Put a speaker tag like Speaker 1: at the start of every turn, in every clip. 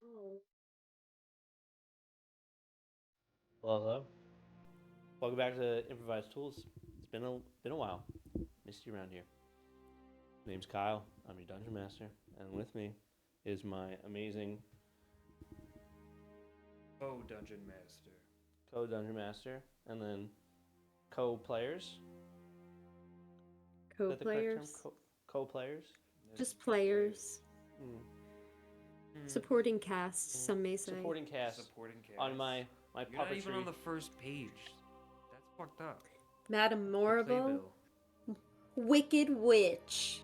Speaker 1: Oh.
Speaker 2: Hello. Welcome back to Improvised Tools. It's been a while. Missed you around here. My name's Kyle. I'm your dungeon master, and with me is my amazing
Speaker 3: Co-dungeon master.
Speaker 2: co-dungeon master, and then co-players. Is that the correct term?
Speaker 1: Co-players.
Speaker 2: Co-players.
Speaker 1: Just players. Supporting cast, some may say.
Speaker 2: Supporting cast.
Speaker 3: Supporting cast.
Speaker 2: On my
Speaker 3: You're
Speaker 2: puppetry.
Speaker 3: not even on the first page. That's fucked up.
Speaker 1: Madam
Speaker 3: The
Speaker 1: Morrible.
Speaker 3: playbill.
Speaker 1: Wicked Witch.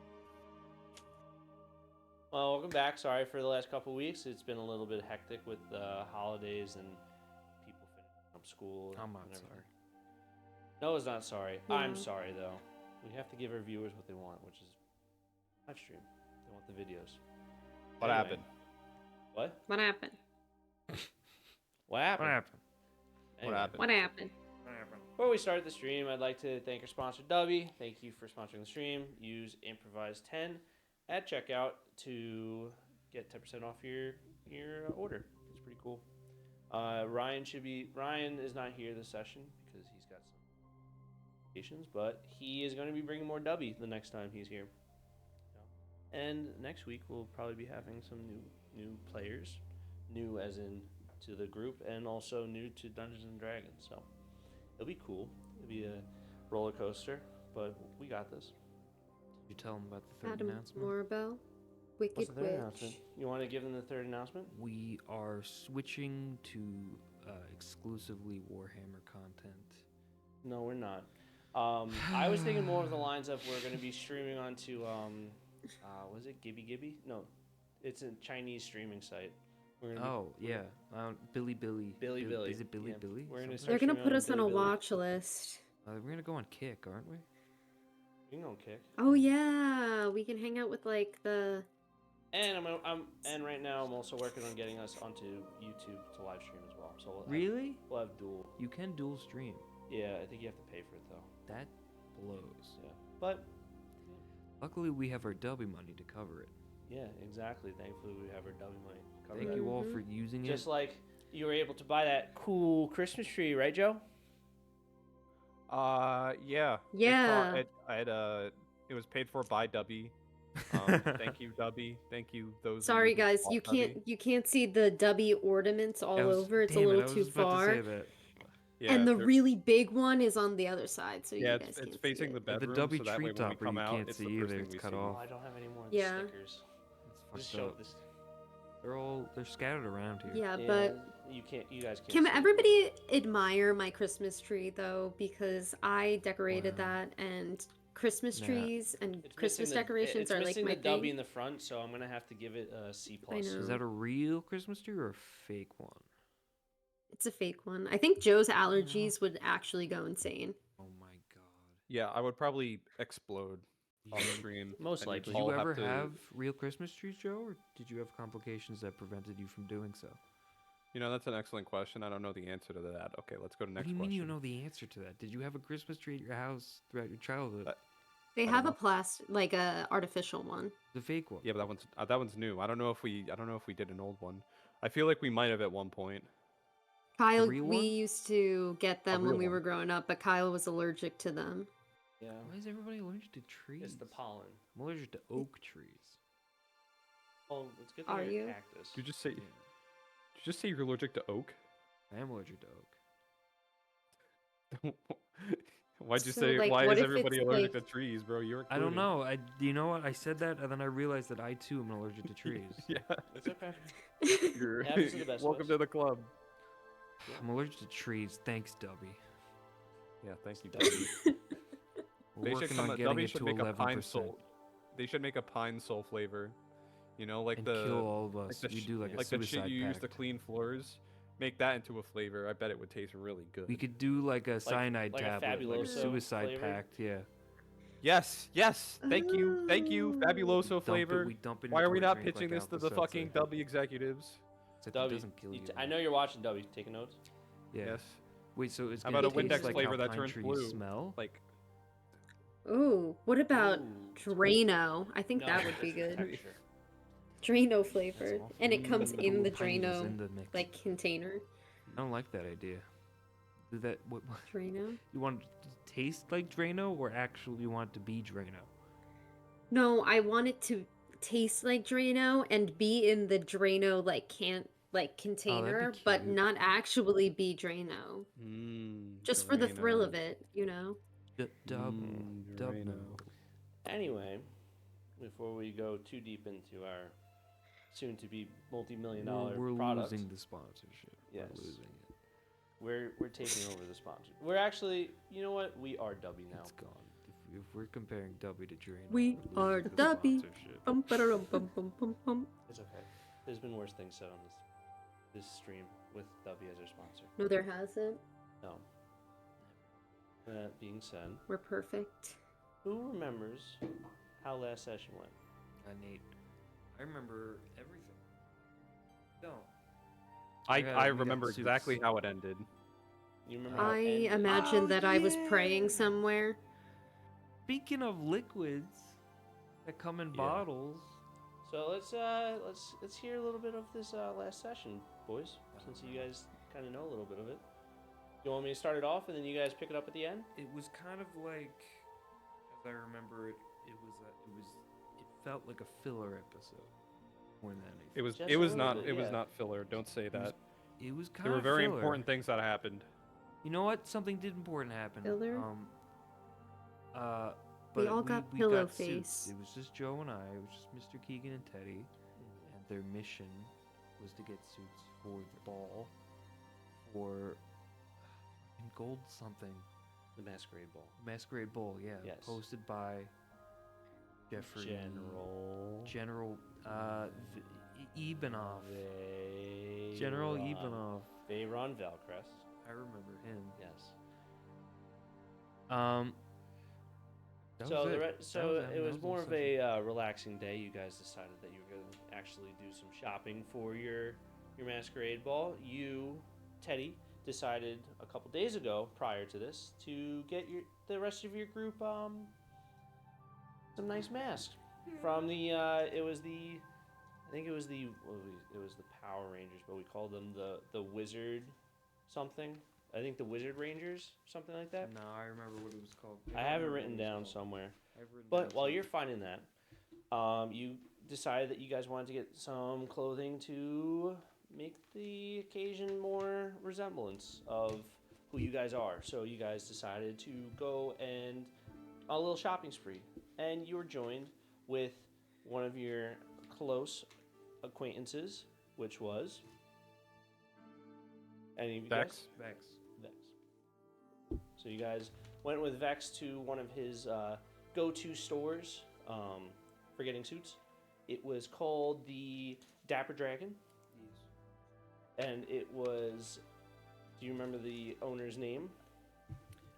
Speaker 2: Well, welcome back. Sorry for the last couple weeks. It's been a little bit hectic with holidays and people finishing up school.
Speaker 3: I'm not
Speaker 2: and everything.
Speaker 3: sorry.
Speaker 2: No, it's not sorry.
Speaker 1: Yeah.
Speaker 2: I'm sorry though. We have to give our viewers what they want, which is live stream. They want the videos.
Speaker 4: What
Speaker 2: Anyway.
Speaker 4: happened?
Speaker 2: What?
Speaker 1: What happened?
Speaker 2: What happened?
Speaker 3: What happened?
Speaker 2: Anyway,
Speaker 4: What happened?
Speaker 1: What happened?
Speaker 3: What happened?
Speaker 2: Before we start the stream, I'd like to thank our sponsor, Dubby. Thank you for sponsoring the stream. Use Improvised 10 at checkout to get 10% off your order. It's pretty cool. Ryan is not here this session because he's got some obligations, but he is going to be bringing more Dubby the next time he's here. And next week we'll probably be having some new players, new as in to the group, and also new to Dungeons and Dragons. So it'll be cool. It'll be a roller coaster, but we got this.
Speaker 3: Did you tell them about the third
Speaker 1: Madam
Speaker 3: announcement?
Speaker 1: Morrible.
Speaker 2: What's
Speaker 1: Wicked
Speaker 2: the third
Speaker 1: Witch.
Speaker 2: announcement? You want to give them the third announcement?
Speaker 3: We are switching to exclusively Warhammer content.
Speaker 2: No, we're not. I was thinking more of the lines of we're going to be streaming onto was it Gibby Gibby? No, it's a Chinese streaming site. We're gonna
Speaker 3: Oh, yeah. Billy.
Speaker 2: Billy.
Speaker 3: Is it Billy
Speaker 2: Yeah.
Speaker 3: Billy?
Speaker 2: We're gonna
Speaker 3: Something?
Speaker 1: They're gonna
Speaker 2: streaming
Speaker 1: put us on a
Speaker 2: Billy.
Speaker 1: watch list.
Speaker 3: We're going to go on Kick, aren't we?
Speaker 2: You can go kick.
Speaker 1: Oh yeah, we can hang out with like the.
Speaker 2: And and right now I'm also working on getting us onto YouTube to live stream as well. So
Speaker 3: Really?
Speaker 2: we'll have dual.
Speaker 3: You can dual stream.
Speaker 2: Yeah, I think you have to pay for it though.
Speaker 3: That blows.
Speaker 2: Yeah, but
Speaker 3: Luckily, we have our Dubby money to cover it.
Speaker 2: yeah, exactly. Thankfully, we have our W money covered.
Speaker 3: Thank
Speaker 2: that.
Speaker 3: you all
Speaker 1: Mhm.
Speaker 3: for using
Speaker 2: Just
Speaker 3: it.
Speaker 2: like you were able to buy that cool Christmas tree, right, Joe?
Speaker 4: Yeah.
Speaker 1: Yeah.
Speaker 4: It was paid for by Dubby. Thank you, Dubby. Thank you, those. of you
Speaker 1: Sorry
Speaker 4: who
Speaker 1: guys,
Speaker 4: bought
Speaker 1: you
Speaker 4: Dubby.
Speaker 1: can't see the Dubby ornaments all over. It's a little too far.
Speaker 4: Yeah,
Speaker 1: And the
Speaker 4: they're-
Speaker 1: really big one is on the other side, so
Speaker 4: yeah,
Speaker 1: you guys
Speaker 4: it's
Speaker 1: can't
Speaker 4: facing
Speaker 1: see
Speaker 4: the
Speaker 1: it.
Speaker 3: Yeah, the
Speaker 4: bedroom,
Speaker 3: Dubby
Speaker 4: so that way when we
Speaker 3: treetopper
Speaker 4: come
Speaker 3: you
Speaker 4: out,
Speaker 3: can't
Speaker 4: it's
Speaker 3: see
Speaker 4: the
Speaker 3: either,
Speaker 4: first thing
Speaker 3: it's
Speaker 4: we
Speaker 3: cut
Speaker 4: see.
Speaker 3: off.
Speaker 2: Oh, I don't have any more
Speaker 1: Yeah.
Speaker 2: stickers.
Speaker 3: It's
Speaker 2: Just
Speaker 3: fucked
Speaker 2: show
Speaker 3: up.
Speaker 2: this.
Speaker 3: They're scattered around here.
Speaker 1: Yeah,
Speaker 2: Yeah,
Speaker 1: but
Speaker 2: you guys can't.
Speaker 1: can
Speaker 2: see it.
Speaker 1: everybody admire my Christmas tree though? Because I decorated
Speaker 3: Wow.
Speaker 1: that, and Christmas
Speaker 3: Nah.
Speaker 1: trees and
Speaker 2: It's
Speaker 1: Christmas
Speaker 2: missing the-
Speaker 1: decorations
Speaker 2: it's
Speaker 1: are like
Speaker 2: missing
Speaker 1: my
Speaker 2: the W
Speaker 1: thing.
Speaker 2: in the front, so I'm gonna have to give it a C+.
Speaker 1: I know.
Speaker 3: Is that a real Christmas tree or a fake one?
Speaker 1: It's a fake one. I think Joe's allergies would actually go insane.
Speaker 3: Oh my god.
Speaker 4: Yeah, I would probably explode on stream.
Speaker 2: Most
Speaker 4: and
Speaker 2: likely.
Speaker 3: Did you
Speaker 4: all
Speaker 3: ever
Speaker 4: to-
Speaker 3: have real Christmas trees, Joe, or did you have complications that prevented you from doing so?
Speaker 4: You know, that's an excellent question. I don't know the answer to that. Okay, let's go to
Speaker 3: What
Speaker 4: next
Speaker 3: do you
Speaker 4: question.
Speaker 3: mean you know the answer to that? Did you have a Christmas tree at your house throughout your childhood?
Speaker 1: They
Speaker 4: I don't
Speaker 1: have a
Speaker 4: know.
Speaker 1: plastic, like a artificial one.
Speaker 3: The fake one.
Speaker 4: Yeah, but that one's new. I don't know if we did an old one. I feel like we might have at one point.
Speaker 1: Kyle,
Speaker 3: real
Speaker 1: we
Speaker 3: one?
Speaker 1: used to get them when
Speaker 4: real
Speaker 1: we
Speaker 4: one.
Speaker 1: were growing up, but Kyle was allergic to them.
Speaker 2: Yeah,
Speaker 3: Why is everybody allergic to trees?
Speaker 2: it's the pollen.
Speaker 3: I'm allergic to oak trees.
Speaker 2: Oh, it's good.
Speaker 1: Are
Speaker 2: That
Speaker 1: you?
Speaker 2: you're a cactus.
Speaker 4: Did you just say?
Speaker 3: Yeah,
Speaker 4: Did you just say you're allergic to oak?
Speaker 3: I am allergic to oak.
Speaker 4: Why'd you
Speaker 1: So,
Speaker 4: say?
Speaker 1: like,
Speaker 4: Why
Speaker 1: what
Speaker 4: is
Speaker 1: if
Speaker 4: everybody
Speaker 1: it's,
Speaker 4: allergic
Speaker 1: like-
Speaker 4: to trees, bro? You're.
Speaker 3: I don't
Speaker 4: included.
Speaker 3: know. You know what? I said that, and then I realized that I too am allergic to trees.
Speaker 4: Yeah.
Speaker 2: It's okay.
Speaker 4: You're.
Speaker 2: Happens to the best of
Speaker 4: Welcome
Speaker 2: us.
Speaker 4: to the club.
Speaker 3: I'm allergic to trees. Thanks, Dubby.
Speaker 4: Yeah, thank you, Dubby.
Speaker 3: We're
Speaker 4: They should
Speaker 3: working
Speaker 4: come.
Speaker 3: on getting
Speaker 4: Dubby
Speaker 3: it
Speaker 4: should
Speaker 3: to
Speaker 4: make a
Speaker 3: 11%.
Speaker 4: pine soul. They should make a pine soul flavor. You know, like
Speaker 3: and
Speaker 4: the
Speaker 3: kill all of
Speaker 4: like
Speaker 3: us.
Speaker 4: the
Speaker 3: We
Speaker 4: sh-
Speaker 3: do like a
Speaker 4: like the
Speaker 3: suicide
Speaker 4: shit you use to
Speaker 3: pact.
Speaker 4: clean floors. Make that into a flavor. I bet it would taste really good.
Speaker 3: We could do like a cyanide
Speaker 2: like a
Speaker 3: tablet, like a
Speaker 2: Fabuloso
Speaker 3: suicide
Speaker 2: flavor?
Speaker 3: pact. Yeah.
Speaker 4: Yes, yes. Thank you, Fabuloso
Speaker 3: Dump it-
Speaker 4: flavor.
Speaker 3: we dump it
Speaker 4: Why
Speaker 3: into
Speaker 4: are we
Speaker 3: a
Speaker 4: not
Speaker 3: drink
Speaker 4: pitching
Speaker 3: like
Speaker 4: this to the
Speaker 3: Alka-Seltzer.
Speaker 4: fucking Dubby executives?
Speaker 3: Except it
Speaker 2: Dubby,
Speaker 3: doesn't kill you.
Speaker 2: I know you're watching Dubby. Taking notes.
Speaker 3: Yeah.
Speaker 4: Yes.
Speaker 3: Wait, so it's
Speaker 4: How
Speaker 3: gonna
Speaker 4: about a
Speaker 3: taste
Speaker 4: Windex
Speaker 3: like
Speaker 4: flavor
Speaker 3: how
Speaker 4: that
Speaker 3: pine
Speaker 4: turns
Speaker 3: trees
Speaker 4: blue?
Speaker 3: smell?
Speaker 4: Like,
Speaker 1: Ooh, what about
Speaker 2: Ooh,
Speaker 1: Drano? I think
Speaker 2: No,
Speaker 1: that would be
Speaker 2: that's
Speaker 1: good.
Speaker 2: texture.
Speaker 1: Drano flavored,
Speaker 3: awful.
Speaker 1: and it comes
Speaker 4: That's
Speaker 1: in the
Speaker 3: Pineapple's
Speaker 1: Drano
Speaker 3: in the mix.
Speaker 1: like container.
Speaker 3: I don't like that idea. What
Speaker 1: Drano?
Speaker 3: you want it to taste like Drano, or actually you want it to be Drano?
Speaker 1: No, I want it to taste like Drano and be in the Drano container, but
Speaker 3: cute.
Speaker 1: not actually be Drano. Just for the thrill of it, you know?
Speaker 3: Dub.
Speaker 4: Drano.
Speaker 2: Anyway, before we go too deep into our soon-to-be multi-million-dollar
Speaker 3: We're
Speaker 2: product,
Speaker 3: losing the sponsorship.
Speaker 2: Yes.
Speaker 3: We're losing it.
Speaker 2: we're taking over the sponsor. We're actually, you know what? We are Dubby now.
Speaker 3: It's gone. If we're comparing Dubby to Drano,
Speaker 1: We
Speaker 3: we're
Speaker 1: are
Speaker 3: losing the
Speaker 1: Dubby.
Speaker 3: sponsorship.
Speaker 1: Bum, ba-da-dum, bum, bum, bum, bum.
Speaker 2: It's okay. There's been worse things said on this stream with Dubby as our sponsor.
Speaker 1: No, there hasn't.
Speaker 2: No. That being said,
Speaker 1: We're perfect.
Speaker 2: who remembers how last session went?
Speaker 3: Nate, I remember everything. No.
Speaker 4: I
Speaker 3: We got
Speaker 4: remember
Speaker 3: suits.
Speaker 4: exactly how it ended.
Speaker 2: You remember? how it
Speaker 1: I
Speaker 2: ended?
Speaker 1: imagined that I was
Speaker 3: yeah.
Speaker 1: praying somewhere.
Speaker 3: Speaking of liquids that come in
Speaker 2: Yeah.
Speaker 3: bottles,
Speaker 2: So let's hear a little bit of this last session, boys. Since you guys kind of know a little bit of it. You want me to start it off and then you guys pick it up at the end?
Speaker 3: it was kind of like, as I remember it, it felt like a filler episode more than anything.
Speaker 4: It was
Speaker 2: Just
Speaker 4: it
Speaker 2: a
Speaker 4: was
Speaker 2: little
Speaker 4: not
Speaker 2: bit,
Speaker 4: it was
Speaker 2: yeah.
Speaker 4: not filler. Don't say that.
Speaker 3: It was kind
Speaker 4: There were
Speaker 3: of
Speaker 4: very
Speaker 3: filler.
Speaker 4: important things that happened.
Speaker 3: You know what? Something did important happen.
Speaker 1: Filler?
Speaker 3: But
Speaker 1: all got
Speaker 3: we
Speaker 1: pillow
Speaker 3: got suits.
Speaker 1: face.
Speaker 3: It was just Joe and I. It was just Mr. Keegan and Teddy, and their mission was to get suits for the ball, for gold something.
Speaker 2: The Masquerade Ball.
Speaker 3: Masquerade Ball, yeah.
Speaker 2: Yes.
Speaker 3: Posted by Jeffrey General Ivanov. General Ivanov.
Speaker 2: Veyron Valecrest.
Speaker 3: I remember him.
Speaker 2: Yes.
Speaker 3: That
Speaker 2: So
Speaker 3: was
Speaker 2: the
Speaker 3: it.
Speaker 2: so
Speaker 3: That
Speaker 2: it was
Speaker 3: all
Speaker 2: more of
Speaker 3: session.
Speaker 2: a relaxing day. You guys decided that you were going to actually do some shopping for your Masquerade Ball. You, Teddy, decided a couple days ago, prior to this, to get the rest of your group some nice masks from the it was the Power Rangers, but we called them the Wizard something. I think the Wizard Rangers, something like that.
Speaker 3: No, I remember what it was called.
Speaker 2: I have it written down somewhere.
Speaker 3: I've written
Speaker 2: But
Speaker 3: down
Speaker 2: while
Speaker 3: some-
Speaker 2: you're finding that, you decided that you guys wanted to get some clothing to make the occasion more resemblance of who you guys are. So you guys decided to go and a little shopping spree, and you were joined with one of your close acquaintances, which was any of you guys?
Speaker 3: Vex.
Speaker 2: Vex. So you guys went with Vex to one of his go-to stores for getting suits. It was called the Dapper Dragon, and it was. Do you remember the owner's name?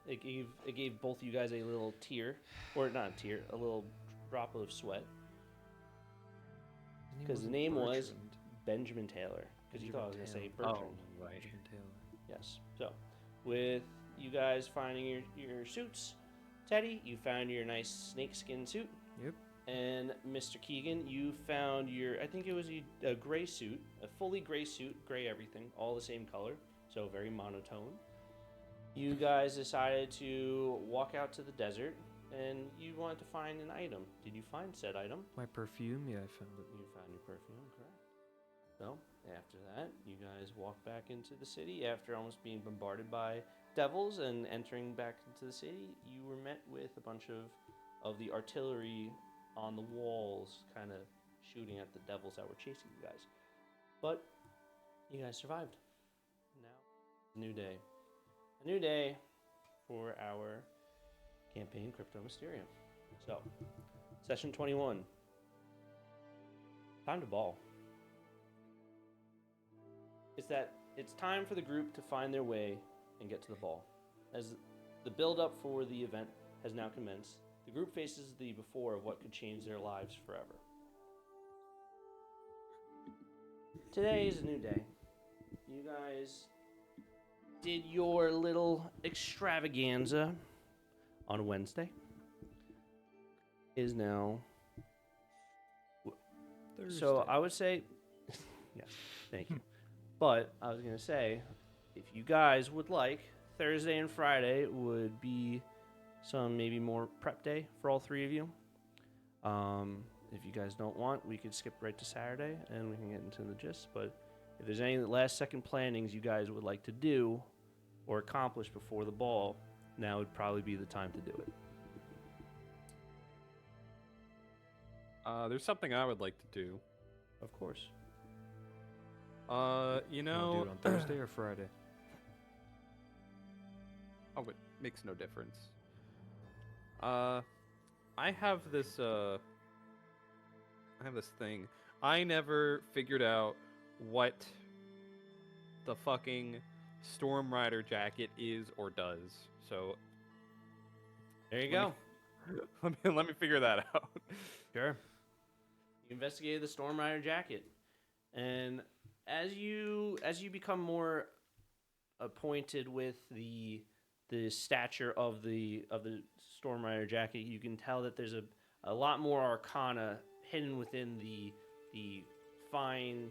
Speaker 2: It gave both of you guys a little tear, or not a tear, a little drop of sweat, because the name was Benjamin Taylor. Because you thought I was gonna say Bertrand.
Speaker 4: Oh, right.
Speaker 3: Benjamin Taylor.
Speaker 2: Yes. So, with you guys finding your suits, Teddy, you found your nice snakeskin suit.
Speaker 3: Yep.
Speaker 2: And Mr. Keegan, you found I think it was a gray suit, a fully gray suit, gray everything, all the same color, so very monotone. You guys decided to walk out to the desert, and you wanted to find an item. Did you find said item?
Speaker 3: My perfume, yeah, I found it.
Speaker 2: You found your perfume, correct? So, after that, you guys walk back into the city after almost being bombarded by devils and entering back into the city. You were met with a bunch of the artillery on the walls, kind of shooting at the devils that were chasing you guys. But you guys survived. Now, a new day. A new day for our campaign, Krypto Mysteria. So, session 21. Time to ball. It's time for the group to find their way and get to the ball. As the build-up for the event has now commenced, the group faces the before of what could change their lives forever. Today is a new day. You guys did your little extravaganza on Wednesday. Is now So
Speaker 3: Thursday.
Speaker 2: I would say, yes, thank you. But I was gonna say, if you guys would like, Thursday and Friday would be some maybe more prep day for all three of you. If you guys don't want, we could skip right to Saturday and we can get into the gist. But if there's any last second plannings you guys would like to do or accomplish before the ball, now would probably be the time to do it.
Speaker 4: There's something I would like to do.
Speaker 2: Of course.
Speaker 4: You
Speaker 3: Wanna do
Speaker 4: know,
Speaker 3: it on Thursday or Friday?
Speaker 4: oh, it makes no difference. I have this thing. I never figured out what the fucking Storm Rider jacket is or does. So
Speaker 2: There you
Speaker 4: Let
Speaker 2: go.
Speaker 4: let me figure that out.
Speaker 2: Sure. You investigated the Storm Rider jacket, and as you become more acquainted with the stature of the Storm Rider jacket, you can tell that there's a lot more arcana hidden within the fine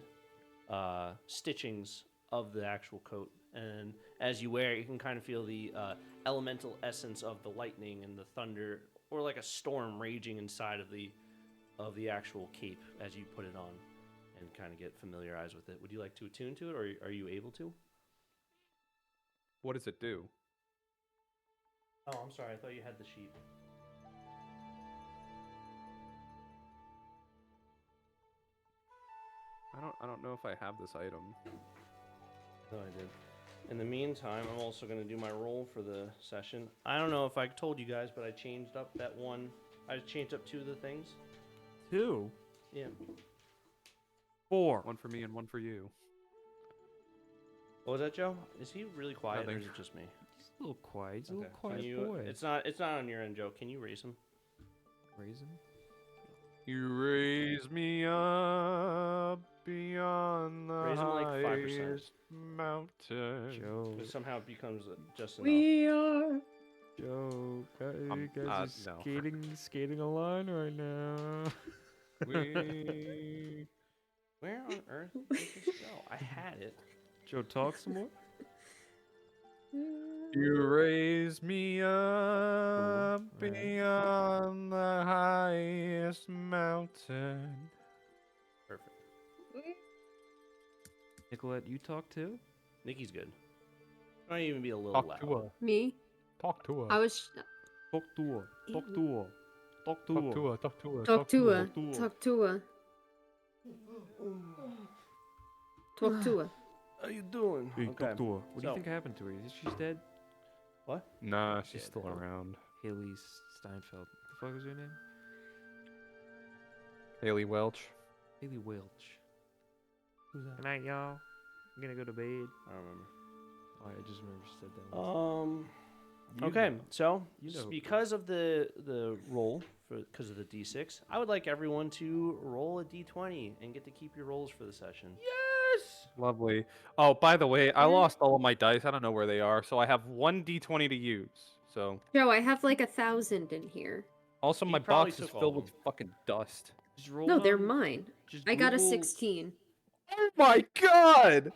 Speaker 2: stitchings of the actual coat. And as you wear it, you can kind of feel the elemental essence of the lightning and the thunder, or like a storm raging inside of the actual cape as you put it on and kind of get familiarized with it. Would you like to attune to it, or are you able to?
Speaker 4: What does it do?
Speaker 2: Oh, I'm sorry. I thought you had the sheet.
Speaker 4: I don't know if I have this item.
Speaker 2: No, I did. In the meantime, I'm also going to do my roll for the session. I don't know if I told you guys, but I changed up that one. I changed up two of the things.
Speaker 3: 2?
Speaker 2: Yeah.
Speaker 3: 4.
Speaker 4: One for me and one for you.
Speaker 2: What was that, Joe? Is he really quiet, or
Speaker 4: Nothing.
Speaker 2: is it just me?
Speaker 3: He's a little quiet. He's a little
Speaker 2: Can
Speaker 3: quiet
Speaker 2: you,
Speaker 3: boy.
Speaker 2: It's not on your end, Joe. Can you raise him?
Speaker 3: Raisin?
Speaker 4: You raise me up beyond the
Speaker 2: Raise him like 5%.
Speaker 4: highest mountain.
Speaker 3: Joe.
Speaker 2: But somehow it becomes just enough.
Speaker 1: We are.
Speaker 3: Joe, you
Speaker 4: Uh,
Speaker 3: guys
Speaker 4: no.
Speaker 3: are skating a line right now.
Speaker 4: We...
Speaker 2: Where on earth did this go? I had it.
Speaker 3: Joe, talk some more.
Speaker 4: You raise me up
Speaker 3: Alright.
Speaker 4: beyond the highest mountain.
Speaker 2: Perfect.
Speaker 3: Nicolette, you talk too?
Speaker 2: Nikki's good. Might even be a little
Speaker 4: Talk
Speaker 2: loud.
Speaker 4: to her.
Speaker 1: Me?
Speaker 4: Talk to her.
Speaker 1: I was.
Speaker 3: Talk to her. Talk to her. Talk to
Speaker 4: Talk
Speaker 3: her.
Speaker 4: to her. Talk to her.
Speaker 1: Talk to her.
Speaker 3: Talk to her.
Speaker 1: Talk to her. Talk to her.
Speaker 2: How you doing?
Speaker 3: Hey,
Speaker 2: Okay.
Speaker 3: talk to her. What do
Speaker 2: So-
Speaker 3: you think happened to her? Is she dead?
Speaker 2: What?
Speaker 4: Nah, she's
Speaker 3: Yeah,
Speaker 4: still
Speaker 3: no.
Speaker 4: around.
Speaker 3: Haley Steinfeld. What the fuck was her name?
Speaker 4: Haley Welch.
Speaker 3: Haley Welch.
Speaker 2: Who's that?
Speaker 3: Good night, y'all. I'm gonna go to bed.
Speaker 2: I don't remember.
Speaker 3: Oh, I just remember she said that. once. You
Speaker 2: Okay,
Speaker 3: know.
Speaker 2: so
Speaker 3: You know.
Speaker 2: because of the roll because of the d6, I would like everyone to roll a d20 and get to keep your rolls for the session.
Speaker 4: Yes! Lovely. Oh, by the way, I lost all of my dice. I don't know where they are, so I have one d20 to use. So
Speaker 1: Joe, I have like 1,000 in here.
Speaker 4: also
Speaker 2: He
Speaker 4: my
Speaker 2: probably
Speaker 4: box is
Speaker 2: took all
Speaker 4: filled
Speaker 2: of
Speaker 4: with fucking dust.
Speaker 3: Just roll
Speaker 1: No, they're
Speaker 3: down-
Speaker 1: mine.
Speaker 3: just
Speaker 1: I got a
Speaker 3: Google-
Speaker 1: 16.
Speaker 4: Oh my god!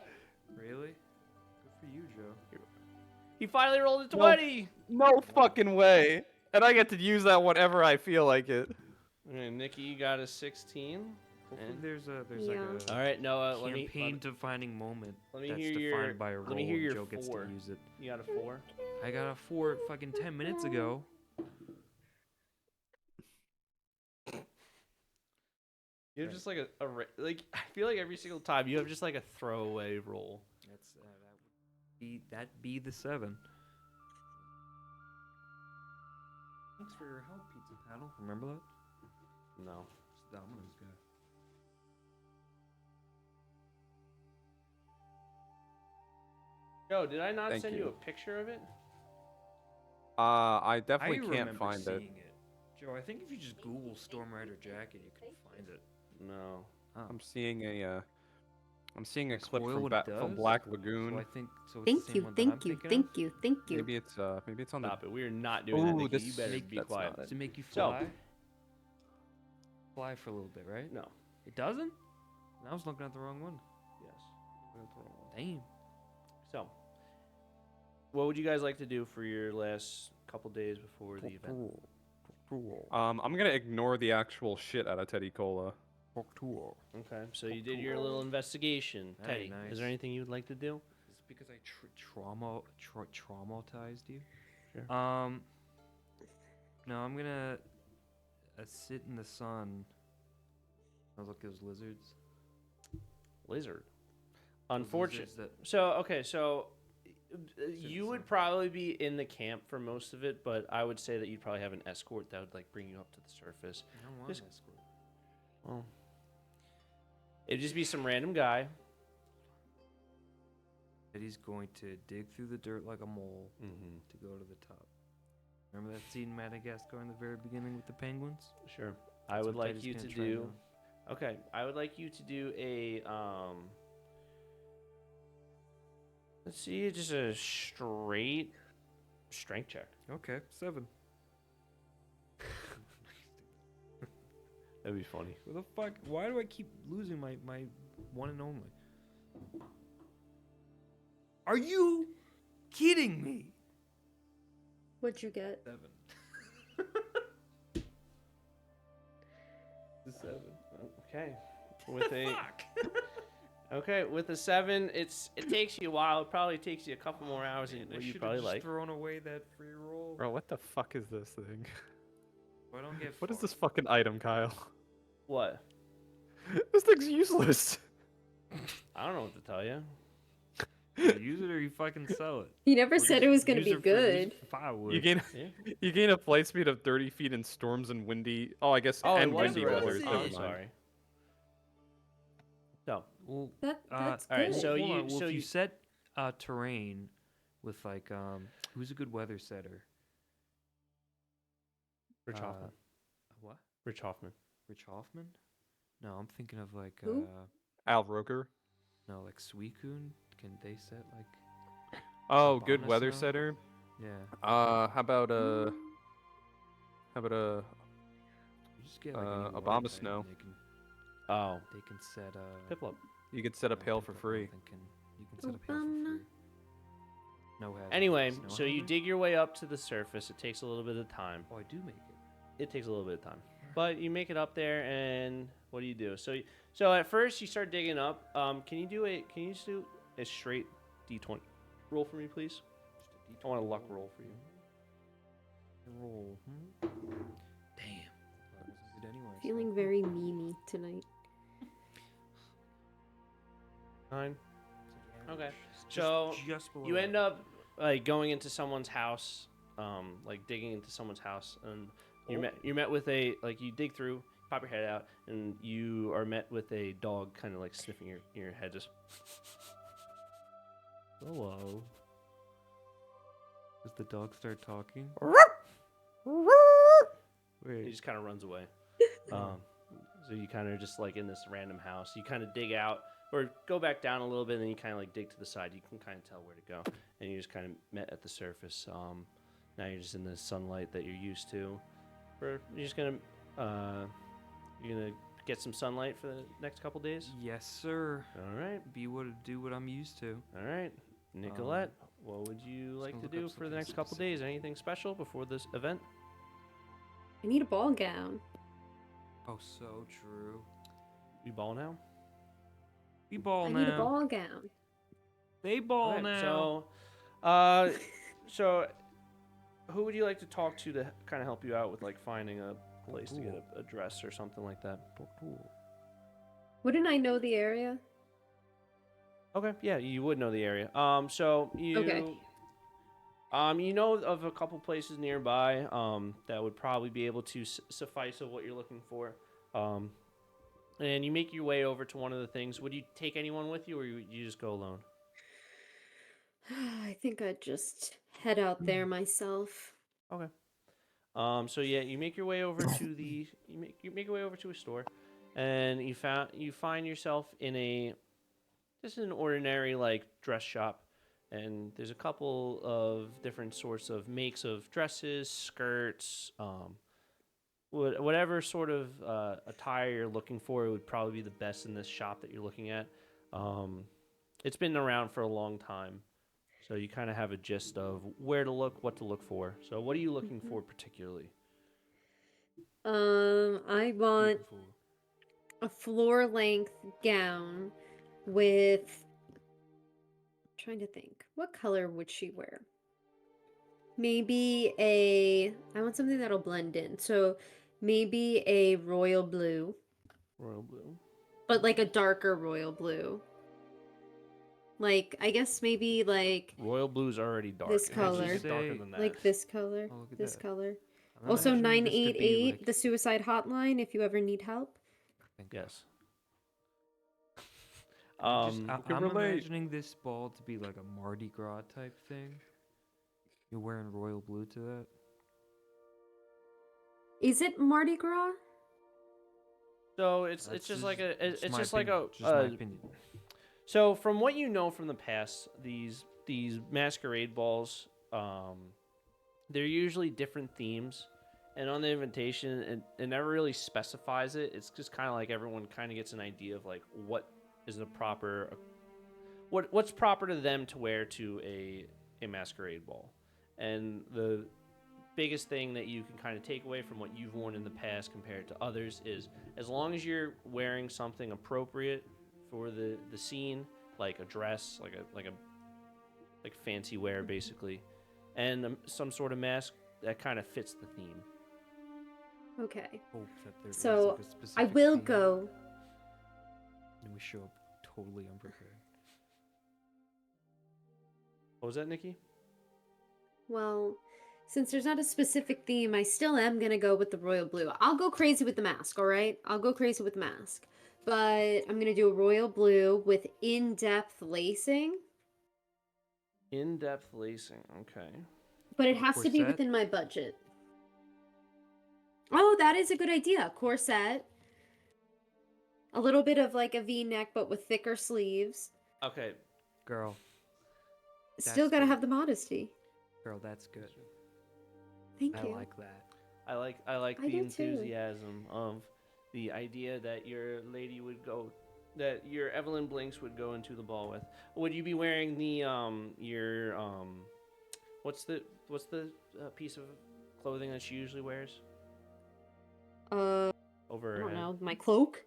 Speaker 3: Really? Good for you, Joe.
Speaker 2: He finally rolled a 20.
Speaker 4: No fucking way. And I get to use that whenever I feel like it.
Speaker 2: And Nikki, you got a 16.
Speaker 3: Hopefully
Speaker 2: And-
Speaker 3: there's
Speaker 1: Yeah.
Speaker 3: like
Speaker 2: All
Speaker 3: a
Speaker 2: right, Noah, let me
Speaker 3: campaign-defining moment
Speaker 2: let me
Speaker 3: that's
Speaker 2: hear
Speaker 3: defined
Speaker 2: your-
Speaker 3: by a
Speaker 2: let
Speaker 3: roll
Speaker 2: me hear
Speaker 3: and
Speaker 2: your
Speaker 3: Joe gets
Speaker 2: 4.
Speaker 3: to use it.
Speaker 2: You got a 4.
Speaker 3: I got a 4 fucking 10 minutes ago.
Speaker 2: You have
Speaker 3: Right.
Speaker 2: just like like I feel like every single time you have just like a throwaway roll.
Speaker 3: That's that'd be the 7. Thanks for your help, Pizza Paddle. Remember that?
Speaker 2: No.
Speaker 3: It's Domino's guy.
Speaker 2: Joe, did I not
Speaker 4: Thank
Speaker 2: send you
Speaker 4: you.
Speaker 2: a picture of it?
Speaker 4: I definitely can't
Speaker 3: remember
Speaker 4: find it.
Speaker 3: seeing it. Joe, I think if you just Google Storm Rider jacket, you can find it.
Speaker 2: No.
Speaker 4: I'm seeing a clip
Speaker 3: Spoil
Speaker 4: from,
Speaker 3: what it
Speaker 4: from
Speaker 3: does?
Speaker 4: Black
Speaker 3: So
Speaker 4: Lagoon.
Speaker 3: I think so. It's
Speaker 1: Thank
Speaker 3: the same
Speaker 1: you,
Speaker 3: one that I'm
Speaker 1: thank you,
Speaker 3: thinking of?
Speaker 1: thank you, thank you.
Speaker 4: Maybe it's on
Speaker 2: Stop it. We are not doing that,
Speaker 4: Ooh,
Speaker 2: Nikki. You
Speaker 4: this-
Speaker 2: better
Speaker 4: make-
Speaker 2: be
Speaker 4: that's
Speaker 2: quiet.
Speaker 4: not it.
Speaker 3: To make you
Speaker 2: So-
Speaker 3: fly. Fly for a little bit, right?
Speaker 2: No.
Speaker 3: It doesn't? I was looking at the wrong one.
Speaker 2: Yes.
Speaker 3: Damn.
Speaker 2: So, what would you guys like to do for your last couple days before the event?
Speaker 4: I'm gonna ignore the actual shit out of Teddy Cola.
Speaker 2: Okay, so you did your little investigation.
Speaker 3: Hey,
Speaker 2: Teddy,
Speaker 3: nice.
Speaker 2: is there anything you would like to do?
Speaker 3: Is it because I traumatized you?
Speaker 2: Sure.
Speaker 3: No, I'm gonna sit in the sun. I look at those lizards.
Speaker 2: Lizard.
Speaker 3: Those
Speaker 2: Unfortunate.
Speaker 3: lizards
Speaker 2: So you would probably be in the camp for most of it, but I would say that you'd probably have an escort that would like bring you up to the surface.
Speaker 3: I don't want
Speaker 2: Just-
Speaker 3: an escort.
Speaker 2: Well, it'd just be some random guy.
Speaker 3: Eddie's going to dig through the dirt like a mole
Speaker 2: Mm-hmm.
Speaker 3: to go to the top. Remember that scene in Madagascar in the very beginning with the penguins?
Speaker 2: Sure. I
Speaker 3: That's
Speaker 2: would
Speaker 3: what
Speaker 2: like
Speaker 3: Teddy's
Speaker 2: you
Speaker 3: gonna
Speaker 2: to
Speaker 3: try
Speaker 2: do.
Speaker 3: doing.
Speaker 2: Okay, I would like you to do a let's see, just a straight strength check.
Speaker 3: Okay, 7.
Speaker 2: That'd be funny.
Speaker 3: What the fuck? Why do I keep losing my one and only? Are you kidding me?
Speaker 1: What'd you get?
Speaker 3: 7. The 7.
Speaker 2: Okay. With a
Speaker 3: Fuck.
Speaker 2: okay, with a 7, it takes you a while. It probably takes you a couple more hours than
Speaker 3: I
Speaker 2: what you
Speaker 3: should've
Speaker 2: probably
Speaker 3: just
Speaker 2: like.
Speaker 3: thrown away that free roll.
Speaker 4: Bro, what the fuck is this thing?
Speaker 3: I don't get.
Speaker 4: What is this fucking item, Kyle?
Speaker 2: What?
Speaker 4: This thing's useless.
Speaker 2: I don't know what to tell you.
Speaker 3: You use it or you fucking sell it.
Speaker 1: He never
Speaker 3: Or
Speaker 1: said
Speaker 3: just
Speaker 1: it was gonna
Speaker 3: use
Speaker 1: be
Speaker 3: it for- use
Speaker 1: good.
Speaker 3: it for firewood.
Speaker 4: You gain
Speaker 2: Yeah.
Speaker 4: you gain a flight speed of 30 feet in storms and windy. Oh, I guess
Speaker 2: Oh, it
Speaker 4: and
Speaker 2: was
Speaker 4: windy
Speaker 3: red.
Speaker 4: weather.
Speaker 3: Was it?
Speaker 2: Oh,
Speaker 4: Never
Speaker 2: I'm
Speaker 4: mind.
Speaker 2: sorry. So,
Speaker 3: Well,
Speaker 1: That's
Speaker 2: all right,
Speaker 1: good.
Speaker 2: so
Speaker 3: hold
Speaker 2: you-
Speaker 3: on. Well,
Speaker 2: so
Speaker 3: if you
Speaker 2: you-
Speaker 3: set terrain with like who's a good weather setter?
Speaker 2: Rich Hoffman.
Speaker 3: What?
Speaker 2: Rich Hoffman.
Speaker 3: Rich Hoffman? No, I'm thinking of like
Speaker 1: Who?
Speaker 4: Al Roker.
Speaker 3: no, like Suicune. Can they set like
Speaker 4: Oh,
Speaker 3: Obama
Speaker 4: good weather
Speaker 3: snow?
Speaker 4: setter.
Speaker 3: yeah?
Speaker 4: How about
Speaker 3: You just get like any weather
Speaker 4: Obama
Speaker 3: type
Speaker 4: snow.
Speaker 3: and
Speaker 2: Oh,
Speaker 3: They can set
Speaker 2: Piplup.
Speaker 4: you could set a pail for
Speaker 3: Piplup, I'm
Speaker 4: free.
Speaker 3: thinking you can set a pail
Speaker 1: Obama.
Speaker 3: for free. No hazard.
Speaker 2: Anyway,
Speaker 3: Snow
Speaker 2: so you
Speaker 3: hazard?
Speaker 2: dig your way up to the surface. It takes a little bit of time.
Speaker 3: Oh, I do make it.
Speaker 2: It takes a little bit of time, but you make it up there, and what do? So at first you start digging up. Can you just do a straight D20 roll for me, please?
Speaker 3: Just a D20
Speaker 2: I want a luck roll for you.
Speaker 3: Roll. Damn. That wasn't good anyway. so-
Speaker 1: Feeling very memey tonight.
Speaker 2: 9. Okay.
Speaker 3: Just-
Speaker 2: So
Speaker 3: just below
Speaker 2: you end
Speaker 3: that.
Speaker 2: up like going into someone's house, like digging into someone's house, and you're met with a like you dig through, pop your head out, and you are met with a dog kind of like sniffing your head, just.
Speaker 3: Hello. Does the dog start talking?
Speaker 2: He
Speaker 3: Wait.
Speaker 2: just kind of runs away. So you kind of just like in this random house. You kind of dig out or go back down a little bit, and then you kind of like dig to the side. You can kind of tell where to go, and you just kind of met at the surface. Now you're just in the sunlight that you're used to. You're just gonna get some sunlight for the next couple days.
Speaker 3: Yes, sir.
Speaker 2: All right,
Speaker 3: Do what I'm used to.
Speaker 2: all right. Nicolette, what would you like to
Speaker 3: look
Speaker 2: do
Speaker 3: up
Speaker 2: for the
Speaker 3: something
Speaker 2: next couple days? Anything special before this event?
Speaker 1: I need a ball gown.
Speaker 3: Oh, so true.
Speaker 2: You ball now.
Speaker 3: We ball
Speaker 1: I
Speaker 3: now.
Speaker 1: need a ball gown.
Speaker 3: They ball
Speaker 2: Alright,
Speaker 3: now.
Speaker 2: So who would you like to talk to kind of help you out with like finding a place to get a dress or something like that?
Speaker 1: Wouldn't I know the area?
Speaker 2: Okay, yeah, you would know the area. So you
Speaker 1: Okay.
Speaker 2: you know of a couple places nearby that would probably be able to suffice of what you're looking for. And you make your way over to one of the things. Would you take anyone with you, or would you just go alone?
Speaker 1: I think I'd just head out there myself.
Speaker 2: Okay. So yeah, you make your way over to you make your way over to a store, and you find yourself in just an ordinary like dress shop, and there's a couple of different sorts of makes of dresses, skirts, whatever sort of attire you're looking for, it would probably be the best in this shop that you're looking at. It's been around for a long time, so you kind of have a gist of where to look, what to look for. So, what are you looking for particularly?
Speaker 1: I want
Speaker 3: Beautiful.
Speaker 1: a floor length gown with. Trying to think, what color would she wear? Maybe I want something that'll blend in. So maybe a royal blue,
Speaker 2: Royal blue.
Speaker 1: but like a darker royal blue. Like, I guess maybe like
Speaker 2: Royal blue's already dark.
Speaker 1: this
Speaker 2: It has to
Speaker 1: color.
Speaker 2: get darker than that.
Speaker 1: like this color,
Speaker 3: Oh, look at
Speaker 1: this
Speaker 3: that.
Speaker 1: color.
Speaker 3: I'm
Speaker 1: Also
Speaker 3: imagining this to be
Speaker 1: 988,
Speaker 3: like-
Speaker 1: the suicide hotline if you ever need help.
Speaker 3: Thank God.
Speaker 2: Yes.
Speaker 4: can
Speaker 3: I'm
Speaker 4: relate.
Speaker 3: imagining this ball to be like a Mardi Gras type thing. You're wearing royal blue to that.
Speaker 1: Is it Mardi Gras?
Speaker 2: So it's
Speaker 3: That's
Speaker 2: just like a
Speaker 3: just
Speaker 2: it's
Speaker 3: my
Speaker 2: just like
Speaker 3: opinion,
Speaker 2: a
Speaker 3: just my opinion.
Speaker 2: So from what you know from the past, these masquerade balls, they're usually different themes, and on the invitation, it never really specifies it. It's just kind of like everyone kind of gets an idea of like what is the proper, what's proper to them to wear to a masquerade ball, and the biggest thing that you can kind of take away from what you've worn in the past compared to others is as long as you're wearing something appropriate for the scene, like a dress, like fancy wear basically, and some sort of mask that kind of fits the theme.
Speaker 1: Okay.
Speaker 3: Hope that there is,
Speaker 1: So,
Speaker 3: like, a
Speaker 1: I
Speaker 3: specific
Speaker 1: will
Speaker 3: theme,
Speaker 1: go.
Speaker 3: And we show up totally unprepared.
Speaker 2: What was that, Nikki?
Speaker 1: Well, since there's not a specific theme, I still am gonna go with the royal blue. I'll go crazy with the mask, all right? I'll go crazy with the mask. But I'm gonna do a royal blue with in-depth lacing.
Speaker 2: In-depth lacing. Okay.
Speaker 1: But it has to be
Speaker 3: Corset?
Speaker 1: within my budget. Oh, that is a good idea. Corset. A little bit of like a V-neck, but with thicker sleeves.
Speaker 2: Okay.
Speaker 3: Girl,
Speaker 1: Still
Speaker 3: That's
Speaker 1: gotta
Speaker 3: good.
Speaker 1: have the modesty.
Speaker 3: girl, that's good.
Speaker 1: Thank
Speaker 3: I
Speaker 1: you.
Speaker 3: like that.
Speaker 2: I like
Speaker 1: I
Speaker 2: the
Speaker 1: do too.
Speaker 2: enthusiasm of the idea that your lady would go, that your Evelyn Blinks would go into the ball with. Would you be wearing the your what's the piece of clothing that she usually wears
Speaker 1: I
Speaker 2: over her
Speaker 1: don't
Speaker 2: head?
Speaker 1: know. My cloak?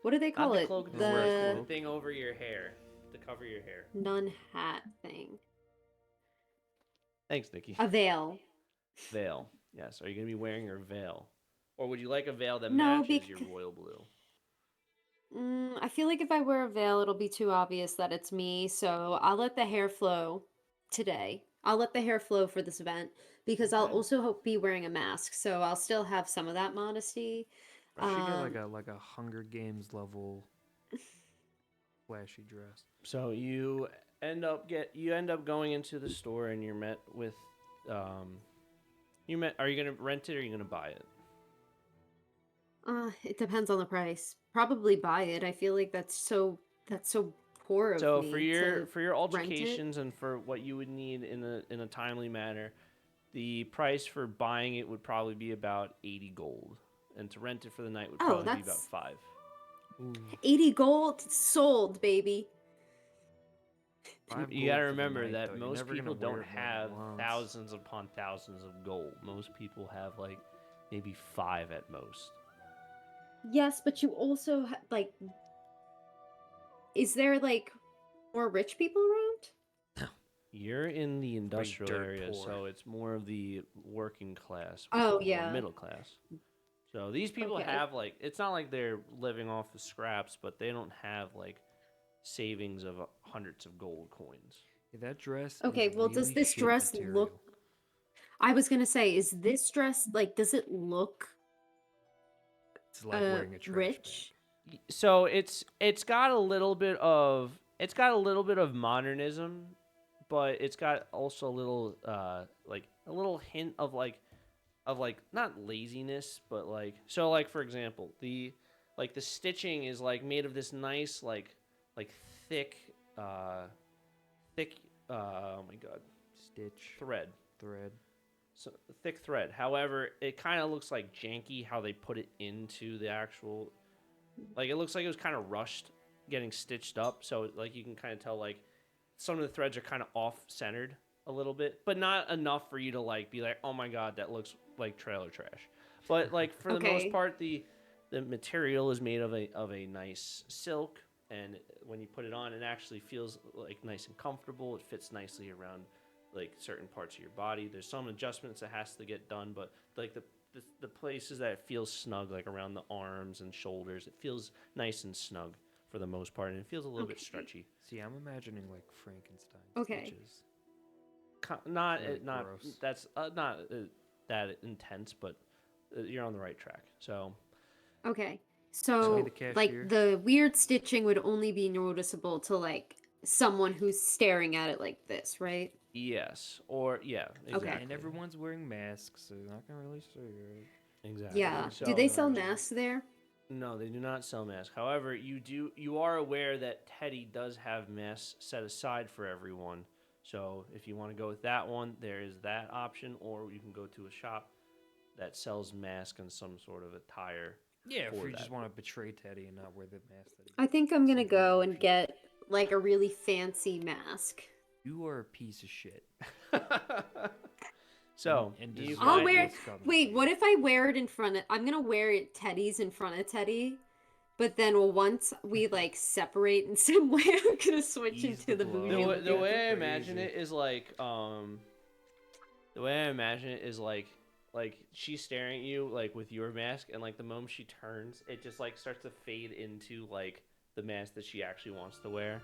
Speaker 1: What do they
Speaker 2: Not
Speaker 1: call
Speaker 2: the
Speaker 1: it?
Speaker 2: cloak, the thing over your hair to cover your hair.
Speaker 1: nun hat thing.
Speaker 2: Thanks, Nikki.
Speaker 1: A veil.
Speaker 2: Veil. Yes. Are you gonna be wearing your veil, or would you like a veil that
Speaker 1: No,
Speaker 2: matches your royal blue?
Speaker 1: I feel like if I wear a veil, it'll be too obvious that it's me, so I'll let the hair flow today. I'll let the hair flow for this event because I'll
Speaker 2: Okay.
Speaker 1: also be wearing a mask, so I'll still have some of that modesty.
Speaker 3: I should get
Speaker 1: Um,
Speaker 3: like a Hunger Games level flashy dress.
Speaker 2: So you end up going into the store and you're met with are you gonna rent it or are you gonna buy it?
Speaker 1: It depends on the price. Probably buy it. I feel like that's so poor of
Speaker 2: So
Speaker 1: me
Speaker 2: for
Speaker 1: to
Speaker 2: your
Speaker 1: rent it.
Speaker 2: altercations and for what you would need in a timely manner, the price for buying it would probably be about 80 gold, and to rent it for the night would
Speaker 1: Oh,
Speaker 2: probably be about
Speaker 1: that's-
Speaker 2: 5.
Speaker 3: Ooh,
Speaker 1: 80 gold sold, baby.
Speaker 3: $5
Speaker 2: You gotta
Speaker 3: gold for the
Speaker 2: remember
Speaker 3: night,
Speaker 2: that
Speaker 3: though. You're
Speaker 2: most
Speaker 3: never gonna
Speaker 2: people
Speaker 3: wear
Speaker 2: don't
Speaker 3: it more than
Speaker 2: have
Speaker 3: once.
Speaker 2: thousands upon thousands of gold. Most people have like maybe 5 at most.
Speaker 1: Yes, but you also like is there like more rich people around?
Speaker 2: You're in the industrial
Speaker 3: dirt
Speaker 2: area,
Speaker 3: poor.
Speaker 2: so it's more of the working class.
Speaker 1: Oh,
Speaker 2: or
Speaker 1: yeah.
Speaker 2: middle class. So these people
Speaker 1: Okay.
Speaker 2: have like, it's not like they're living off the scraps, but they don't have like savings of hundreds of gold coins.
Speaker 3: Yeah, that dress.
Speaker 1: Okay,
Speaker 3: is
Speaker 1: well, does
Speaker 3: really
Speaker 1: this
Speaker 3: shit
Speaker 1: dress
Speaker 3: material.
Speaker 1: look? I was gonna say, is this dress like? Does it look
Speaker 3: It's like wearing a trash
Speaker 1: rich?
Speaker 2: So it's got a little bit of modernism, but it's got also a little like a little hint of like not laziness, but like, so like for example, the stitching is like made of this nice like thick oh my god,
Speaker 3: Stitch
Speaker 2: thread.
Speaker 3: thread.
Speaker 2: thick thread. However, it kind of looks like janky how they put it into the actual. Like it looks like it was kind of rushed getting stitched up. So like you can kind of tell like some of the threads are kind of off centered a little bit, but not enough for you to like be like, oh my god, that looks like trailer trash. But like for the most part, the material is made of a nice silk, and when you put it on, it actually feels like nice and comfortable. It fits nicely around like certain parts of your body. There's some adjustments that has to get done, but like the places that it feels snug, like around the arms and shoulders, it feels nice and snug for the most part, and it feels a little bit stretchy.
Speaker 3: See, I'm imagining like Frankenstein stitches.
Speaker 2: Not
Speaker 3: Very
Speaker 2: not
Speaker 3: gross.
Speaker 2: that's not that intense, but you're on the right track. So
Speaker 1: Okay.
Speaker 3: So
Speaker 1: So,
Speaker 3: the cashier.
Speaker 1: like, the weird stitching would only be noticeable to, like, someone who's staring at it like this, right?
Speaker 2: yes, or yeah, exactly.
Speaker 3: And everyone's wearing masks, so they're not gonna really see it.
Speaker 2: Exactly.
Speaker 1: Yeah.
Speaker 2: So,
Speaker 1: Do they sell masks there?
Speaker 2: No, they do not sell masks. However, you are aware that Teddy does have masks set aside for everyone. So if you want to go with that one, there is that option, or you can go to a shop that sells masks and some sort of attire.
Speaker 3: Yeah, if
Speaker 2: for
Speaker 3: you
Speaker 2: that.
Speaker 3: just want to betray Teddy and not wear the mask that he
Speaker 1: I think I'm gonna
Speaker 3: Some
Speaker 1: go
Speaker 3: kind of
Speaker 1: and
Speaker 3: option.
Speaker 1: get, like, a really fancy mask.
Speaker 3: You are a piece of shit.
Speaker 2: So
Speaker 3: And
Speaker 2: you
Speaker 3: deserve
Speaker 1: I'll
Speaker 2: find-
Speaker 1: wear.
Speaker 3: what's coming
Speaker 1: Wait,
Speaker 3: to
Speaker 1: what
Speaker 3: you.
Speaker 1: if I wear it in front of. I'm gonna wear it Teddy's in front of Teddy. But then once we, like, separate in some way, I'm gonna switch
Speaker 3: Ease
Speaker 1: into
Speaker 3: the
Speaker 1: the
Speaker 3: blow.
Speaker 1: bougie.
Speaker 2: The,
Speaker 3: Oh,
Speaker 2: way, the
Speaker 3: yeah,
Speaker 2: way I
Speaker 3: crazy.
Speaker 2: imagine it is like like she's staring at you like with your mask, and like the moment she turns, it just like starts to fade into like the mask that she actually wants to wear.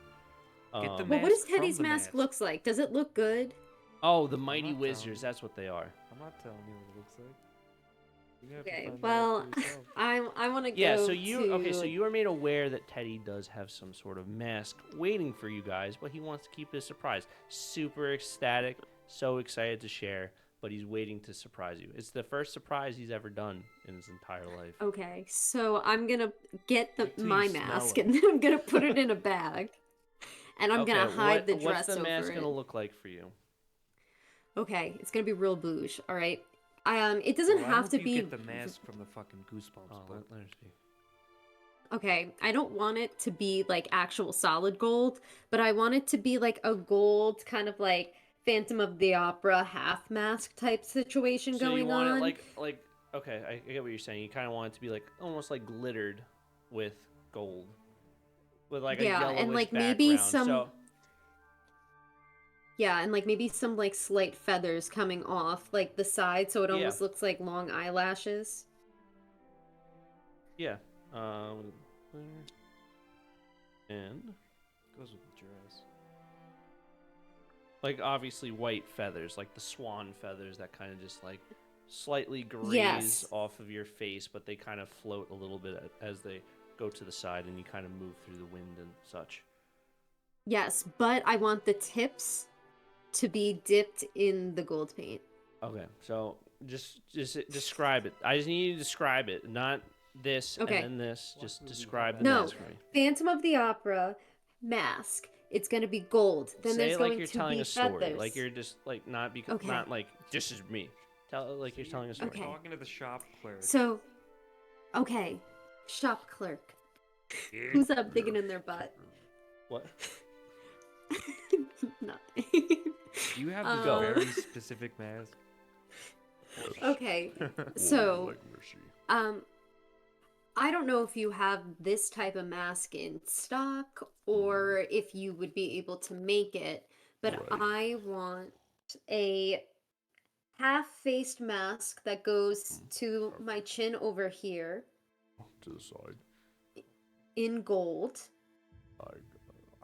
Speaker 3: Get the
Speaker 1: Well, what does
Speaker 3: mask from
Speaker 1: Teddy's
Speaker 3: the
Speaker 1: mask
Speaker 3: mask.
Speaker 1: looks like? Does it look good?
Speaker 2: Oh, the mighty
Speaker 3: not telling
Speaker 2: wizards,
Speaker 3: you.
Speaker 2: that's what they are.
Speaker 3: I'm not telling you what it looks like. You're gonna have to
Speaker 1: Okay,
Speaker 3: find that out
Speaker 1: well,
Speaker 3: for yourself.
Speaker 1: I want to
Speaker 2: Yeah,
Speaker 1: go
Speaker 2: so you
Speaker 1: to...
Speaker 2: okay, so you are made aware that Teddy does have some sort of mask waiting for you guys, but he wants to keep it a surprise. Super ecstatic, so excited to share, but he's waiting to surprise you. It's the first surprise he's ever done in his entire life.
Speaker 1: Okay, so I'm gonna get
Speaker 3: Wait till
Speaker 1: my
Speaker 3: you smell
Speaker 1: mask
Speaker 3: it.
Speaker 1: and then I'm gonna put it in a bag. And I'm gonna hide the dress
Speaker 2: what's the mask
Speaker 1: over it.
Speaker 2: gonna look like for you?
Speaker 1: Okay, it's gonna be real bouge, all right? It doesn't
Speaker 3: Well, I
Speaker 1: have
Speaker 3: hope
Speaker 1: to
Speaker 3: you
Speaker 1: be...
Speaker 3: get the mask from the fucking Goosebumps
Speaker 2: Oh,
Speaker 3: book.
Speaker 2: let her speak.
Speaker 1: Okay, I don't want it to be like actual solid gold, but I want it to be like a gold kind of like Phantom of the Opera half mask type situation
Speaker 2: So
Speaker 1: going
Speaker 2: you want
Speaker 1: on.
Speaker 2: it like okay, I get what you're saying. You kind of want it to be like almost like glittered with gold, with like
Speaker 1: Yeah,
Speaker 2: a yellowish
Speaker 1: and, like,
Speaker 2: background.
Speaker 1: maybe some-
Speaker 2: So
Speaker 1: Yeah, and like maybe some like slight feathers coming off like the side so it
Speaker 2: Yeah.
Speaker 1: almost looks like long eyelashes.
Speaker 2: yeah, and
Speaker 3: Goes with the dress.
Speaker 2: like obviously white feathers, like the swan feathers that kind of just like slightly graze
Speaker 1: Yes.
Speaker 2: off of your face, but they kind of float a little bit as they go to the side, and you kind of move through the wind and such.
Speaker 1: Yes, but I want the tips to be dipped in the gold paint.
Speaker 2: Okay, so just describe it. I just need you to describe it, not this
Speaker 1: Okay.
Speaker 2: and then this.
Speaker 3: What
Speaker 2: Just
Speaker 3: movie
Speaker 2: describe
Speaker 3: have
Speaker 2: the
Speaker 3: that?
Speaker 1: No.
Speaker 2: mask for me.
Speaker 1: Phantom of the Opera mask. It's gonna be gold. Then
Speaker 2: Say
Speaker 1: there's
Speaker 2: it like
Speaker 1: going
Speaker 2: you're
Speaker 1: to
Speaker 2: telling
Speaker 1: be
Speaker 2: a story,
Speaker 1: feathers.
Speaker 2: like you're just like not
Speaker 1: Okay.
Speaker 2: not like this is me. Tell it like you're telling a story.
Speaker 1: Okay.
Speaker 3: Talking to the shop clerk.
Speaker 1: So, okay, shop clerk. Who's up digging in their butt?
Speaker 2: What?
Speaker 1: Nothing.
Speaker 3: Do you have this
Speaker 2: Go.
Speaker 3: very specific mask?
Speaker 1: Okay, so I don't know if you have this type of mask in stock or if you would be able to make it, but I want a half-faced mask that goes to my chin over here
Speaker 5: To the side.
Speaker 1: in gold.
Speaker 5: I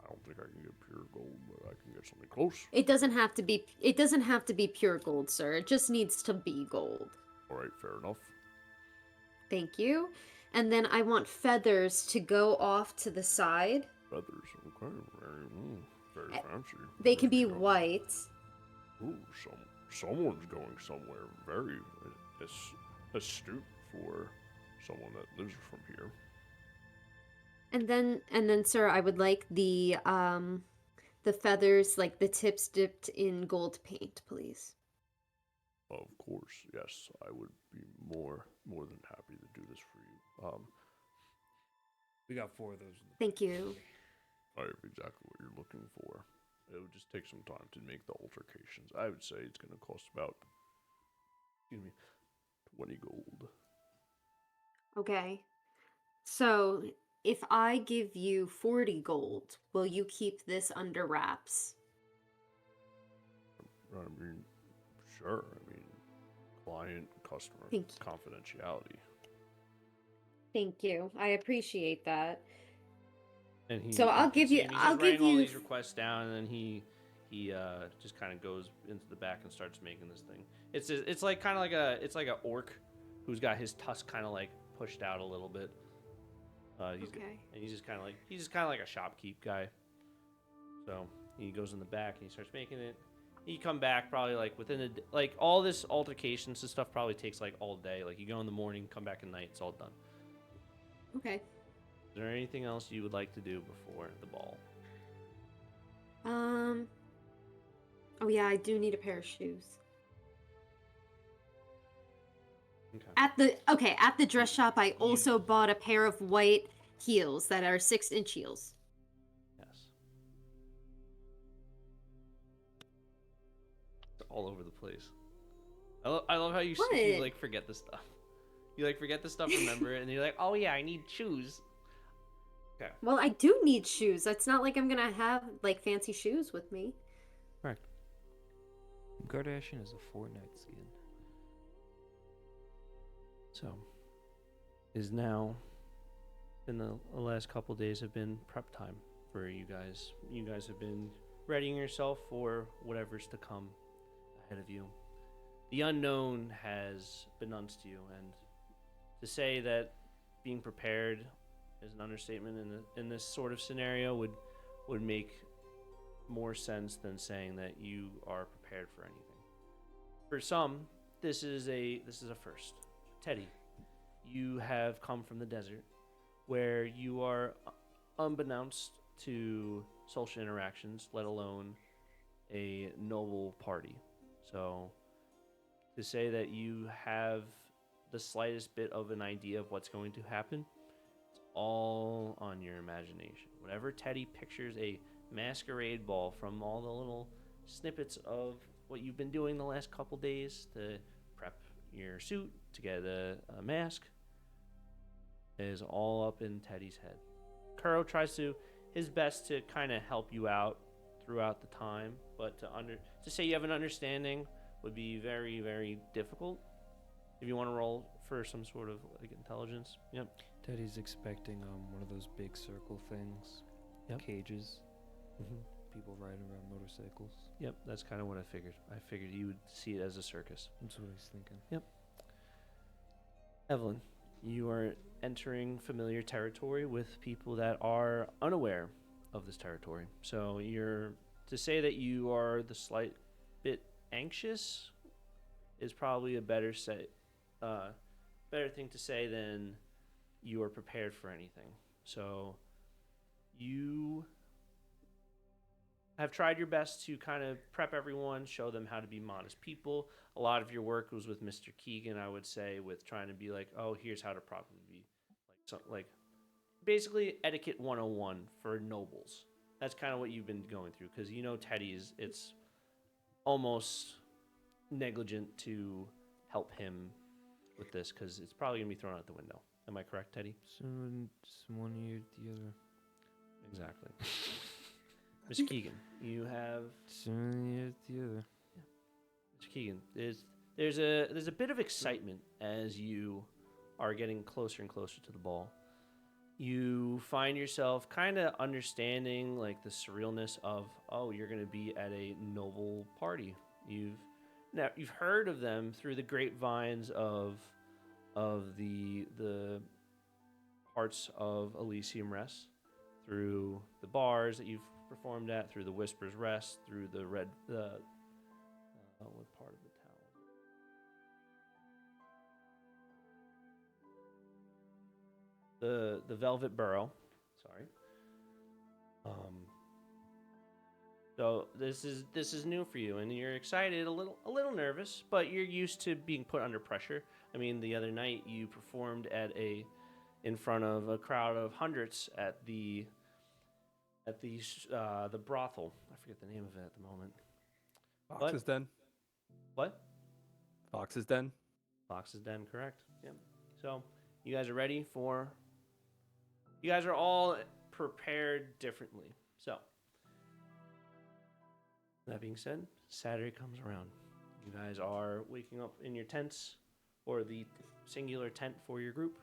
Speaker 5: don't think I can get pure gold, but I can get something close.
Speaker 1: It doesn't have to be pure gold, sir. It just needs to be gold.
Speaker 5: All right, fair enough.
Speaker 1: Thank you. And then I want feathers to go off to the side.
Speaker 5: Feathers, okay, very fancy.
Speaker 1: They can be
Speaker 5: Very,
Speaker 1: white.
Speaker 5: Ooh, someone's going somewhere very astute for someone that lives from here.
Speaker 1: And then sir, I would like the feathers, like the tips dipped in gold paint, please.
Speaker 5: Of course, yes. I would be more than happy to do this for you.
Speaker 3: We got 4 of those.
Speaker 1: Thank you.
Speaker 5: I have exactly what you're looking for. It would just take some time to make the altercations. I would say it's going to cost about, 20 gold.
Speaker 1: Okay. So, if I give you 40 gold, will you keep this under wraps?
Speaker 5: I mean, sure. I mean, client, customer,
Speaker 1: Thank you.
Speaker 5: confidentiality.
Speaker 1: Thank you. I appreciate that.
Speaker 2: And he,
Speaker 1: So I'll
Speaker 2: you can
Speaker 1: give
Speaker 2: see
Speaker 1: you-
Speaker 2: him, he's
Speaker 1: I'll
Speaker 2: just writing
Speaker 1: give
Speaker 2: all
Speaker 1: you
Speaker 2: these
Speaker 1: f-
Speaker 2: requests down, and then he just kind of goes into the back and starts making this thing. It's like kind of like a orc who's got his tusk kind of like pushed out a little bit.
Speaker 1: Okay.
Speaker 2: And he's just kind of like a shopkeep guy. So he goes in the back and he starts making it. You come back probably like within like all this altercations and stuff probably takes like all day. Like you go in the morning, come back at night, it's all done.
Speaker 1: Okay.
Speaker 2: Is there anything else you would like to do before the ball?
Speaker 1: Oh yeah, I do need a pair of shoes.
Speaker 2: Okay.
Speaker 1: At the dress shop, I also bought a pair of white heels that are 6-inch heels.
Speaker 2: Yes. It's all over the place. I love how you
Speaker 1: What?
Speaker 2: like forget this stuff. You like forget the stuff, remember it, and you're like, oh yeah, I need shoes. Okay.
Speaker 1: Well, I do need shoes. It's not like I'm gonna have like fancy shoes with me.
Speaker 2: Correct.
Speaker 3: Kardashian is a Fortnite skin.
Speaker 2: So, is now, in the last couple days have been prep time for you guys. You guys have been readying yourself for whatever's to come ahead of you. The unknown has been announced to you, and to say that being prepared is an understatement in this sort of scenario would make more sense than saying that you are prepared for anything. For some, this is a first. Teddy, you have come from the desert where you are unbeknownst to social interactions, let alone a noble party. So to say that you have the slightest bit of an idea of what's going to happen, it's all on your imagination. Whenever Teddy pictures a masquerade ball from all the little snippets of what you've been doing the last couple days to prep your suit, to get a mask, is all up in Teddy's head. Kuro tries his best to kind of help you out throughout the time, but to say you have an understanding would be very, very difficult. If you want to roll for some sort of like intelligence, yep.
Speaker 3: Teddy's expecting one of those big circle things, cages, people riding around motorcycles.
Speaker 2: Yep, that's kind of what I figured. I figured you would see it as a circus.
Speaker 3: That's what I was thinking.
Speaker 2: Yep. Evelyn, you are entering familiar territory with people that are unaware of this territory. So to say that you are the slight bit anxious is probably a better thing to say than you are prepared for anything. So you have tried your best to kind of prep everyone, show them how to be modest people. A lot of your work was with Mr. Keegan, I would say, with trying to be like, oh, here's how to properly be like basically etiquette 101 for nobles. That's kind of what you've been going through, because it's almost negligent to help him with this, because it's probably going to be thrown out the window. Am I correct, Teddy?
Speaker 3: So it's one ear to the other.
Speaker 2: Exactly. Mr. Keegan, you have...
Speaker 3: So one ear to the other.
Speaker 2: Mr. Keegan, there's a bit of excitement as you are getting closer and closer to the ball. You find yourself kind of understanding like the surrealness of, oh, you're going to be at a noble party. You've heard of them through the grapevines of the parts of Elysium Rest, through the bars that you've performed at, through the Whispers Rest, through the what part of the town? The Velvet Burrow, sorry. So this is new for you, and you're excited, a little nervous, but you're used to being put under pressure. I mean, the other night you performed in front of a crowd of hundreds at the brothel. I forget the name of it at the moment.
Speaker 4: Fox's Den.
Speaker 2: What?
Speaker 4: Fox's Den.
Speaker 2: Fox's Den, correct. Yep. So you guys are ready for. You guys are all prepared differently. So that being said, Saturday comes around. You guys are waking up in your tents, or the singular tent for your group.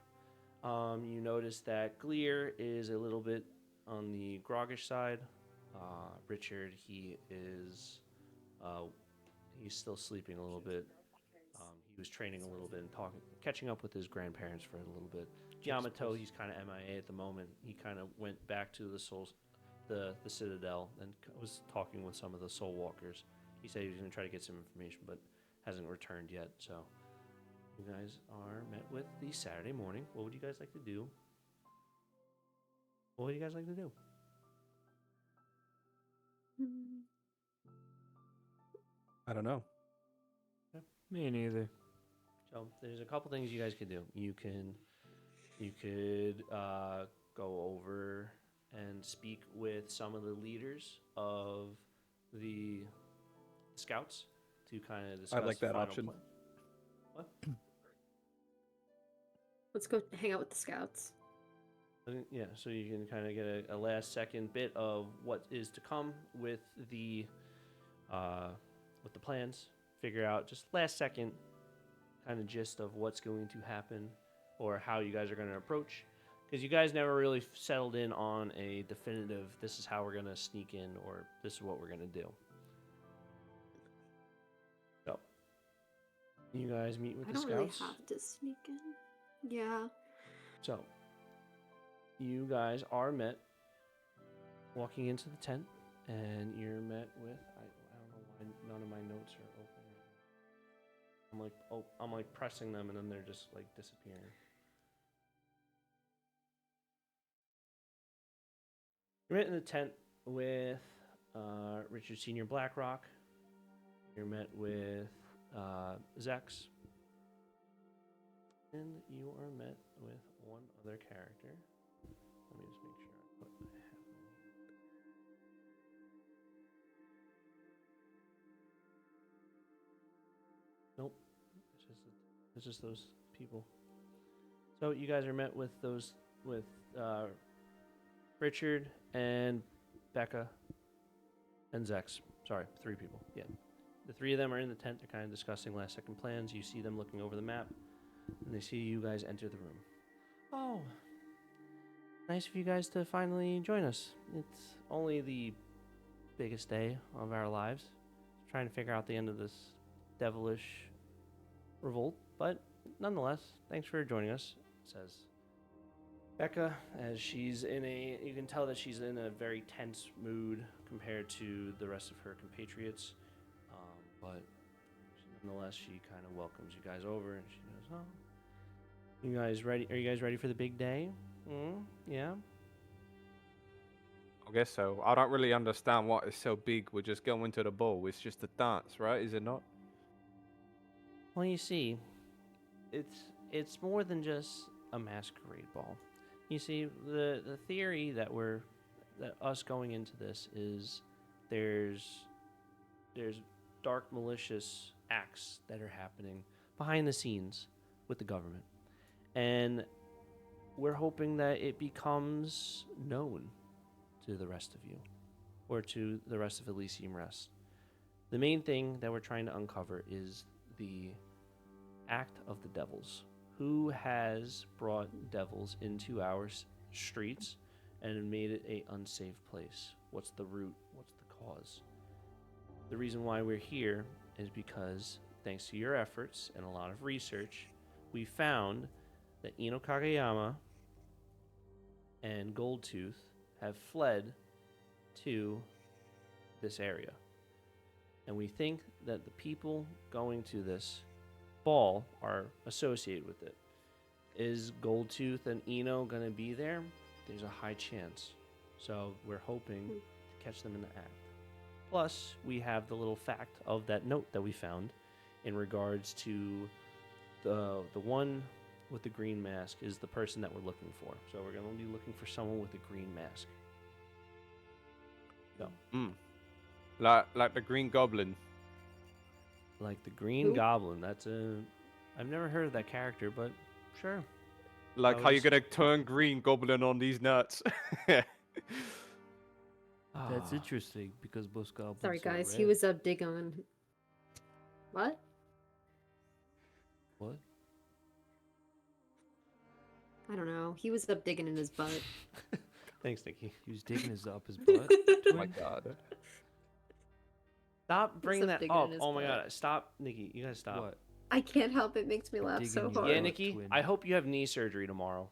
Speaker 2: You notice that Gleer is a little bit on the groggish side. Richard, he's still sleeping a little bit. He was training a little bit and catching up with his grandparents for a little bit. Yamato, he's kind of MIA at the moment. He kind of went back to the Citadel and was talking with some of the Soul Walkers. He said he was going to try to get some information, but hasn't returned yet. So you guys are met with the Saturday morning. What would you guys like to do? What would you guys like to do?
Speaker 4: I don't know.
Speaker 3: Me neither.
Speaker 2: So there's a couple things you guys could do. You could go over and speak with some of the leaders of the scouts to kind of discuss.
Speaker 4: I like
Speaker 2: the
Speaker 4: that
Speaker 2: final
Speaker 4: option.
Speaker 2: plan. What?
Speaker 1: Let's go hang out with the scouts.
Speaker 2: Yeah, so you can kind of get a last second bit of what is to come with the plans. Figure out just last second kind of gist of what's going to happen or how you guys are going to approach, because you guys never really settled in on a definitive this is how we're going to sneak in or this is what we're going to do. So you guys meet with
Speaker 1: I
Speaker 2: the
Speaker 1: don't really
Speaker 2: scouts.
Speaker 1: have to sneak in. Yeah.
Speaker 2: So you guys are met walking into the tent, and you're met with I don't know why none of my notes are open. I'm like pressing them, and then they're just like disappearing. You're met in the tent with Richard Senior Blackrock. You're met with Zack, and you are met with one other character. Let me just make sure I have them here. Nope. It's just those people. So you guys are met with Richard and Becca and Zex. Sorry, 3 people. Yeah. The 3 of them are in the tent. They're kind of discussing last second plans. You see them looking over the map, and they see you guys enter the room. Oh, nice of you guys to finally join us. It's only the biggest day of our lives. Trying to figure out the end of this devilish revolt, but nonetheless, thanks for joining us, says Becca, as she's you can tell that she's in a very tense mood compared to the rest of her compatriots, but nonetheless, she kind of welcomes you guys over, and she goes, oh, you guys ready? Are you guys ready for the big day? Yeah?
Speaker 4: I guess so. I don't really understand what is so big. We're just going to the ball. It's just a dance, right? Is it not?
Speaker 2: Well, you see, it's more than just a masquerade ball. You see, the theory that us going into this is there's dark malicious acts that are happening behind the scenes with the government, and we're hoping that it becomes known to the rest of you, or to the rest of Elysium Rest. The main thing that we're trying to uncover is the act of the devils. Who has brought devils into our streets and made it an unsafe place? What's the root? What's the cause? The reason why we're here is because, thanks to your efforts and a lot of research, we found that Ino Kageyama and Goldtooth have fled to this area. And we think that the people going to this ball are associated with it. Is Goldtooth and Eno going to be there? There's a high chance. So we're hoping to catch them in the act. Plus, we have the little fact of that note that we found in regards to the one with the green mask is the person that we're looking for. So we're going to be looking for someone with a green mask. So,
Speaker 4: Like the Green Goblin.
Speaker 2: like the Green
Speaker 1: Who?
Speaker 2: Goblin. I've never heard of that character, but sure.
Speaker 4: Like how you're
Speaker 2: was-
Speaker 4: gonna turn Green Goblin on these nuts.
Speaker 3: That's
Speaker 2: Ah.
Speaker 3: interesting because most goblins
Speaker 1: Sorry,
Speaker 3: are
Speaker 1: guys. He
Speaker 3: red.
Speaker 1: was up dig on. What?
Speaker 2: What?
Speaker 1: I don't know. He was up digging in his butt.
Speaker 2: Thanks, Nikki.
Speaker 3: He was digging his up his butt.
Speaker 4: Oh my god.
Speaker 2: Stop bringing
Speaker 1: up
Speaker 2: that
Speaker 1: digging in
Speaker 2: up.
Speaker 1: his
Speaker 2: Oh my
Speaker 1: butt.
Speaker 2: god. Stop, Nikki. You gotta stop.
Speaker 3: What?
Speaker 1: I can't help it. Makes me laugh
Speaker 3: digging
Speaker 1: so
Speaker 3: your
Speaker 1: hard.
Speaker 2: Yeah,
Speaker 3: butt,
Speaker 2: Nikki.
Speaker 3: twin.
Speaker 2: I hope you have knee surgery tomorrow.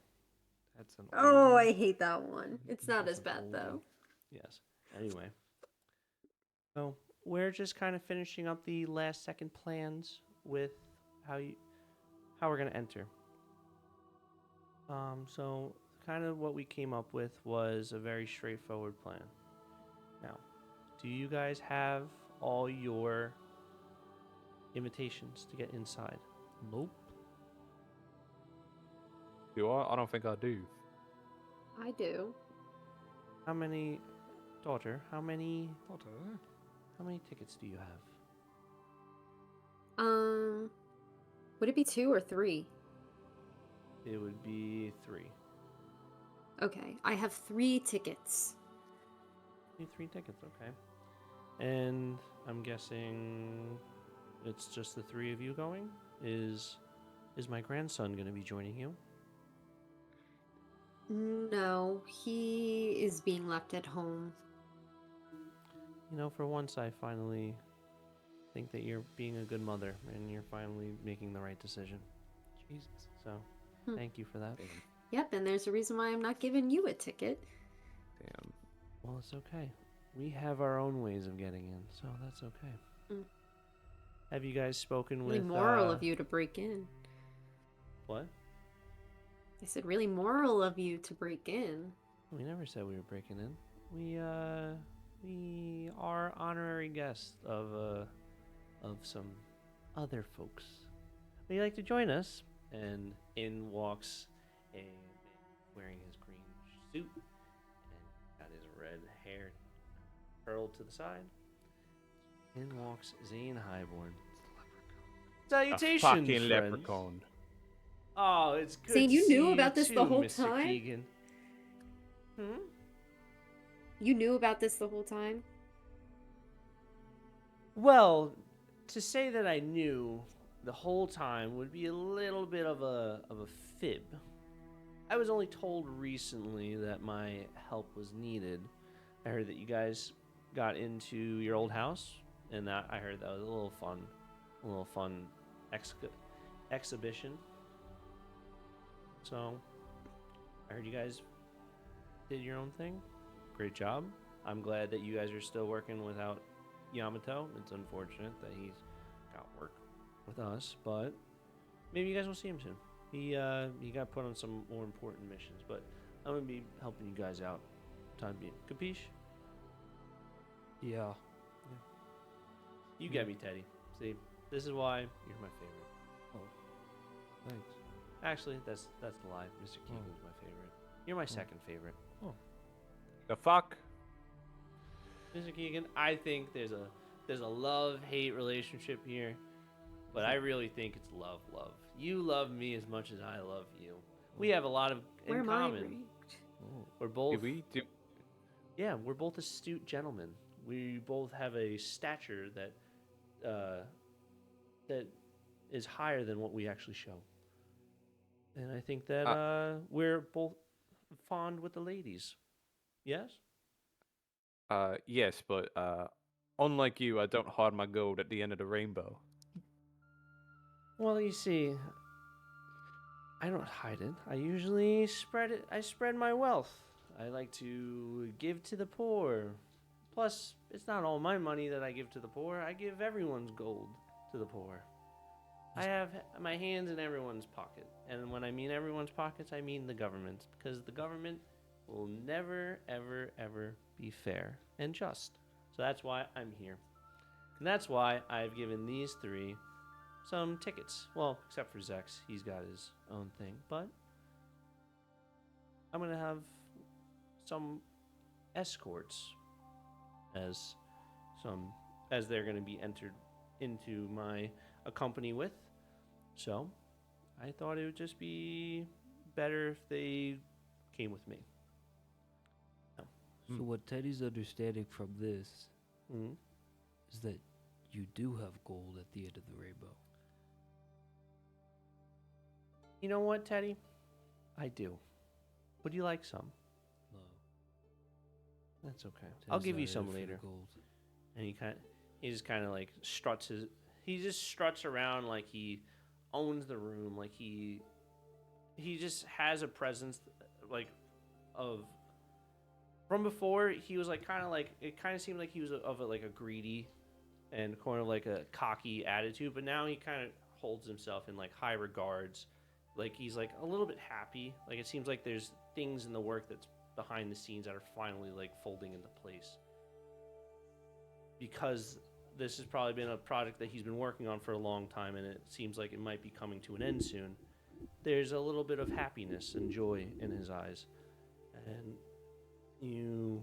Speaker 3: That's an
Speaker 1: Oh,
Speaker 3: oldie.
Speaker 1: I hate that one. It's not
Speaker 3: That's
Speaker 1: as
Speaker 3: an
Speaker 1: bad
Speaker 3: oldie.
Speaker 1: though.
Speaker 2: Yes. Anyway. So we're just kind of finishing up the last second plans with how we're gonna enter. So kind of what we came up with was a very straightforward plan. Now, do you guys have all your invitations to get inside?
Speaker 3: Nope.
Speaker 4: Do I? I don't think I do.
Speaker 1: I do.
Speaker 2: How many, daughter? How many tickets do you have?
Speaker 1: Would it be 2 or 3?
Speaker 2: It would be 3.
Speaker 1: Okay, I have 3 tickets.
Speaker 2: 3 tickets, okay. And I'm guessing it's just the 3 of you going? Is my grandson going to be joining you?
Speaker 1: No, he is being left at home.
Speaker 2: You know, for once I finally think that you're being a good mother and you're finally making the right decision. Jesus. So,
Speaker 1: Hmm.
Speaker 2: thank you for that.
Speaker 1: Yep, and there's a reason why I'm not giving you a ticket.
Speaker 4: Damn.
Speaker 2: Well, it's okay. We have our own ways of getting in, so that's okay.
Speaker 1: Mm.
Speaker 2: Have you guys spoken
Speaker 1: Really
Speaker 2: with
Speaker 1: moral of you to break in.
Speaker 2: What?
Speaker 1: I said really moral of you to break in.
Speaker 2: We never said we were breaking in. We are honorary guests of some other folks. Would you like to join us? And in walks a man wearing his green suit and got his red hair curled to the side. In walks Zane Highborn. Salutations,
Speaker 4: A fucking
Speaker 2: friends.
Speaker 4: leprechaun.
Speaker 2: Oh, it's good.
Speaker 1: Zane,
Speaker 2: to
Speaker 1: you
Speaker 2: see
Speaker 1: knew about this
Speaker 2: too,
Speaker 1: the whole
Speaker 2: Mr.
Speaker 1: time?
Speaker 2: Keegan.
Speaker 1: You knew about this the whole time?
Speaker 2: Well, to say that I knew the whole time would be a little bit of a fib. I was only told recently that my help was needed. I heard that you guys got into your old house, and that I heard that was a little fun exhibition. So, I heard you guys did your own thing. Great job. I'm glad that you guys are still working without Yamato. It's unfortunate that he's got work with us, but maybe you guys will see him soon. He got put on some more important missions, but I'm gonna be helping you guys out. Time being, capiche?
Speaker 3: Yeah.
Speaker 2: You get me, Teddy. See, this is why you're my favorite.
Speaker 3: Thanks.
Speaker 2: Actually, that's the lie. Mr. Keegan's my favorite. You're my second favorite.
Speaker 4: The fuck?
Speaker 2: Mr. Keegan, I think there's a love-hate relationship here, but I really think it's love. You love me as much as I love you. We have a lot of
Speaker 1: Where
Speaker 2: in
Speaker 1: am I
Speaker 2: common.
Speaker 1: ranked?
Speaker 2: We're both
Speaker 4: Do we do?
Speaker 2: yeah, we're both astute gentlemen. We both have a stature that is higher than what we actually show. And I think that we're both fond with the ladies. Yes?
Speaker 4: Yes, but unlike you, I don't hide my gold at the end of the rainbow.
Speaker 2: Well, you see, I don't hide it. I usually spread it. I spread my wealth. I like to give to the poor. Plus, it's not all my money that I give to the poor. I give everyone's gold to the poor. I have my hands in everyone's pocket. And when I mean everyone's pockets, I mean the government's. Because the government will never, ever, ever be fair and just. So that's why I'm here. And that's why I've given these three some tickets. Well, except for Zack's. He's got his own thing. But I'm going to have some escorts as they're going to be entered into my company with. So I thought it would just be better if they came with me.
Speaker 3: So what Teddy's understanding from this
Speaker 2: Mm-hmm.
Speaker 3: is that you do have gold at the end of the rainbow.
Speaker 2: You know what, Teddy? I do. Would you like some?
Speaker 3: No.
Speaker 2: That's okay.
Speaker 3: Teddy's
Speaker 2: I'll give
Speaker 3: not
Speaker 2: you
Speaker 3: in it
Speaker 2: some
Speaker 3: for the
Speaker 2: later.
Speaker 3: gold.
Speaker 2: And he just kind of like he just struts around like he owns the room, like he just has a presence like of from before. He was like kind of like, it kind of seemed like he was like a greedy and kind of like a cocky attitude, but now he kind of holds himself in like high regards. Like he's like a little bit happy. Like it seems like there's things in the work that's behind the scenes that are finally like folding into place. Because this has probably been a project that he's been working on for a long time, and it seems like it might be coming to an end soon. There's a little bit of happiness and joy in his eyes, and you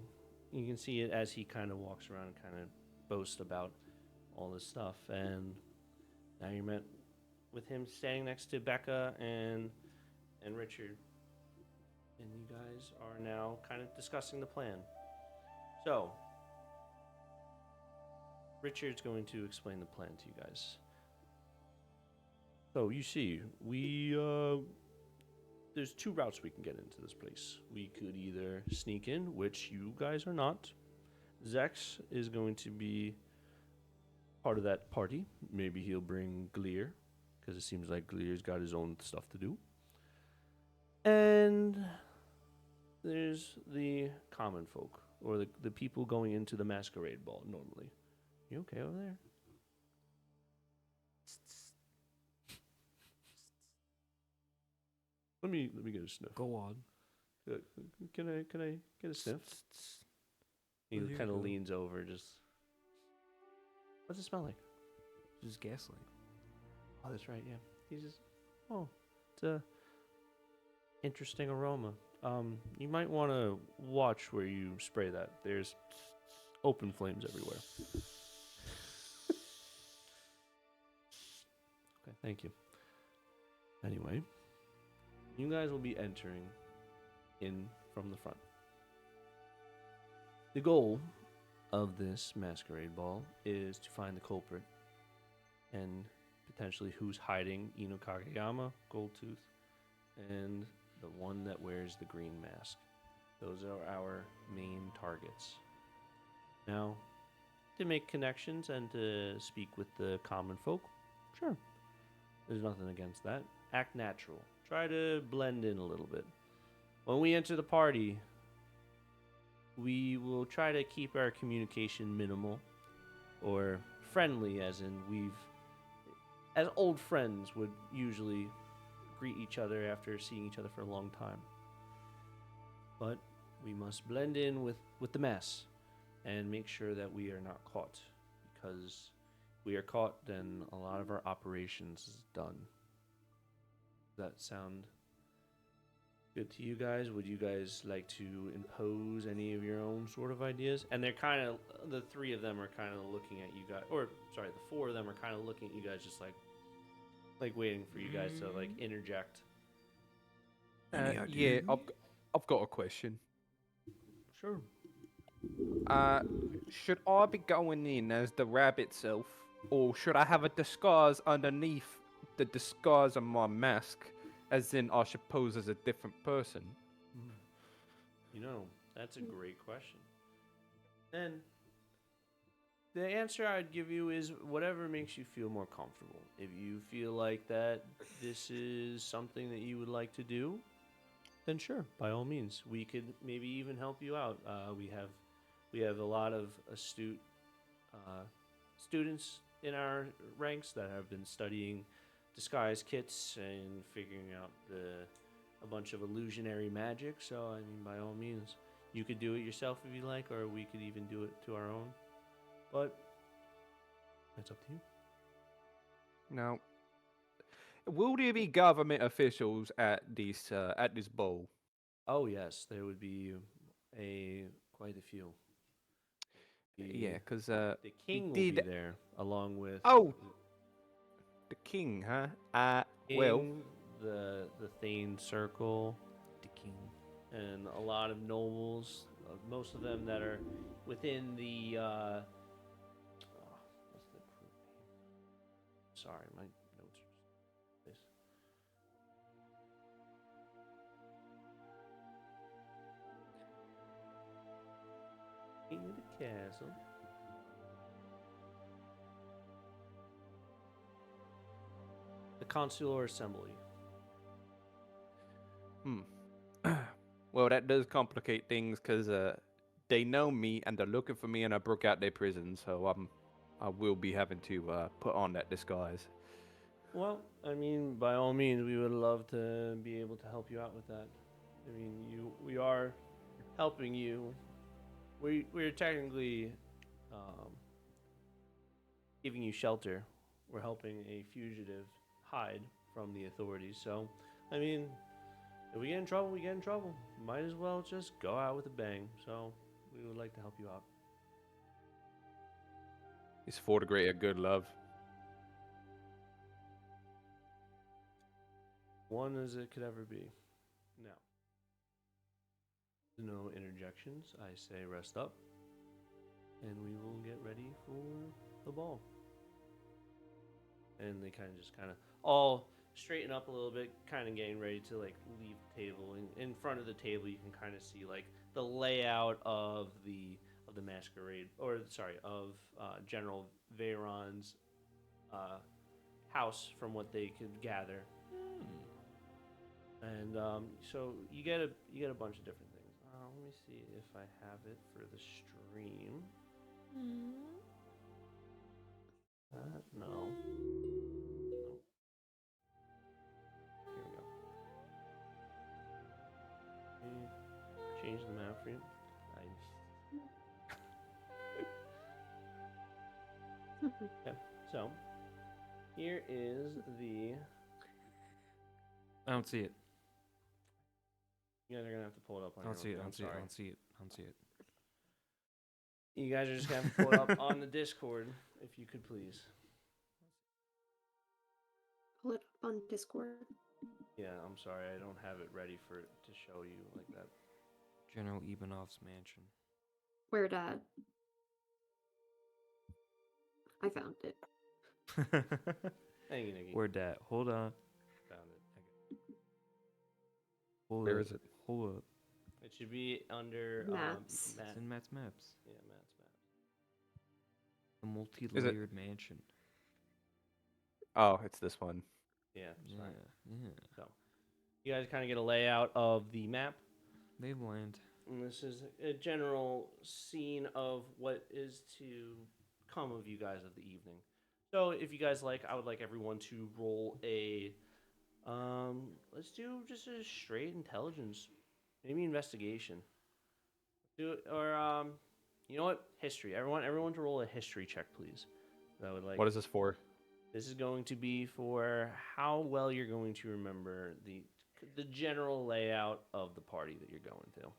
Speaker 2: can see it as he kind of walks around and kind of boasts about all this stuff. And now you're met with him standing next to Becca and Richard, and you guys are now kind of discussing the plan. So Richard's going to explain the plan to you guys. So you see, there's two routes we can get into this place. We could either sneak in, which you guys are not. Zex is going to be part of that party. Maybe he'll bring Gleer, because it seems like Gleer's got his own stuff to do. And there's the common folk, or the people going into the Masquerade Ball normally. You okay over there? Let me get a sniff.
Speaker 3: Go on.
Speaker 2: Can I get a sniff? He
Speaker 3: Well, here
Speaker 2: kind
Speaker 3: you
Speaker 2: of
Speaker 3: go.
Speaker 2: leans over. Just what's it smell like?
Speaker 3: Just gasoline.
Speaker 2: Oh, that's right. Yeah. He's just it's a interesting aroma. You might want to watch where you spray that. There's open flames everywhere. Okay, thank you. Anyway, you guys will be entering in from the front. The goal of this masquerade ball is to find the culprit and potentially who's hiding Ino Kageyama, Goldtooth, and the one that wears the green mask. Those are our main targets. Now, to make connections and to speak with the common folk, sure. There's nothing against that. Act natural. Try to blend in a little bit. When we enter the party, we will try to keep our communication minimal or friendly, as in as old friends would usually greet each other after seeing each other for a long time. But we must blend in with the mass and make sure that we are not caught, because if we are caught, then a lot of our operations is done. Does that sound good to you guys? Would you guys like to impose any of your own sort of ideas? And they're kind of, the three of them are kind of looking at you guys, or sorry, the four of them are kind of looking at you guys just like waiting for you guys to like interject.
Speaker 4: Yeah, I've got a question.
Speaker 2: Sure.
Speaker 4: Should I be going in as the rabbit self, or should I have a disguise underneath the disguise of my mask, as in I should pose as a different person?
Speaker 2: You know, that's a great question. And the answer I'd give you is whatever makes you feel more comfortable. If you feel like that this is something that you would like to do, then sure, by all means, we could maybe even help you out. We have a lot of astute students in our ranks that have been studying disguise kits and figuring out a bunch of illusionary magic. So I mean, by all means, you could do it yourself if you like, or we could even do it to our own. But it's up to you.
Speaker 4: Now, will there be government officials at this ball?
Speaker 2: Oh yes, there would be quite a few.
Speaker 4: Yeah,
Speaker 2: The,
Speaker 4: because
Speaker 2: the king will be there along with
Speaker 4: Oh, the king, huh? Well,
Speaker 2: king, the Thane circle,
Speaker 3: The king.
Speaker 2: and a lot of nobles. Most of them that are within the. What's the group name? Sorry, my notes are just this. King of the castle. The consular assembly.
Speaker 4: well, that does complicate things because they know me and they're looking for me, and I broke out their prison, so I will be having to put on that disguise.
Speaker 2: Well, I mean, by all means, we would love to be able to help you out with that. I mean, we are helping you. We're technically giving you shelter. We're helping a fugitive hide from the authorities. So, I mean, if we get in trouble, we get in trouble. Might as well just go out with a bang. So, we would like to help you out.
Speaker 4: It's for the greater good, love.
Speaker 2: One as it could ever be. Now, no interjections. I say rest up, and we will get ready for the ball. And they kind of all straighten up a little bit, kind of getting ready to like leave the table. And in front of the table, you can kind of see like the layout of the masquerade, or sorry, of General Veyron's house from what they could gather. And so you get a bunch of different things. Let me see if I have it for the stream. No. Nope. Here we go. Change the map for you. Okay, so here is the.
Speaker 3: I don't see it.
Speaker 2: You guys are gonna have to pull it up on
Speaker 3: I don't see
Speaker 2: your
Speaker 3: it.
Speaker 2: own.
Speaker 3: I
Speaker 2: I'm
Speaker 3: don't see it. I
Speaker 2: sorry.
Speaker 3: don't see it. I don't see it.
Speaker 2: You guys are just gonna have to pull it up on the Discord, if you could please.
Speaker 1: Pull it up on Discord.
Speaker 2: Yeah, I'm sorry, I don't have it ready for it to show you like that.
Speaker 3: General Ivanov's mansion.
Speaker 1: Where Dad? I found it.
Speaker 2: Thank you, Nikki.
Speaker 3: Where dat? Hold on.
Speaker 2: Found it.
Speaker 3: Hold
Speaker 4: Where
Speaker 3: up.
Speaker 4: is it?
Speaker 3: Hold up.
Speaker 2: It should be under
Speaker 1: Maps.
Speaker 2: Matt.
Speaker 3: It's in Matt's maps.
Speaker 2: Yeah, Matt's maps.
Speaker 3: A multi-layered mansion.
Speaker 4: Oh, it's this one.
Speaker 2: Yeah,
Speaker 3: Yeah.
Speaker 2: sorry.
Speaker 3: Yeah.
Speaker 2: So, you guys kind of get a layout of the map.
Speaker 3: They've land.
Speaker 2: And this is a general scene of what is to come of you guys of the evening. So, if you guys like, I would like everyone to roll a. Let's do just a straight intelligence, maybe investigation. Do it, or you know what? History. Everyone to roll a history check, please. I would like.
Speaker 4: What is this for?
Speaker 2: This is going to be for how well you're going to remember the general layout of the party that you're going to.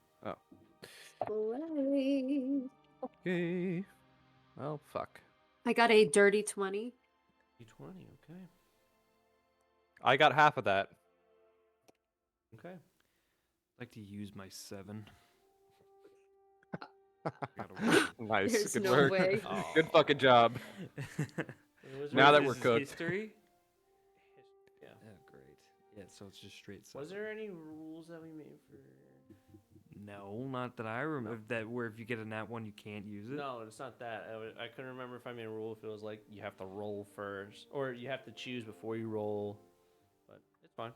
Speaker 1: Play.
Speaker 4: Okay. Well, fuck.
Speaker 1: I got a dirty 20.
Speaker 2: D20, okay.
Speaker 4: I got half of that.
Speaker 2: Okay.
Speaker 3: I'd like to use my 7.
Speaker 4: Nice.
Speaker 1: There's
Speaker 4: Good
Speaker 1: no
Speaker 4: work.
Speaker 1: way.
Speaker 4: Good fucking job. Now that we're cooked.
Speaker 3: History?
Speaker 2: Yeah.
Speaker 3: Yeah, great. Yeah, so it's just straight.
Speaker 2: Was there any rules that we made for?
Speaker 3: No, not that I remember. That where if you get a nat 1, you can't use it.
Speaker 2: No, it's not that. I couldn't remember if I made a rule if it was like you have to roll first or you have to choose before you roll, but it's fine.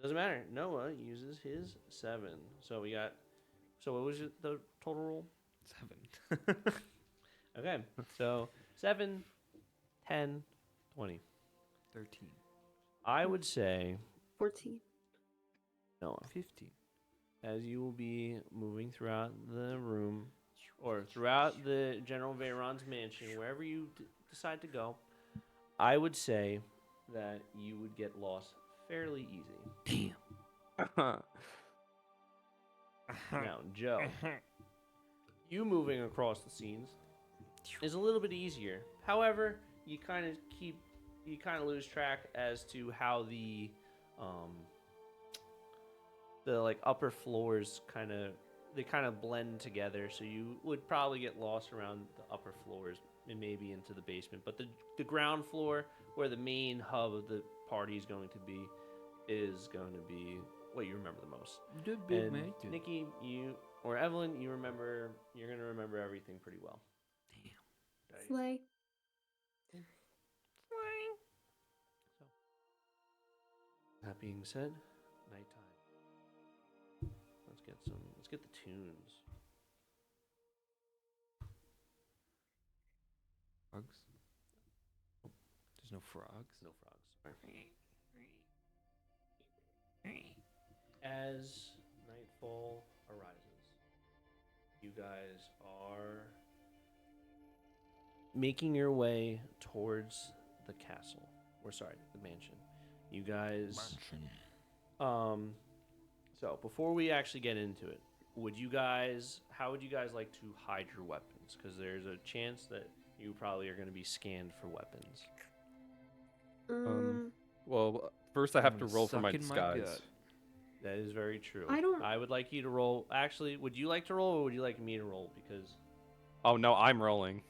Speaker 2: Doesn't matter. Noah uses his 7. So we got. So what was the total roll?
Speaker 3: 7.
Speaker 2: Okay, so 7, 10, 20.
Speaker 3: 13.
Speaker 2: I would say
Speaker 1: 14.
Speaker 2: Noah,
Speaker 3: 15.
Speaker 2: as you will be moving throughout the room, or throughout the General Veyron's mansion, wherever you decide to go, I would say that you would get lost fairly easy.
Speaker 3: Damn.
Speaker 2: Now, Joe, you moving across the scenes is a little bit easier. However, you kind of lose track as to how the like upper floors kind of blend together. So you would probably get lost around the upper floors and maybe into the basement. But the ground floor, where the main hub of the party is going to be what you remember the most. And Nikki, you or Evelyn, you're gonna remember everything pretty well. Damn.
Speaker 1: Slay.
Speaker 2: That being said, nighttime. Let's get the tunes.
Speaker 3: Frogs? There's no frogs?
Speaker 2: No frogs. Sorry. As nightfall arises, you guys are making your way towards the castle. The mansion. You guys so before we actually get into it, how would you guys like to hide your weapons? Because there's a chance that you probably are going to be scanned for weapons.
Speaker 4: Well, first I have to roll for my
Speaker 3: Suck in my gut.
Speaker 4: disguise.
Speaker 2: That is very true.
Speaker 1: I
Speaker 2: would like you to roll. Actually, would you like to roll or would you like me to roll? Because
Speaker 4: Oh no, I'm rolling.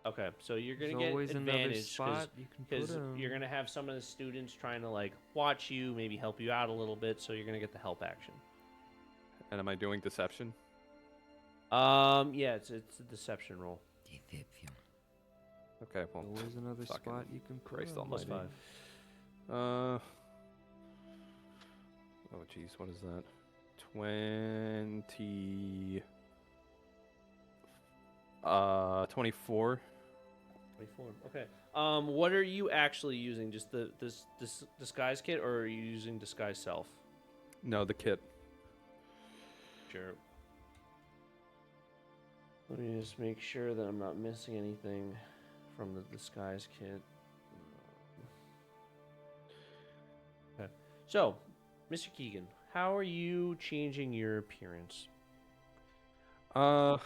Speaker 2: okay, so you're gonna
Speaker 3: There's
Speaker 2: get
Speaker 3: always another
Speaker 2: advantage
Speaker 3: spot you can put
Speaker 2: because
Speaker 3: 'em.
Speaker 2: you're gonna have some of the students trying to like watch you, maybe help you out a little bit. So you're gonna get the help action.
Speaker 4: And am I doing deception?
Speaker 2: Yeah, it's a deception roll.
Speaker 4: Okay, well,
Speaker 3: Always another
Speaker 4: fucking
Speaker 3: spot you can put
Speaker 4: Christ
Speaker 3: 'em.
Speaker 2: Plus
Speaker 4: almighty.
Speaker 2: 5.
Speaker 4: Oh jeez, what is that? 20. 24.
Speaker 2: 24. Okay. What are you actually using? Just this disguise kit, or are you using disguise self?
Speaker 4: No, the kit.
Speaker 2: Sure. Let me just make sure that I'm not missing anything from the disguise kit. Okay. So, Mr. Keegan, how are you changing your appearance?
Speaker 4: I'm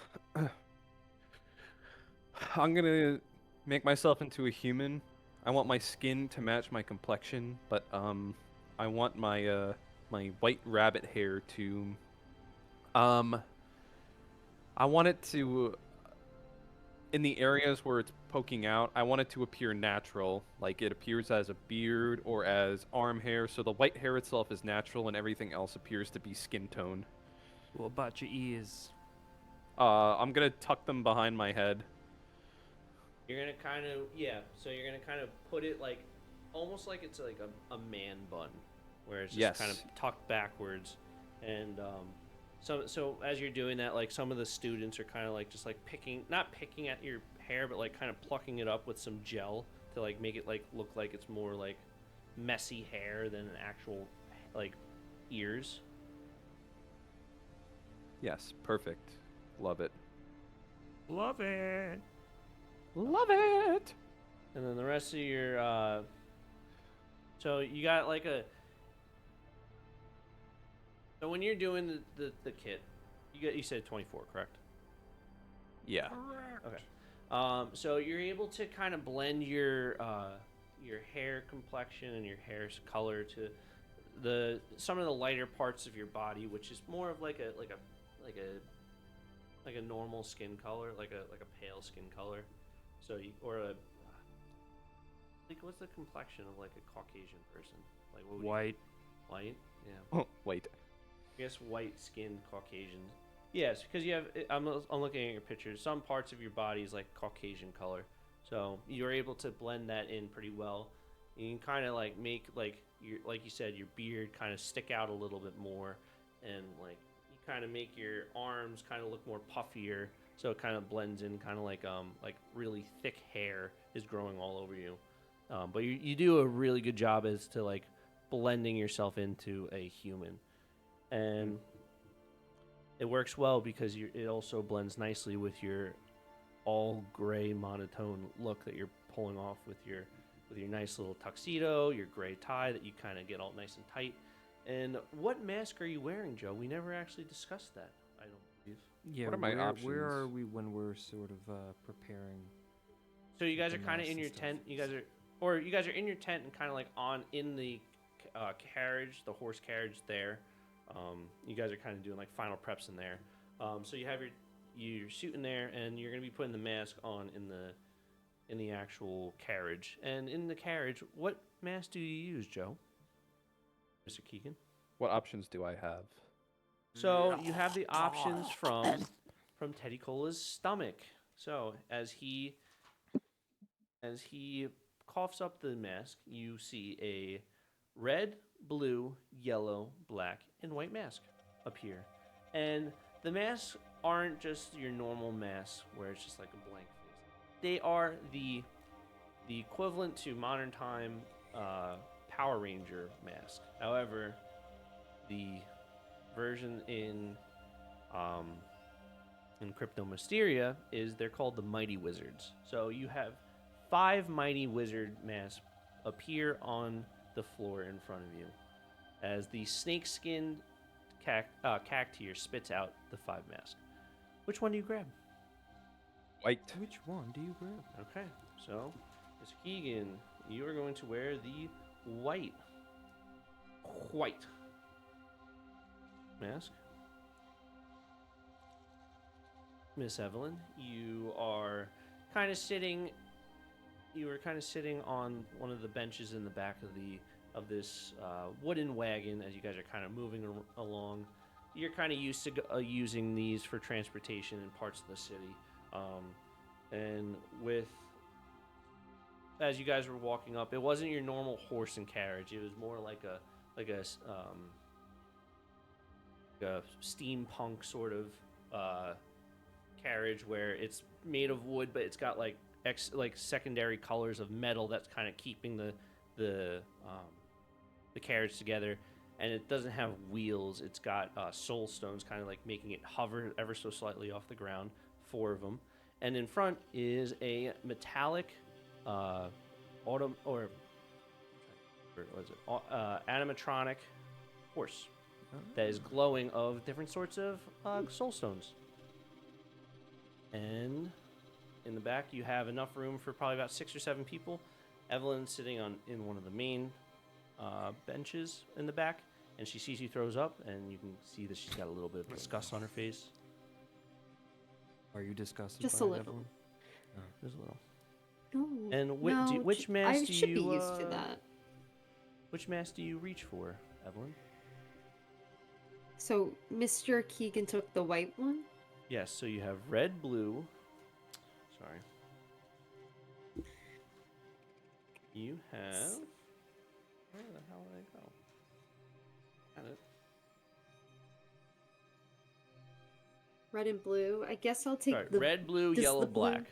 Speaker 4: gonna make myself into a human. I want my skin to match my complexion, but I want my my white rabbit hair to I want it to in the areas where it's poking out, I want it to appear natural, like it appears as a beard or as arm hair, so the white hair itself is natural and everything else appears to be skin tone.
Speaker 3: What about your ears?
Speaker 4: I'm gonna tuck them behind my head.
Speaker 2: You're gonna kind of so you're gonna kind of put it like almost like it's like a man bun, where it's just kind of
Speaker 4: Yes.
Speaker 2: tucked backwards, and so as you're doing that, like some of the students are kind of like just like not picking at your hair, but like kind of plucking it up with some gel to like make it like look like it's more like messy hair than an actual like ears.
Speaker 4: Yes, perfect. Love it.
Speaker 3: Love it.
Speaker 4: Love it.
Speaker 2: And then the rest of your so you got like so when you're doing the kit, you said 24, correct?
Speaker 4: Yeah.
Speaker 2: Okay. So you're able to kind of blend your hair complexion and your hair's color to some of the lighter parts of your body, which is more of like a normal skin color, like a pale skin color. So what's the complexion of like a Caucasian person? Like what would
Speaker 3: White.
Speaker 2: White? Yeah.
Speaker 4: Oh, wait.
Speaker 2: I guess white-skinned Caucasians. Yes, because you have. I'm looking at your pictures. Some parts of your body is like Caucasian color, so you're able to blend that in pretty well. You can kind of like make like you said, your beard kind of stick out a little bit more, and like you kind of make your arms kind of look more puffier, so it kind of blends in, kind of like really thick hair is growing all over you. But you do a really good job as to like blending yourself into a human. And it works well because it also blends nicely with your all gray monotone look that you're pulling off with your nice little tuxedo, your gray tie that you kind of get all nice and tight. And what mask are you wearing, Joe? We never actually discussed that, I don't believe.
Speaker 3: Yeah,
Speaker 4: What are my
Speaker 3: where
Speaker 4: options?
Speaker 3: are we when we're sort of preparing?
Speaker 2: So you guys
Speaker 3: The
Speaker 2: are kind of
Speaker 3: masks
Speaker 2: in
Speaker 3: and
Speaker 2: your
Speaker 3: stuff.
Speaker 2: tent. You guys are in your tent and kind of like in the carriage, the horse carriage there. You guys are kind of doing like final preps in there. So you have your suit in there, and you're gonna be putting the mask on in the actual carriage. And in the carriage, what mask do you use, Joe? Mr. Keegan.
Speaker 4: What options do I have?
Speaker 2: So you have the options from Teddy Cola's stomach. So as he coughs up the mask, you see a red, blue, yellow, black, and white mask appear. And the masks aren't just your normal masks where it's just like a blank face. They are the equivalent to modern time Power Ranger mask. However, the version in Krypto Mysteria is they're called the Mighty Wizards. So you have 5 Mighty Wizard masks appear on the floor in front of you as the snake-skinned cactier spits out the 5 masks. Which one do you grab?
Speaker 4: White.
Speaker 3: Which one do you grab?
Speaker 2: Okay, so Mr. Keegan, you are going to wear the white mask. Miss Evelyn, you are kind of sitting. You were kind of sitting on one of the benches in the back of this wooden wagon as you guys are kind of moving along. You're kind of used to using these for transportation in parts of the city, and as you guys were walking up, it wasn't your normal horse and carriage. It was more like a steampunk sort of carriage where it's made of wood, but it's got like secondary colors of metal that's kind of keeping the carriage together. And it doesn't have wheels. It's got soul stones kind of like making it hover ever so slightly off the ground, 4 of them. And in front is a metallic animatronic horse that is glowing of different sorts of soul stones. And in the back, you have enough room for probably about 6 or 7 people. Evelyn's sitting in one of the main benches in the back, and she sees you throws up, and you can see that she's got a little bit of disgust on her face.
Speaker 3: Are you disgusted?
Speaker 1: Just
Speaker 3: by
Speaker 1: a
Speaker 3: it,
Speaker 1: little.
Speaker 3: Evelyn?
Speaker 2: There's a little.
Speaker 1: No.
Speaker 2: And
Speaker 1: no,
Speaker 2: which mask
Speaker 1: I
Speaker 2: do
Speaker 1: should
Speaker 2: you?
Speaker 1: be used to that.
Speaker 2: Which mask do you reach for, Evelyn?
Speaker 1: So Mr. Keegan took the white one.
Speaker 2: Yes. So you have red, blue. Sorry. You have. Where the hell did I go? Got it.
Speaker 1: Red and blue. I guess I'll take
Speaker 2: Sorry,
Speaker 1: the
Speaker 2: red, blue,
Speaker 1: does
Speaker 2: yellow,
Speaker 1: the blue-
Speaker 2: black.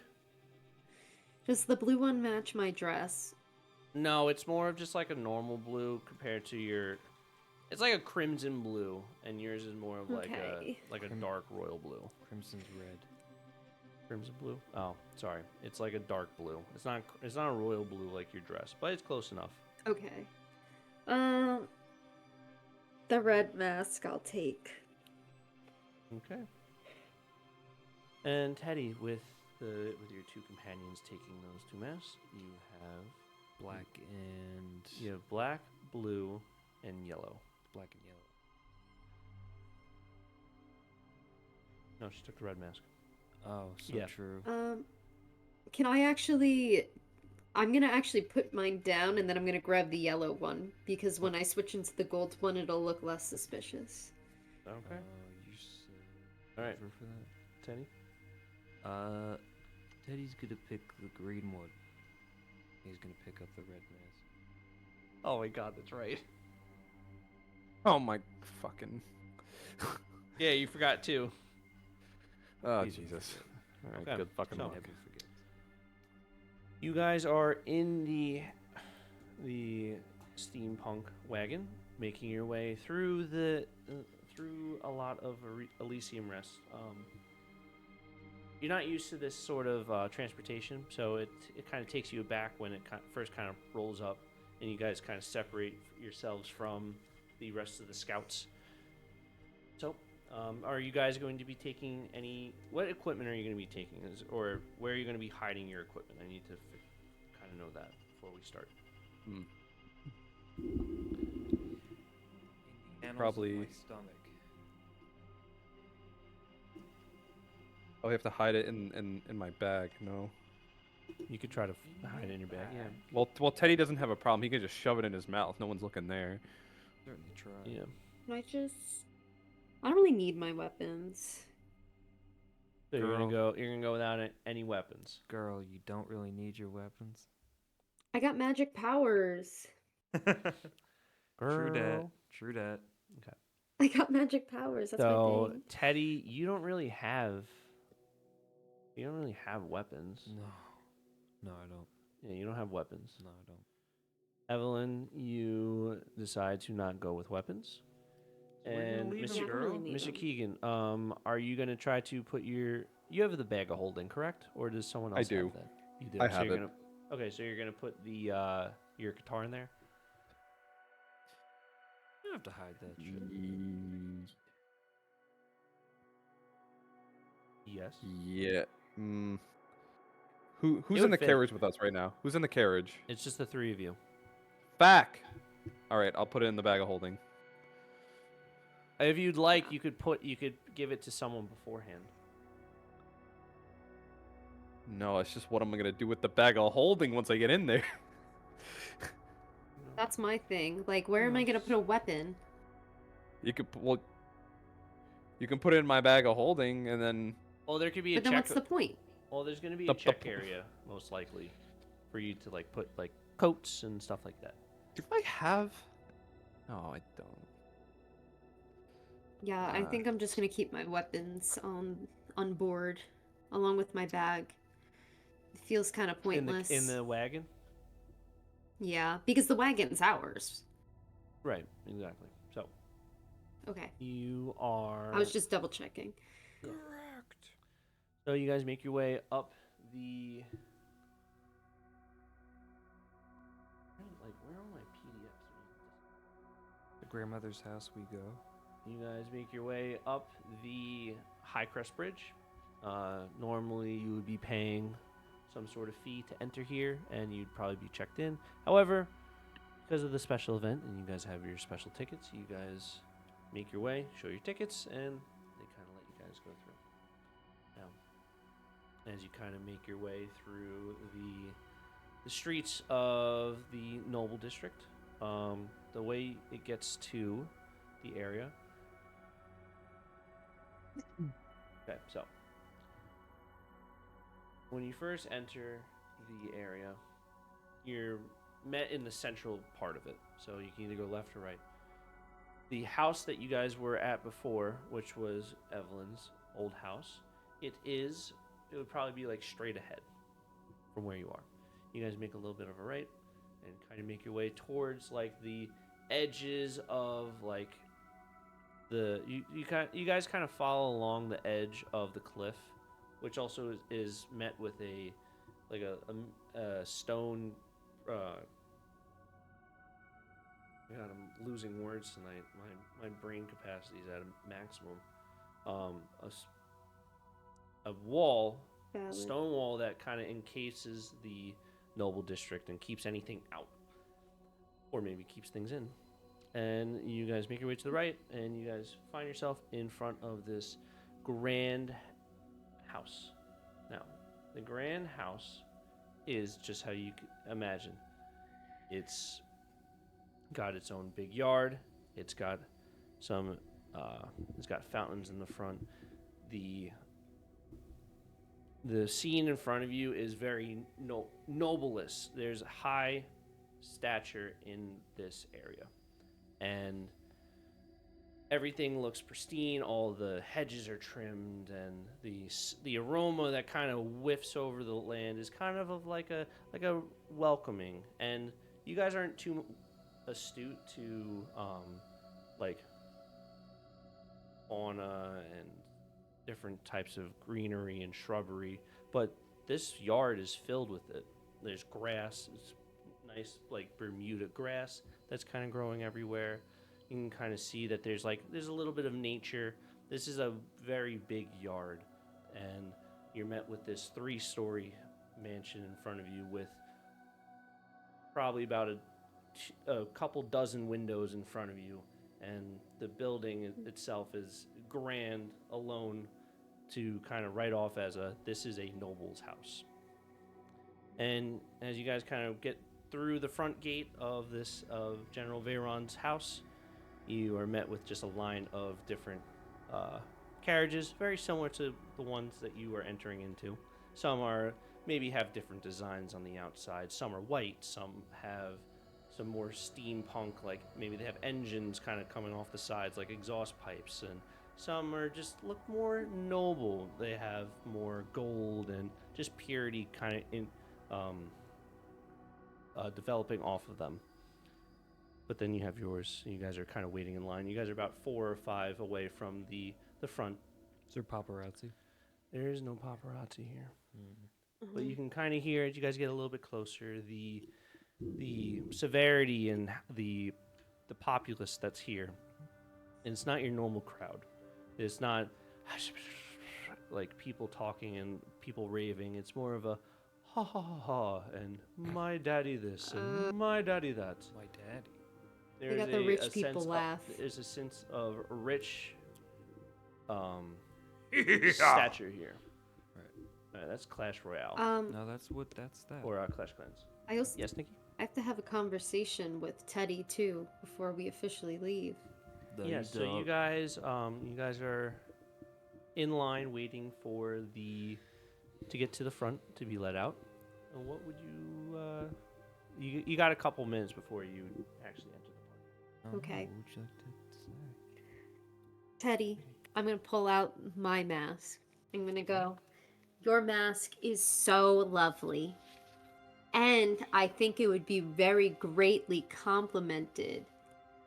Speaker 1: Does the blue one match my dress?
Speaker 2: No, it's more of just like a normal blue compared to your. It's like a crimson blue, and yours is more of like
Speaker 1: Okay.
Speaker 2: a dark royal blue.
Speaker 3: Crimson's red.
Speaker 2: Crimson blue? Oh, sorry. It's like a dark blue. It's not a royal blue like your dress, but it's close enough.
Speaker 1: Okay. The red mask I'll take.
Speaker 2: Okay. And Teddy, with your 2 companions taking those 2 masks, you have
Speaker 3: Black and
Speaker 2: black, blue, and yellow.
Speaker 3: black and yellow.
Speaker 2: No, she took the red mask.
Speaker 3: Oh, so
Speaker 2: Yeah.
Speaker 3: true.
Speaker 1: Can I actually? I'm gonna actually put mine down, and then I'm gonna grab the yellow one because when I switch into the gold one, it'll look less suspicious.
Speaker 2: Okay.
Speaker 3: You said
Speaker 2: All right.
Speaker 3: for that.
Speaker 2: Teddy.
Speaker 3: Teddy's gonna pick the green one. He's gonna pick up the red mask.
Speaker 2: Oh my God, that's right.
Speaker 4: Oh my fucking.
Speaker 2: Yeah, you forgot too.
Speaker 4: Oh
Speaker 3: Easy.
Speaker 4: Jesus. All right,
Speaker 2: Okay,
Speaker 4: good fucking
Speaker 2: so-
Speaker 4: luck.
Speaker 3: Never forget.
Speaker 2: You guys are in the steampunk wagon, making your way through a lot of Elysium rest. You're not used to this sort of transportation, so it kind of takes you aback when it first kind of rolls up, and you guys kind of separate yourselves from the rest of the scouts. So, are you guys going to be taking any? What equipment are you going to be taking, or where are you going to be hiding your equipment? I need to kind of know that before we start.
Speaker 4: Probably-
Speaker 3: My stomach.
Speaker 4: Oh, I have to hide it in my bag. No.
Speaker 2: You could try to hide it in your bag. Yeah.
Speaker 4: Well, Teddy doesn't have a problem. He can just shove it in his mouth. No one's looking there.
Speaker 3: Certainly try.
Speaker 2: Yeah.
Speaker 1: Can I just? I don't really need my weapons.
Speaker 2: So you're gonna
Speaker 3: Girl.
Speaker 2: go. You're gonna go without any weapons.
Speaker 3: Girl, you don't really need your weapons.
Speaker 1: I got magic powers.
Speaker 3: True dat.
Speaker 2: Girl.
Speaker 3: True dat.
Speaker 1: I got magic powers. That's my
Speaker 2: So
Speaker 1: thing.
Speaker 2: Teddy, you don't really have weapons.
Speaker 3: No, I don't.
Speaker 2: Yeah, you don't have weapons.
Speaker 3: No, I don't.
Speaker 2: Evelyn, you decide to not go with weapons.
Speaker 3: Where you gonna
Speaker 2: And
Speaker 3: leave
Speaker 1: Yeah, I
Speaker 2: Mr.
Speaker 1: don't really need
Speaker 2: Mr.
Speaker 1: them.
Speaker 2: Keegan, are you gonna try to put your? You have the bag of holding, correct? Or does someone
Speaker 4: I
Speaker 2: else
Speaker 4: do.
Speaker 2: have that? You do.
Speaker 4: I
Speaker 2: so
Speaker 4: have
Speaker 2: you're
Speaker 4: it.
Speaker 2: Gonna, okay, so you're gonna put the your guitar in there.
Speaker 3: You don't have to hide that shit.
Speaker 2: Yes.
Speaker 4: Yeah. Who's
Speaker 2: It
Speaker 4: in
Speaker 2: would
Speaker 4: the
Speaker 2: fit.
Speaker 4: carriage with us right now? Who's in the carriage?
Speaker 2: It's just the three of you.
Speaker 4: Back. All right, I'll put it in the bag of holding.
Speaker 2: If you'd like, you could give it to someone beforehand.
Speaker 4: No, it's just what I'm gonna do with the bag of holding once I get in there.
Speaker 1: That's my thing. Like, where am I gonna put a weapon?
Speaker 4: You could you can put it in my bag of holding, and then
Speaker 2: Well, there could be
Speaker 1: But
Speaker 2: a
Speaker 1: then
Speaker 2: check.
Speaker 1: what's the point?
Speaker 2: Well, there's gonna be
Speaker 4: The-
Speaker 2: a
Speaker 4: the
Speaker 2: check
Speaker 4: po-
Speaker 2: area most likely, for you to like put like coats and stuff like that.
Speaker 4: do I have? No, I don't.
Speaker 1: Yeah, I think I'm just gonna keep my weapons on board, along with my bag. It feels kind of pointless.
Speaker 2: In the wagon.
Speaker 1: Yeah, because the wagon's ours.
Speaker 2: Right. Exactly. So
Speaker 1: Okay,
Speaker 2: you are.
Speaker 1: I was just double checking.
Speaker 2: correct. So you guys make your way up the. Like, where are my PDFs?
Speaker 3: The grandmother's house we go.
Speaker 2: You guys make your way up the High Crest Bridge. Normally, you would be paying some sort of fee to enter here, and you'd probably be checked in. However, because of the special event, and you guys have your special tickets, you guys make your way, show your tickets, and they kind of let you guys go through. Now, as you kind of make your way through the streets of the Noble District, the way it gets to the area. Okay, so when you first enter the area, you're met in the central part of it. So you can either go left or right. The house that you guys were at before, which was Evelyn's old house, it would probably be like straight ahead from where you are. You guys make a little bit of a right and kind of make your way towards like the edges of like you guys kind of follow along the edge of the cliff, which also is met with a stone. God, I'm losing words tonight. My brain capacity is at a maximum. A wall, a
Speaker 1: Valid.
Speaker 2: stone wall that kind of encases the Noble District and keeps anything out, or maybe keeps things in. And you guys make your way to the right, and you guys find yourself in front of this grand house. Now, the grand house is just how you could imagine. It's got its own big yard. It's got some. It's got fountains in the front. The scene in front of you is very noblest. There's high stature in this area. And everything looks pristine. All the hedges are trimmed, and the aroma that kind of whiffs over the land is kind of like a welcoming. And you guys aren't too astute to like fauna and different types of greenery and shrubbery, but this yard is filled with it. There's grass, it's nice like Bermuda grass that's kind of growing everywhere. You can kind of see that there's a little bit of nature. This is a very big yard, and you're met with this 3-story mansion in front of you with probably about a couple dozen windows in front of you, and the building itself is grand alone to kind of write off as this is a noble's house. And as you guys kind of get through the front gate of General Veyron's house, you are met with just a line of different carriages, very similar to the ones that you are entering into. Some maybe have different designs on the outside. Some are white. Some have some more steampunk, like maybe they have engines kind of coming off the sides, like exhaust pipes, and some are just look more noble. They have more gold and just purity kind of developing off of them. But then you have yours. You guys are kind of waiting in line. You guys are about 4 or 5 away from the front.
Speaker 3: Is there paparazzi?
Speaker 2: There is no paparazzi here. But you can kind of hear, as you guys get a little bit closer, the severity and the populace that's here. And it's not your normal crowd. It's not like people talking and people raving. It's more of a ha ha ha ha and my daddy this and my daddy that.
Speaker 3: My daddy.
Speaker 1: They got the rich people laugh.
Speaker 2: There's a sense of rich stature here. Right. That's Clash Royale.
Speaker 3: No, that's that.
Speaker 2: Or Clash Clans.
Speaker 1: I also
Speaker 2: Yes, Nikki?
Speaker 1: I have to have a conversation with Teddy too before we officially leave.
Speaker 2: Yeah, so you guys are in line waiting for to get to the front to be let out. And what would you got a couple minutes before you actually enter the party.
Speaker 1: Okay.
Speaker 3: What would you like to say?
Speaker 1: Teddy, I'm gonna pull out my mask. I'm gonna go, your mask is so lovely. And I think it would be very greatly complemented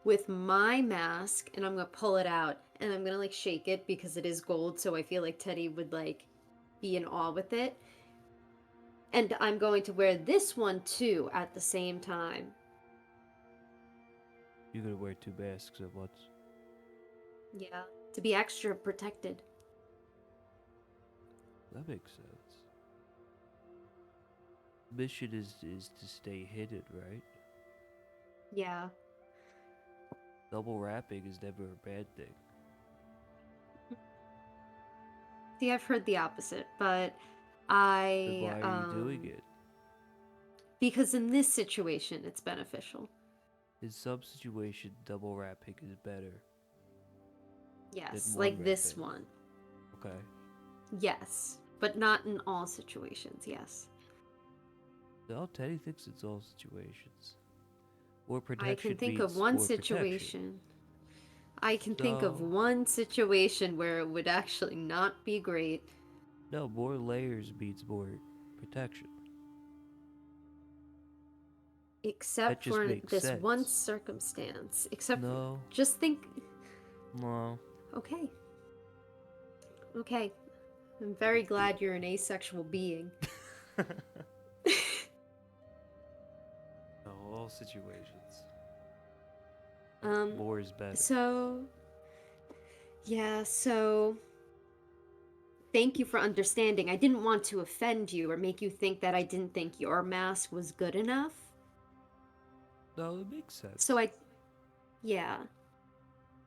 Speaker 1: with my mask. And I'm gonna pull it out and I'm gonna like shake it because it is gold. So I feel like Teddy would like be in awe with it. And I'm going to wear this one too at the same time.
Speaker 3: You're gonna wear 2 masks at once.
Speaker 1: Yeah, to be extra protected.
Speaker 3: That makes sense. Mission is to stay hidden, right?
Speaker 1: Yeah.
Speaker 3: Double wrapping is never a bad thing.
Speaker 1: See, I've heard the opposite, but
Speaker 3: Then
Speaker 1: I
Speaker 3: why are you doing it?
Speaker 1: because in this situation it's beneficial.
Speaker 3: In some situation, double wrapping is better.
Speaker 1: Yes,
Speaker 3: Than
Speaker 1: like
Speaker 3: one
Speaker 1: this
Speaker 3: wrapping.
Speaker 1: one.
Speaker 3: Okay.
Speaker 1: Yes, but not in all situations. Yes.
Speaker 3: No, Teddy thinks it's all situations. Or
Speaker 1: I
Speaker 3: protection.
Speaker 1: can think of
Speaker 3: beats
Speaker 1: one
Speaker 3: more protection.
Speaker 1: situation. I can think of
Speaker 3: No.
Speaker 1: one situation where it would actually not be great.
Speaker 3: No, more layers beats more protection.
Speaker 1: Except
Speaker 3: just
Speaker 1: for
Speaker 3: makes
Speaker 1: this one
Speaker 3: sense.
Speaker 1: circumstance. Except
Speaker 3: No.
Speaker 1: just think.
Speaker 3: No.
Speaker 1: Okay. Okay. I'm very glad you're an asexual being.
Speaker 3: No, all situations.
Speaker 1: Um,
Speaker 3: More is better.
Speaker 1: So, yeah, so thank you for understanding. I didn't want to offend you or make you think that I didn't think your mask was good enough.
Speaker 3: No, it makes sense.
Speaker 1: So yeah.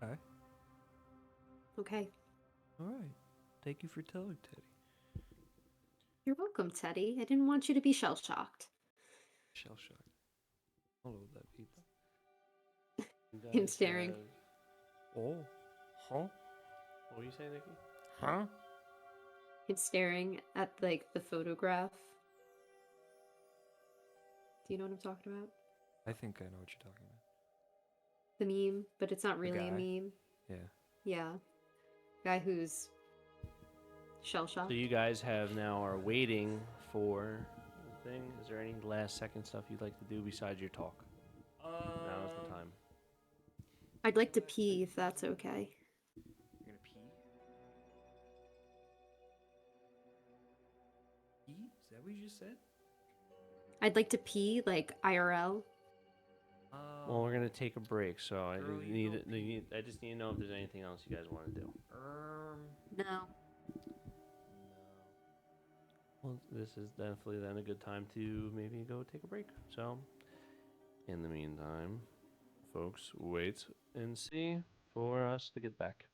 Speaker 3: Okay.
Speaker 1: Okay.
Speaker 3: Alright. Thank you for telling Teddy.
Speaker 1: You're welcome, Teddy. I didn't want you to be shell-shocked.
Speaker 3: Shell shock. I don't know what that means.
Speaker 2: You
Speaker 1: Him
Speaker 2: guys
Speaker 1: staring.
Speaker 3: Oh. Huh?
Speaker 2: What were you saying, Nikki?
Speaker 3: Huh?
Speaker 1: Him staring at, like, the photograph. Do you know what I'm talking about?
Speaker 3: I think I know what you're talking about.
Speaker 1: The meme, but it's not really a
Speaker 3: guy?
Speaker 1: meme.
Speaker 3: Yeah.
Speaker 1: Yeah. Guy who's shell-shocked.
Speaker 2: So you guys are waiting for the thing. Is there any last second stuff you'd like to do besides your talk? Now is the time.
Speaker 1: I'd like to pee if that's okay.
Speaker 3: You're gonna we just said?
Speaker 1: I'd like to pee, like IRL.
Speaker 2: Well, we're gonna take a break, so I
Speaker 3: Girl, you
Speaker 2: need,
Speaker 3: go
Speaker 2: it- need I just need to know if there's anything else you guys want to do.
Speaker 1: No.
Speaker 3: No.
Speaker 2: Well, this is definitely then a good time to maybe go take a break. So, in the meantime, folks, wait and see for us to get back.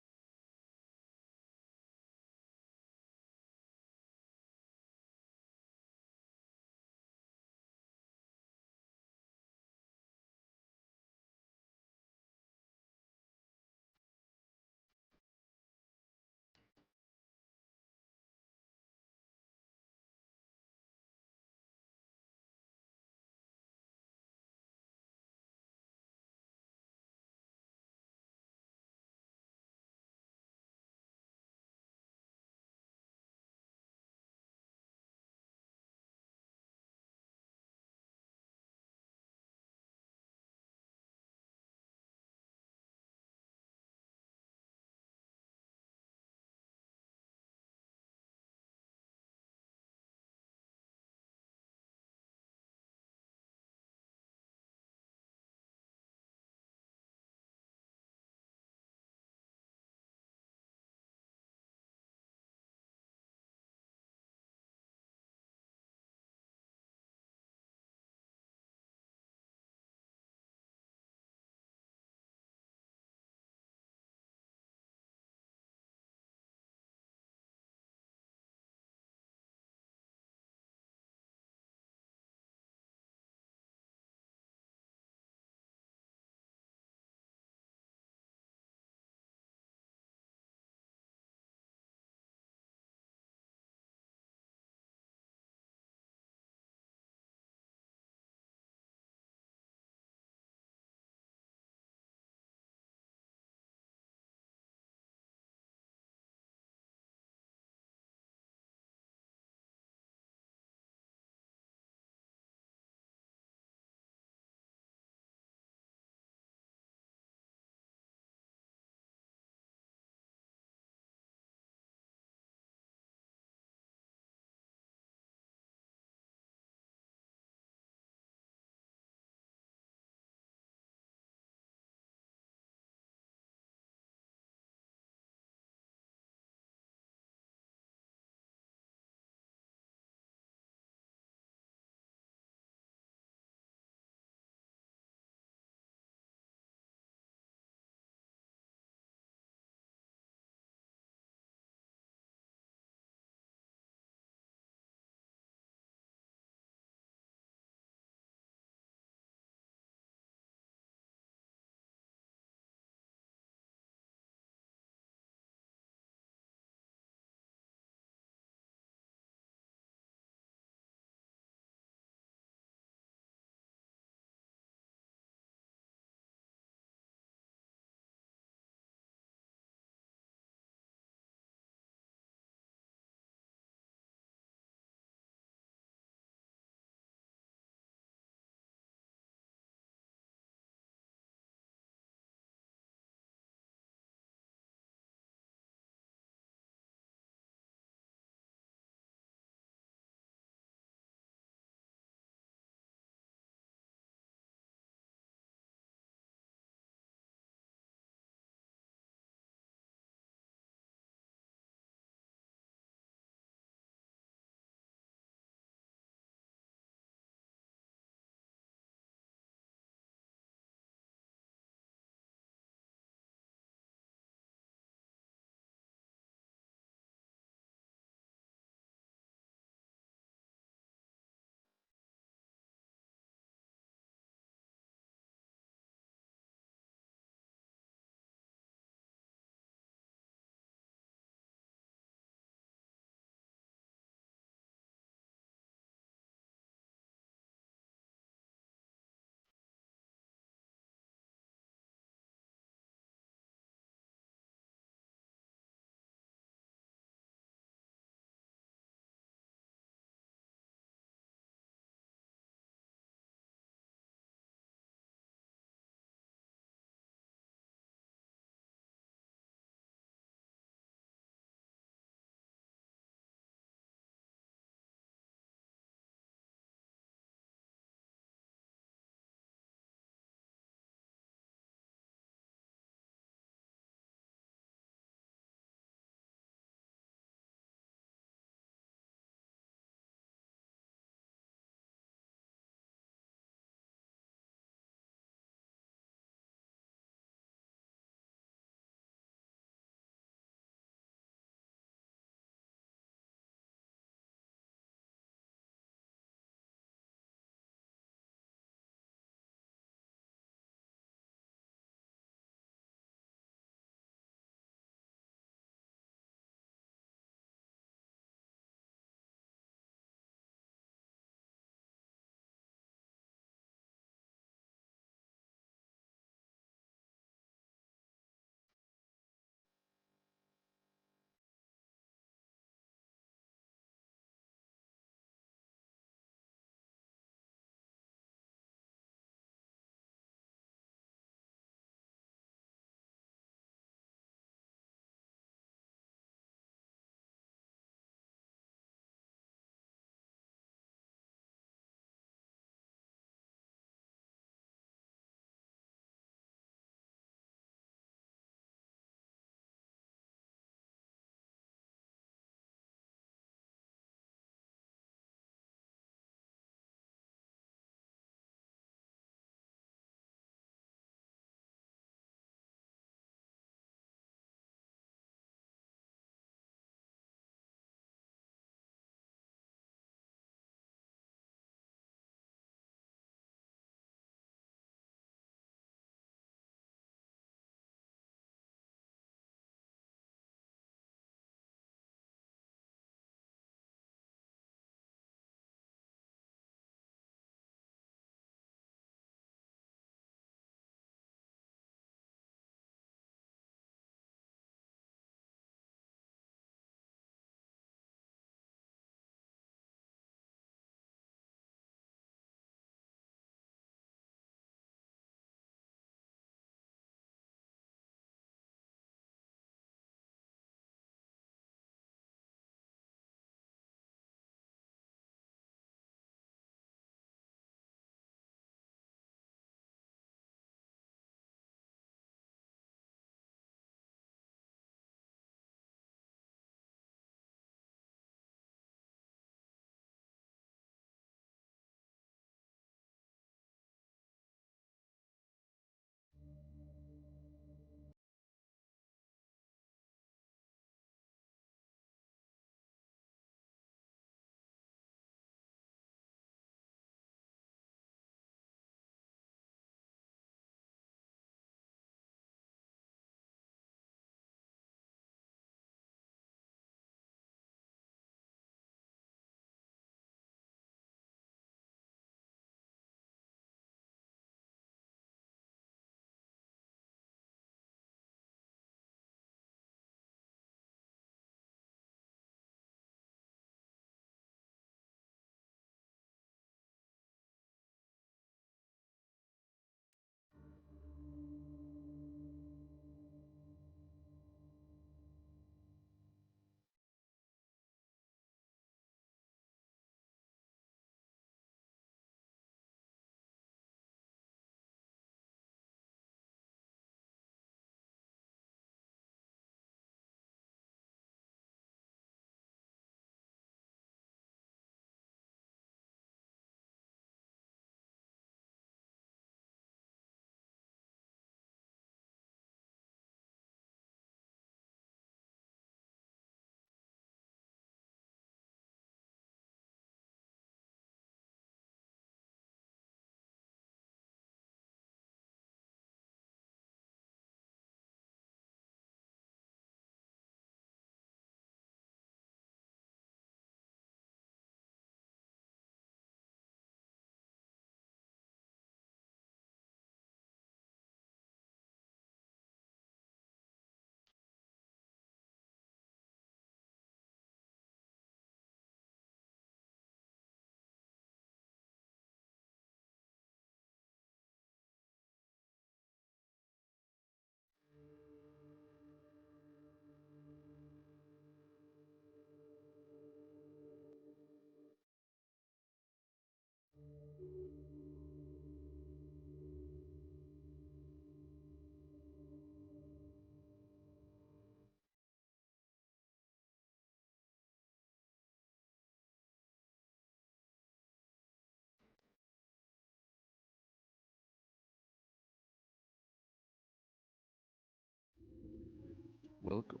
Speaker 3: Welcome.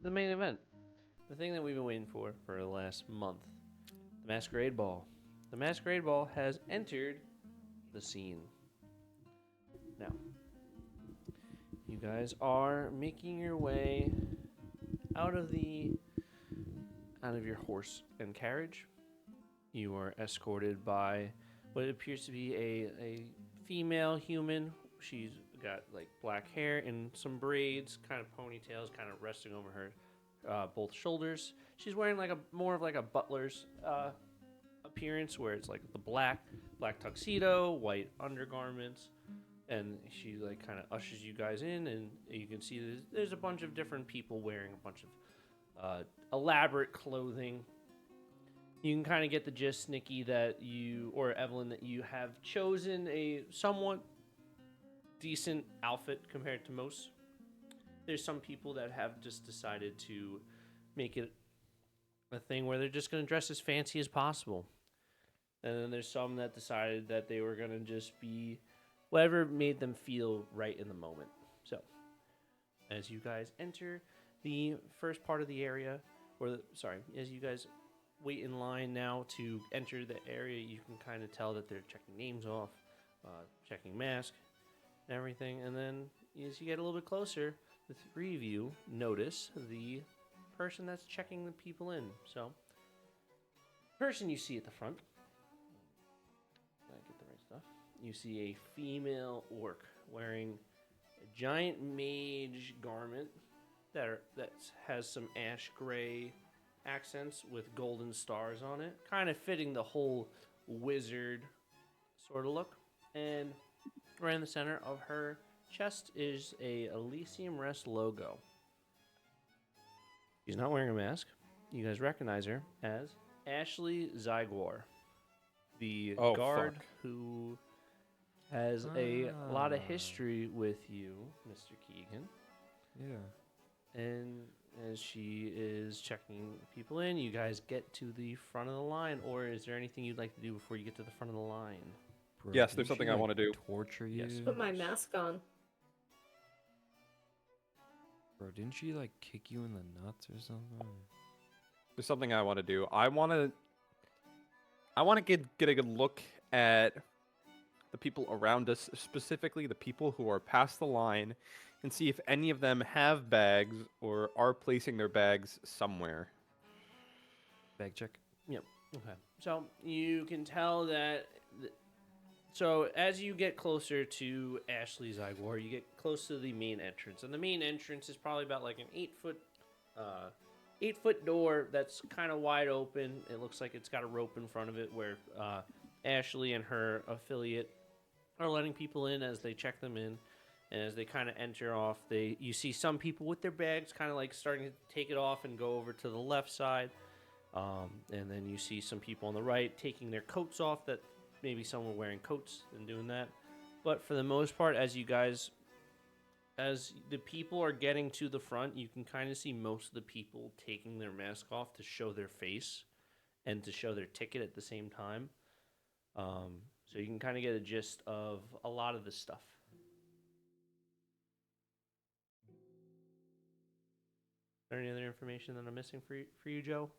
Speaker 2: The main event. The thing that we've been waiting for the last month. The Masquerade Ball. The Masquerade Ball has entered the scene. Now, you guys are making your way out of your horse and carriage. You are escorted by what appears to be a female human. She's got like black hair and some braids, kind of ponytails, kind of resting over her both shoulders. She's wearing like more of a butler's appearance, where it's like the black tuxedo, white undergarments, and she like kind of ushers you guys in, and you can see there's a bunch of different people wearing a bunch of elaborate clothing. You can kind of get the gist, Nikki, that you, or Evelyn, that you have chosen a somewhat decent outfit compared to most. There's some people that have just decided to make it a thing where they're just going to dress as fancy as possible. And then there's some that decided that they were going to just be whatever made them feel right in the moment. So, as you guys enter the first part of the area, as you guys wait in line now to enter the area, you can kind of tell that they're checking names off, checking mask, and everything. And then as you get a little bit closer, the three of you notice the person that's checking the people in. So, person you see at the front, I get the right stuff. You see a female orc wearing a giant mage garment that has some ash gray accents with golden stars on it, kind of fitting the whole wizard sort of look. And right in the center of her chest is a Elysium Rest logo. She's not wearing a mask. You guys recognize her as Ashley Zygor, the guard who has a lot of history with you, Mr. Keegan.
Speaker 3: Yeah.
Speaker 2: And as she is checking people in, you guys get to the front of the line. Or is there anything you'd like to do before you get to the front of the line?
Speaker 3: Bro,
Speaker 4: Yes,
Speaker 3: didn't
Speaker 4: there's
Speaker 3: she,
Speaker 4: something I
Speaker 3: like,
Speaker 4: wanna do.
Speaker 3: Torture you?
Speaker 2: Yes.
Speaker 6: Put my mask on.
Speaker 3: Bro, didn't she like kick you in the nuts or something?
Speaker 4: There's something I want to do. I want to get a good look at the people around us, specifically the people who are past the line, and see if any of them have bags or are placing their bags somewhere.
Speaker 3: Bag check.
Speaker 2: Yep. Okay. So you can tell that. So as you get closer to Ashley Zygor, you get close to the main entrance, and the main entrance is probably about like an 8-foot door that's kind of wide open. It looks like it's got a rope in front of it where Ashley and her affiliate are letting people in as they check them in. And as they kind of enter off, you see some people with their bags kind of like starting to take it off and go over to the left side. And then you see some people on the right taking their coats off, that maybe some were wearing coats and doing that. But for the most part, as the people are getting to the front, you can kind of see most of the people taking their mask off to show their face and to show their ticket at the same time. So you can kind of get a gist of a lot of the stuff. Is there any other information that I'm missing for you, Joe?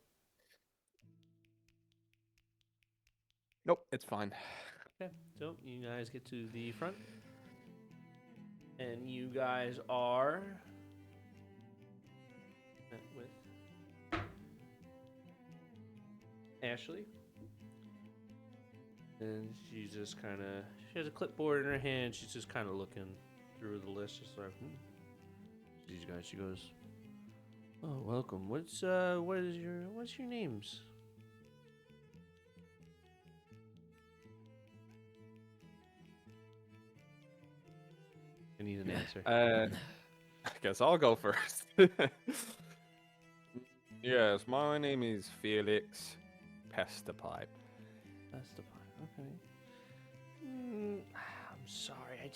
Speaker 4: Nope, it's fine.
Speaker 2: Okay, so you guys get to the front. And you guys are met with Ashley. And she's just kind of, she has a clipboard in her hand. She's just kind of looking through the list, just like, These guys, she goes, "Oh, welcome. What's your names?" I need an answer.
Speaker 4: I guess I'll go first. Yes, my name is Felix Pestapipe.
Speaker 2: That's the part. Okay. I'm sorry. I'm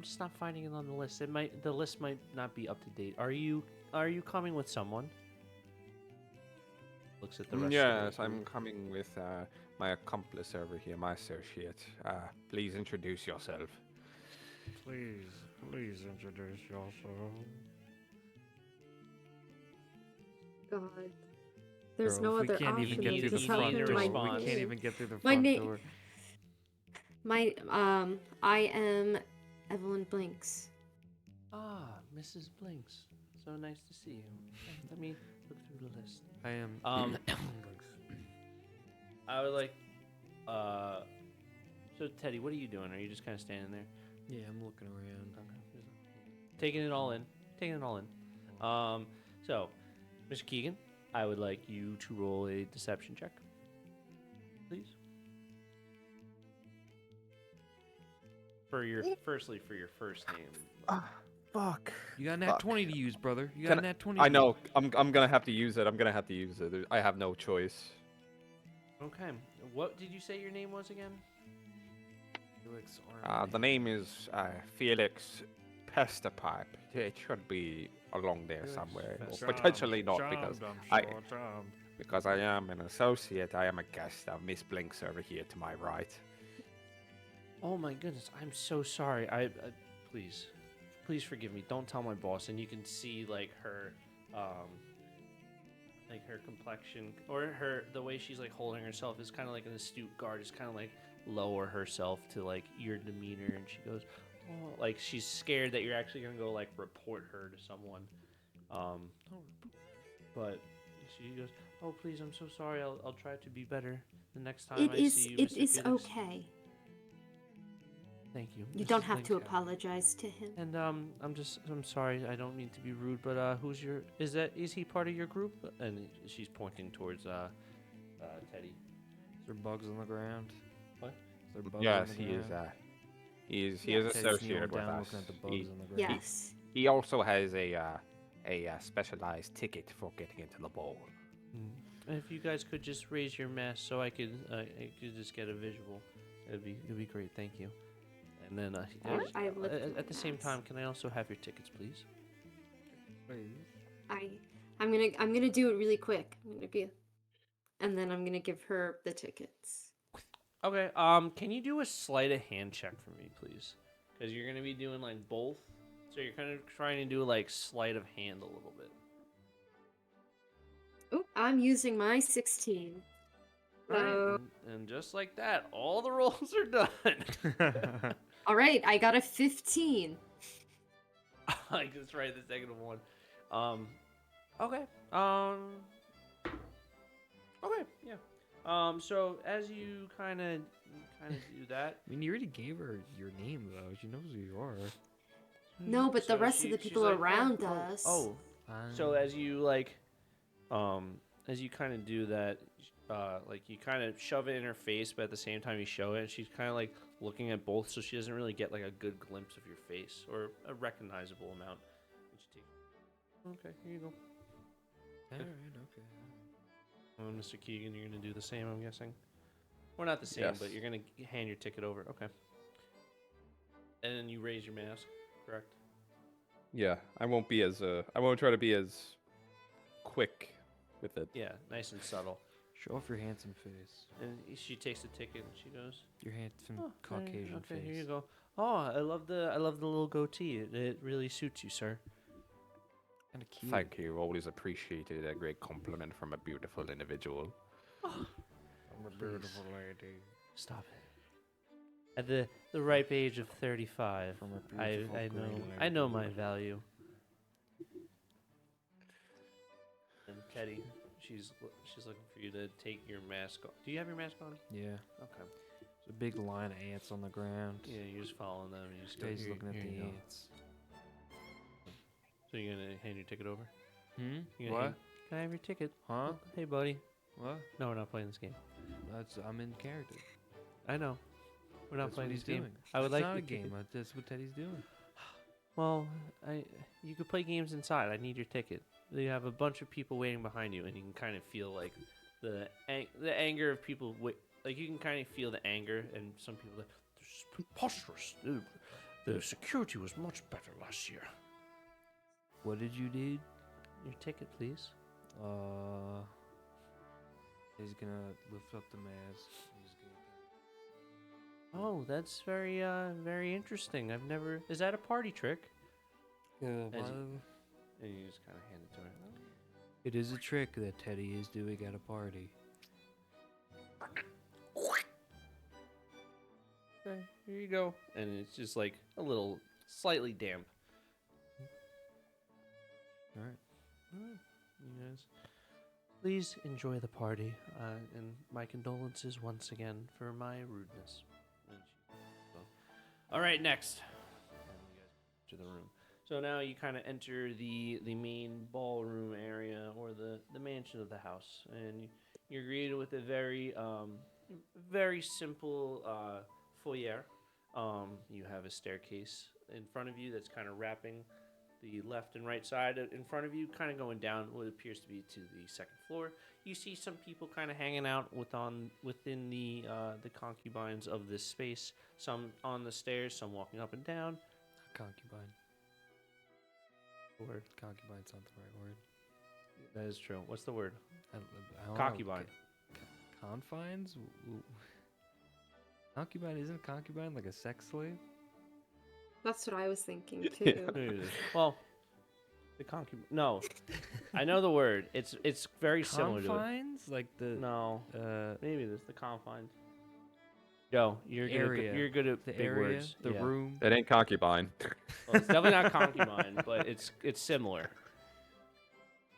Speaker 2: just not finding it on the list. The list might not be up to date. Are you coming with someone? Looks at the rest.
Speaker 4: Yes, I'm coming with my accomplice over here, my associate. Please introduce yourself.
Speaker 3: Please, Please introduce yourself.
Speaker 1: God. There's
Speaker 3: Girl,
Speaker 1: no
Speaker 3: if we
Speaker 1: other
Speaker 3: can't even
Speaker 1: option
Speaker 3: get
Speaker 1: than
Speaker 3: through
Speaker 1: to
Speaker 3: the
Speaker 1: tell
Speaker 3: front
Speaker 1: him
Speaker 3: door.
Speaker 1: my
Speaker 3: We can't
Speaker 1: name.
Speaker 3: even get through the
Speaker 1: My
Speaker 3: front
Speaker 1: name.
Speaker 3: door.
Speaker 1: I am Evelyn Blinks.
Speaker 2: Ah, Mrs. Blinks. So nice to see you. Let me look through the list.
Speaker 3: I am.
Speaker 2: I would like. So Teddy, what are you doing? Are you just kind of standing there?
Speaker 3: Yeah, I'm looking around.
Speaker 2: Okay. Taking it all in. Taking it all in. So, Mr. Keegan, I would like you to roll a deception check, please. For your first name.
Speaker 4: Fuck.
Speaker 3: You got a nat
Speaker 4: Fuck.
Speaker 3: 20 to use, brother. You got
Speaker 4: Can
Speaker 3: a nat 20.
Speaker 4: I
Speaker 3: to
Speaker 4: know. I'm gonna have to use it. I'm gonna have to use it. I have no choice.
Speaker 2: Okay. What did you say your name was again?
Speaker 3: Felix
Speaker 4: The name is Felix Pesterpipe. It should be along there
Speaker 2: Felix
Speaker 4: somewhere. Or
Speaker 2: Pesterpipe.
Speaker 4: potentially not because I am an associate. I am a guest of Miss Blinks over here to my right.
Speaker 2: Oh my goodness, I'm so sorry. Please forgive me. Don't tell my boss. And you can see like her complexion or the way she's like holding herself is kind of like an astute guard. Is kind of like lower herself to like your demeanor, and she goes, oh, like she's scared that you're actually gonna go like report her to someone. But she goes, oh please, I'm so sorry. I'll try to be better the next time I see you.
Speaker 1: It
Speaker 2: Mr.
Speaker 1: is
Speaker 2: Felix."
Speaker 1: okay.
Speaker 2: Thank you.
Speaker 1: You
Speaker 2: Mrs.
Speaker 1: don't have to
Speaker 2: Blinks.
Speaker 1: apologize to him.
Speaker 2: And I'm sorry. I don't mean to be rude, but is he part of your group? And she's pointing towards Teddy.
Speaker 3: Is there bugs on the ground?
Speaker 2: What?
Speaker 3: Is there bugs
Speaker 4: Yes,
Speaker 3: on the
Speaker 4: he is.
Speaker 3: ground?
Speaker 4: He is
Speaker 3: Teddy's
Speaker 4: associated
Speaker 3: kneeling
Speaker 4: with
Speaker 3: down,
Speaker 4: us.
Speaker 3: looking at the bugs
Speaker 4: He,
Speaker 3: on the ground.
Speaker 1: Yes.
Speaker 4: he also has a specialized ticket for getting into the bowl.
Speaker 2: If you guys could just raise your mask so I could just get a visual, it'd be great. Thank you. And then
Speaker 1: I lift
Speaker 2: at the
Speaker 1: my
Speaker 2: same
Speaker 1: mask.
Speaker 2: time, can I also have your tickets, please?
Speaker 1: I'm gonna do it really quick. And then I'm gonna give her the tickets.
Speaker 2: Okay. Can you do a sleight of hand check for me, please? Because you're gonna be doing like both, so you're kind of trying to do like sleight of hand a little bit.
Speaker 1: Oh, I'm using my 16.
Speaker 2: Right. And just like that, all the rolls are done.
Speaker 1: All right, I got a 15.
Speaker 2: I just write the second one. Okay. Okay. Yeah. So as you kind of do that.
Speaker 3: I mean, you already gave her your name, though. She knows who you are.
Speaker 1: No, but the
Speaker 2: So
Speaker 1: rest of the
Speaker 2: she's
Speaker 1: people
Speaker 2: like,
Speaker 1: around us.
Speaker 2: Oh. So as you like, as you kind of do that, like you kind of shove it in her face, but at the same time you show it, and she's kind of like looking at both, so she doesn't really get like a good glimpse of your face or a recognizable amount. And she takes. Okay, here you go.
Speaker 3: Alright, okay.
Speaker 2: Mr. Keegan, you're gonna do the same, I'm guessing. Well, not the same,
Speaker 4: Yes.
Speaker 2: but you're gonna hand your ticket over. Okay. And then you raise your mask, correct?
Speaker 4: Yeah, I won't try to be as quick with it.
Speaker 2: Yeah, nice and subtle.
Speaker 3: Show off your handsome face.
Speaker 2: And she takes the ticket and she goes,
Speaker 3: Your handsome
Speaker 2: "Oh,
Speaker 3: Caucasian
Speaker 2: okay,
Speaker 3: face.
Speaker 2: here you go. Oh, I love the little goatee. It really suits you, sir."
Speaker 3: Kind of cute.
Speaker 4: Thank you. Always appreciated a great compliment from a beautiful individual.
Speaker 3: I'm a beautiful lady.
Speaker 2: Stop it. At the ripe age of 35,
Speaker 3: From a beautiful green
Speaker 2: I know my
Speaker 3: lady.
Speaker 2: value. And Teddy, she's looking for you to take your mask off. Do you have your mask on?
Speaker 3: Yeah.
Speaker 2: Okay.
Speaker 3: There's a big line of ants on the ground.
Speaker 2: Yeah, you're just following them. And you just go,
Speaker 3: Teddy's
Speaker 2: "Here-
Speaker 3: looking at
Speaker 2: here
Speaker 3: the
Speaker 2: you go."
Speaker 3: ants.
Speaker 2: So you're gonna hand your ticket over? You're gonna
Speaker 3: What?
Speaker 2: hand- Can I have your ticket?
Speaker 3: Huh?
Speaker 2: Hey, buddy.
Speaker 3: What?
Speaker 2: No, we're not playing this game.
Speaker 3: I'm in character.
Speaker 2: I know. We're not
Speaker 3: That's
Speaker 2: playing
Speaker 3: what
Speaker 2: this
Speaker 3: he's
Speaker 2: game.
Speaker 3: doing.
Speaker 2: I would
Speaker 3: It's
Speaker 2: like
Speaker 3: not
Speaker 2: the
Speaker 3: a game.
Speaker 2: ticket.
Speaker 3: That's what Teddy's doing.
Speaker 2: Well, you could play games inside. I need your ticket. You have a bunch of people waiting behind you, and you can kind of feel like the anger of people. Like you can kind of feel the anger, and some people like, "This is preposterous. The security was much better last year."
Speaker 3: What did you do?
Speaker 2: Your ticket, please.
Speaker 3: He's gonna lift up the mask. He's gonna
Speaker 2: Oh, that's very interesting. I've never. Is that a party trick?
Speaker 3: Yeah,
Speaker 2: As you- And you just kind of hand it to her.
Speaker 3: it is a trick that Teddy is doing at a party.
Speaker 2: Okay, here you go. And it's just like a little slightly damp.
Speaker 3: All right.
Speaker 2: You guys, please enjoy the party. And my condolences once again for my rudeness. All right, next. And you guys to the room. So now you kind of enter the main ballroom area or the mansion of the house, and you're greeted with a very simple foyer. You have a staircase in front of you that's kind of wrapping the left and right side in front of you, kind of going down what appears to be to the second floor. You see some people kind of hanging out within the concubines of this space. Some on the stairs, some walking up and down.
Speaker 3: Concubine.
Speaker 2: Word.
Speaker 3: Concubine's not the right word.
Speaker 2: That is true. What's the word?
Speaker 3: I don't know.
Speaker 2: Concubine.
Speaker 3: Confines? Concubine, isn't concubine like a sex slave?
Speaker 1: That's what I was thinking too.
Speaker 2: Well, the concubine. No, I know the word. It's very similar to
Speaker 3: Confines? Like
Speaker 2: it.
Speaker 3: the
Speaker 2: No, maybe this the confines. Joe, you're
Speaker 3: area.
Speaker 2: Good. You're good at
Speaker 3: the
Speaker 2: big
Speaker 3: area,
Speaker 2: words.
Speaker 3: the
Speaker 2: Yeah.
Speaker 3: room.
Speaker 4: It ain't concubine.
Speaker 2: Well, it's definitely not concubine, but it's similar.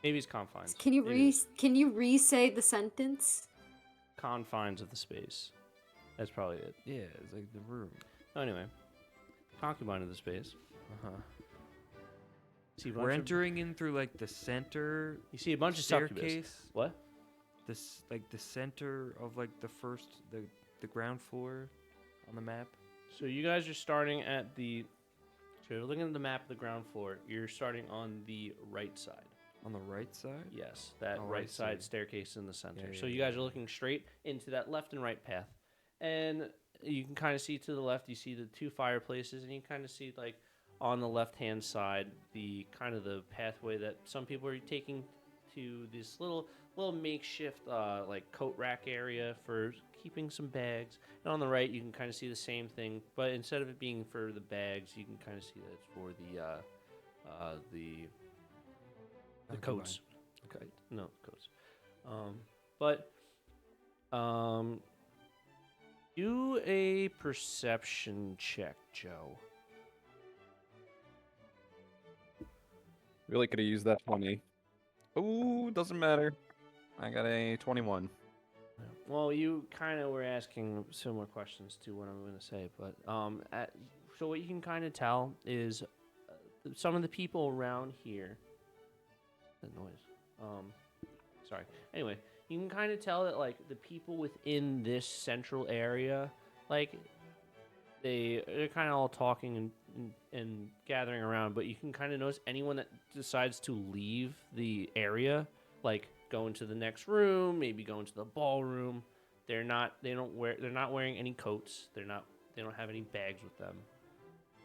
Speaker 2: Maybe it's confines.
Speaker 1: Can you
Speaker 2: Maybe it's
Speaker 1: can you re-say the sentence?
Speaker 2: confines of the space? That's probably it.
Speaker 3: Yeah, it's like the room.
Speaker 2: Anyway, concubine of the space.
Speaker 3: Uh huh.
Speaker 2: See a
Speaker 3: We're
Speaker 2: bunch of-
Speaker 3: entering in through like the center
Speaker 2: You see a bunch of succubus.
Speaker 3: staircase.
Speaker 2: What?
Speaker 3: This like the center of like the ground floor on the map.
Speaker 2: So you guys are starting at the. So you're looking at the map of the ground floor. You're starting on the right side.
Speaker 3: On the right side?
Speaker 2: Yes, that
Speaker 3: Oh, I
Speaker 2: right side
Speaker 3: see.
Speaker 2: staircase in the center.
Speaker 3: Yeah,
Speaker 2: So
Speaker 3: yeah,
Speaker 2: you guys are looking straight into that left and right path, and you can kind of see to the left. You see the two fireplaces, and you kind of see like on the left hand side the kind of the pathway that some people are taking to this little makeshift like coat rack area for keeping some bags. And on the right, you can kind of see the same thing, but instead of it being for the bags, you can kind of see that it's for the
Speaker 3: Concubine.
Speaker 2: coats. Okay. No, coats. But do a perception check, Joe.
Speaker 4: Really could have used that 20. Ooh, doesn't matter. I got a 21.
Speaker 2: Well, you kind of were asking similar questions to what I'm going to say, but so what you can kind of tell is some of the people around here. The noise. Sorry. Anyway, you can kind of tell that like the people within this central area, like they're kind of all talking and gathering around, but you can kind of notice anyone that decides to leave the area, like go into the next room, maybe go into the ballroom. They're not wearing any coats. They don't have any bags with them.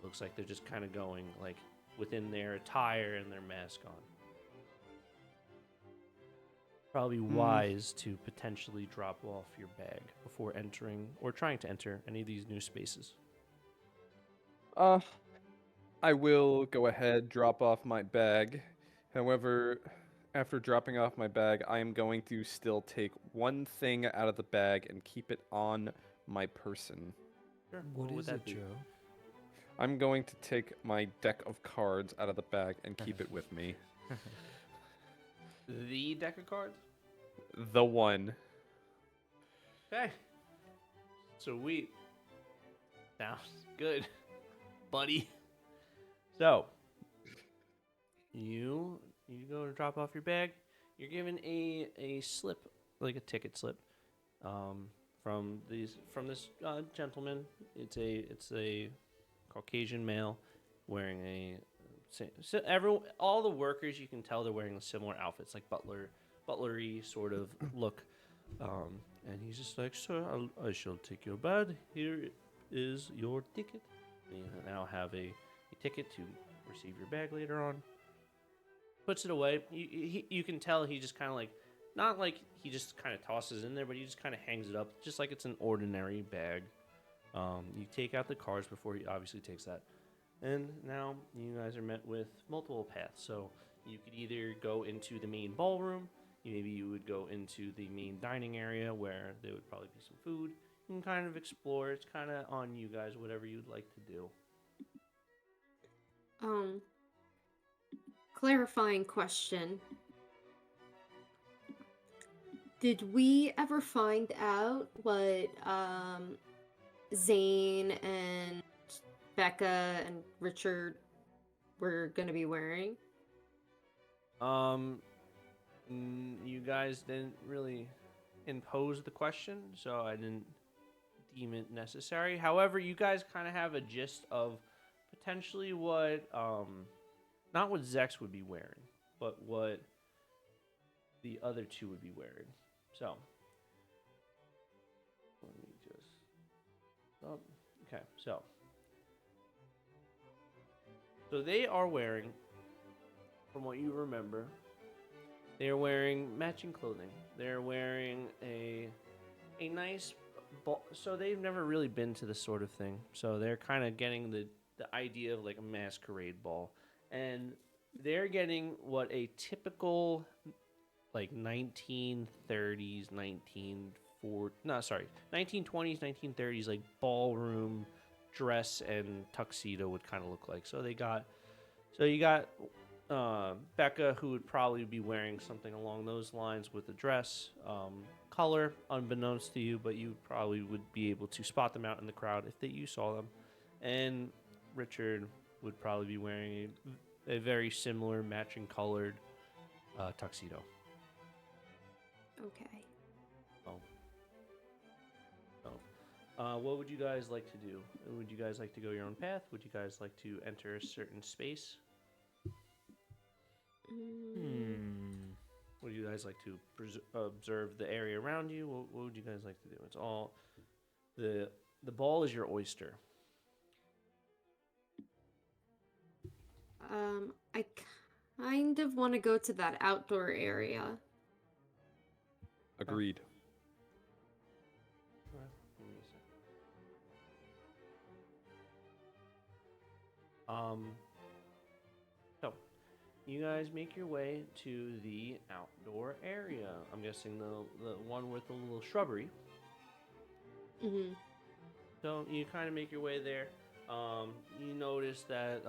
Speaker 2: Looks like they're just kind of going like within their attire and their mask on. Probably wise to potentially drop off your bag before entering or trying to enter any of these new spaces.
Speaker 4: I will go ahead, drop off my bag. However, after dropping off my bag, I am going to still take one thing out of the bag and keep it on my person.
Speaker 2: Sure.
Speaker 3: What
Speaker 2: would
Speaker 3: is
Speaker 2: that
Speaker 3: it,
Speaker 2: be?
Speaker 3: Joe?
Speaker 4: I'm going to take my deck of cards out of the bag and keep it with me.
Speaker 2: The deck of cards?
Speaker 4: The one.
Speaker 2: Okay. Sweet. Sounds good, buddy. So, you go to drop off your bag. You're given a slip, like a ticket slip, from this gentleman. It's a Caucasian male wearing all the workers, you can tell they're wearing similar outfits, like butlery sort of look. And he's just like, "Sir, I shall take your bag. Here is your ticket. And you now have a ticket to receive your bag later on." Puts it away. You can tell he just kind of like, not like he just kind of tosses it in there, but he just kind of hangs it up, just like it's an ordinary bag. You take out the cards before he obviously takes that. And now you guys are met with multiple paths. So you could either go into the main ballroom, maybe you would go into the main dining area where there would probably be some food. You can kind of explore. It's kind of on you guys, whatever you'd like to do.
Speaker 1: Clarifying question. Did we ever find out what Zane and Becca and Richard were gonna be wearing?
Speaker 2: You guys didn't really impose the question, so I didn't deem it necessary. However, you guys kind of have a gist of potentially what, not what Zex would be wearing, but what the other two would be wearing. So, let me just, oh, okay, so they are wearing, from what you remember, they are wearing matching clothing. They're wearing a nice ball. So they've never really been to this sort of thing. So they're kind of getting the idea of like a masquerade ball. And they're getting what a typical like 1930s, 1920s, 1930s like ballroom dress and tuxedo would kind of look like. So you got Becca, who would probably be wearing something along those lines with a dress, color unbeknownst to you, but you probably would be able to spot them out in the crowd if you saw them. And Richard would probably be wearing a very similar matching colored tuxedo.
Speaker 1: Okay.
Speaker 2: What would you guys like to do? Would you guys like to go your own path? Would you guys like to enter a certain space? Would you guys like to observe the area around you? What would you guys like to do? It's all the ball is your oyster.
Speaker 1: I kind of want to go to that outdoor area.
Speaker 4: Agreed.
Speaker 2: Give me a second. So you guys make your way to the outdoor area. I'm guessing the one with the little shrubbery.
Speaker 1: Mm-hmm.
Speaker 2: So you kind of make your way there. You notice that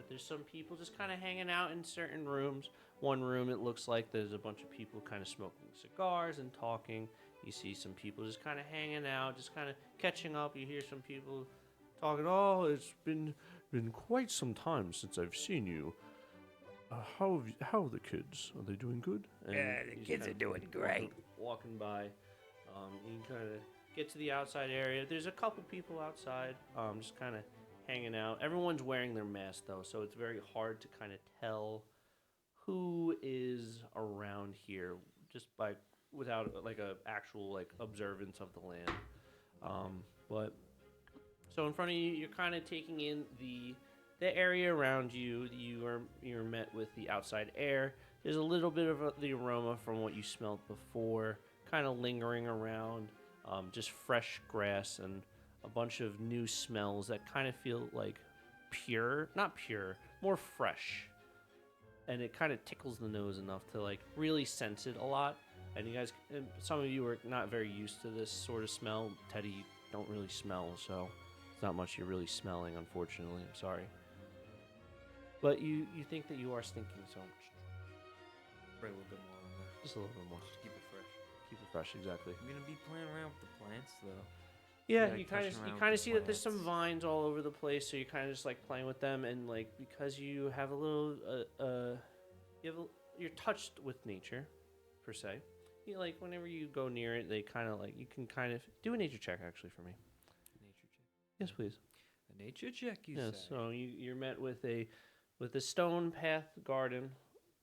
Speaker 2: there's some people just kind of hanging out in certain rooms. One room, it looks like there's a bunch of people kind of smoking cigars and talking. You see some people just kind of hanging out, just kind of catching up. You hear some people talking, oh, it's been quite some time since I've seen you. How are the kids? Are they doing good? And
Speaker 6: The kids are doing great.
Speaker 2: Walking by, you kind of get to the outside area. There's a couple people outside, just kind of hanging out. Everyone's wearing their mask though, so it's very hard to kind of tell who is around here just without like a actual like observance of the land. But so in front of you, you're kind of taking in the area around you. You're met with the outside air. There's a little bit of the aroma from what you smelled before, kind of lingering around. Just fresh grass and a bunch of new smells that kind of feel like not pure, more fresh. And it kind of tickles the nose enough to like really sense it a lot. And you guys, some of you are not very used to this sort of smell. Teddy, you don't really smell, so it's not much you're really smelling, unfortunately. I'm sorry. But you think that you are stinking, so
Speaker 3: Spray a little bit more on there.
Speaker 2: just a little bit more.
Speaker 3: Just keep it fresh.
Speaker 2: Keep it fresh, exactly.
Speaker 3: I'm gonna be playing around with the plants though.
Speaker 2: Yeah,
Speaker 3: like
Speaker 2: you kind
Speaker 3: touching around
Speaker 2: of
Speaker 3: with
Speaker 2: see
Speaker 3: the
Speaker 2: that there's some
Speaker 3: plants.
Speaker 2: vines all over the place, so you're kind of just like playing with them, and like because you have a little, you're touched with nature, per se. You like whenever you go near it, they kind of like you can kind of do a nature check actually for me.
Speaker 3: Nature check.
Speaker 2: Yes, please.
Speaker 3: A nature check, you
Speaker 2: Yes.
Speaker 3: say?
Speaker 2: So you're met with a stone path garden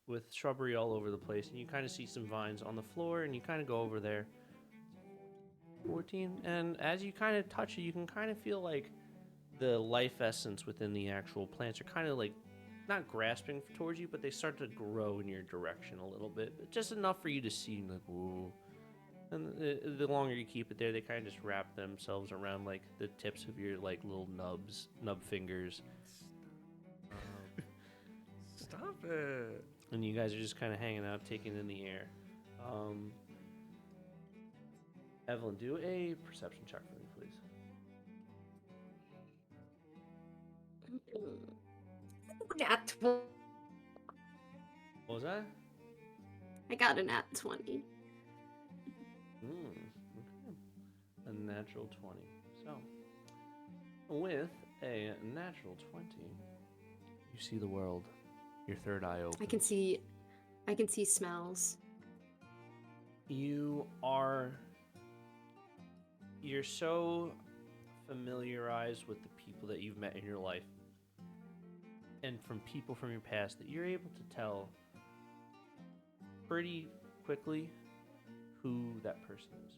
Speaker 2: with shrubbery all over the place, and you kind of see some vines on the floor, and you kind of go over there. 14, and as you kind of touch it, you can kind of feel like the life essence within the actual plants are kind of like not grasping towards you, but they start to grow in your direction a little bit, but just enough for you to see like, whoa, And the longer you keep it there, they kind of just wrap themselves around like the tips of your like little nub fingers.
Speaker 3: Stop it.
Speaker 2: And you guys are just kind of hanging out, taking in the air. Evelyn, do a perception check for me, please.
Speaker 1: Nat 20.
Speaker 2: What was that?
Speaker 1: I got a nat 20.
Speaker 2: Okay. A natural 20. So, with a natural 20, you see the world. Your third eye opens.
Speaker 1: I can see smells.
Speaker 2: You're so familiarized with the people that you've met in your life and from people from your past that you're able to tell pretty quickly who that person is.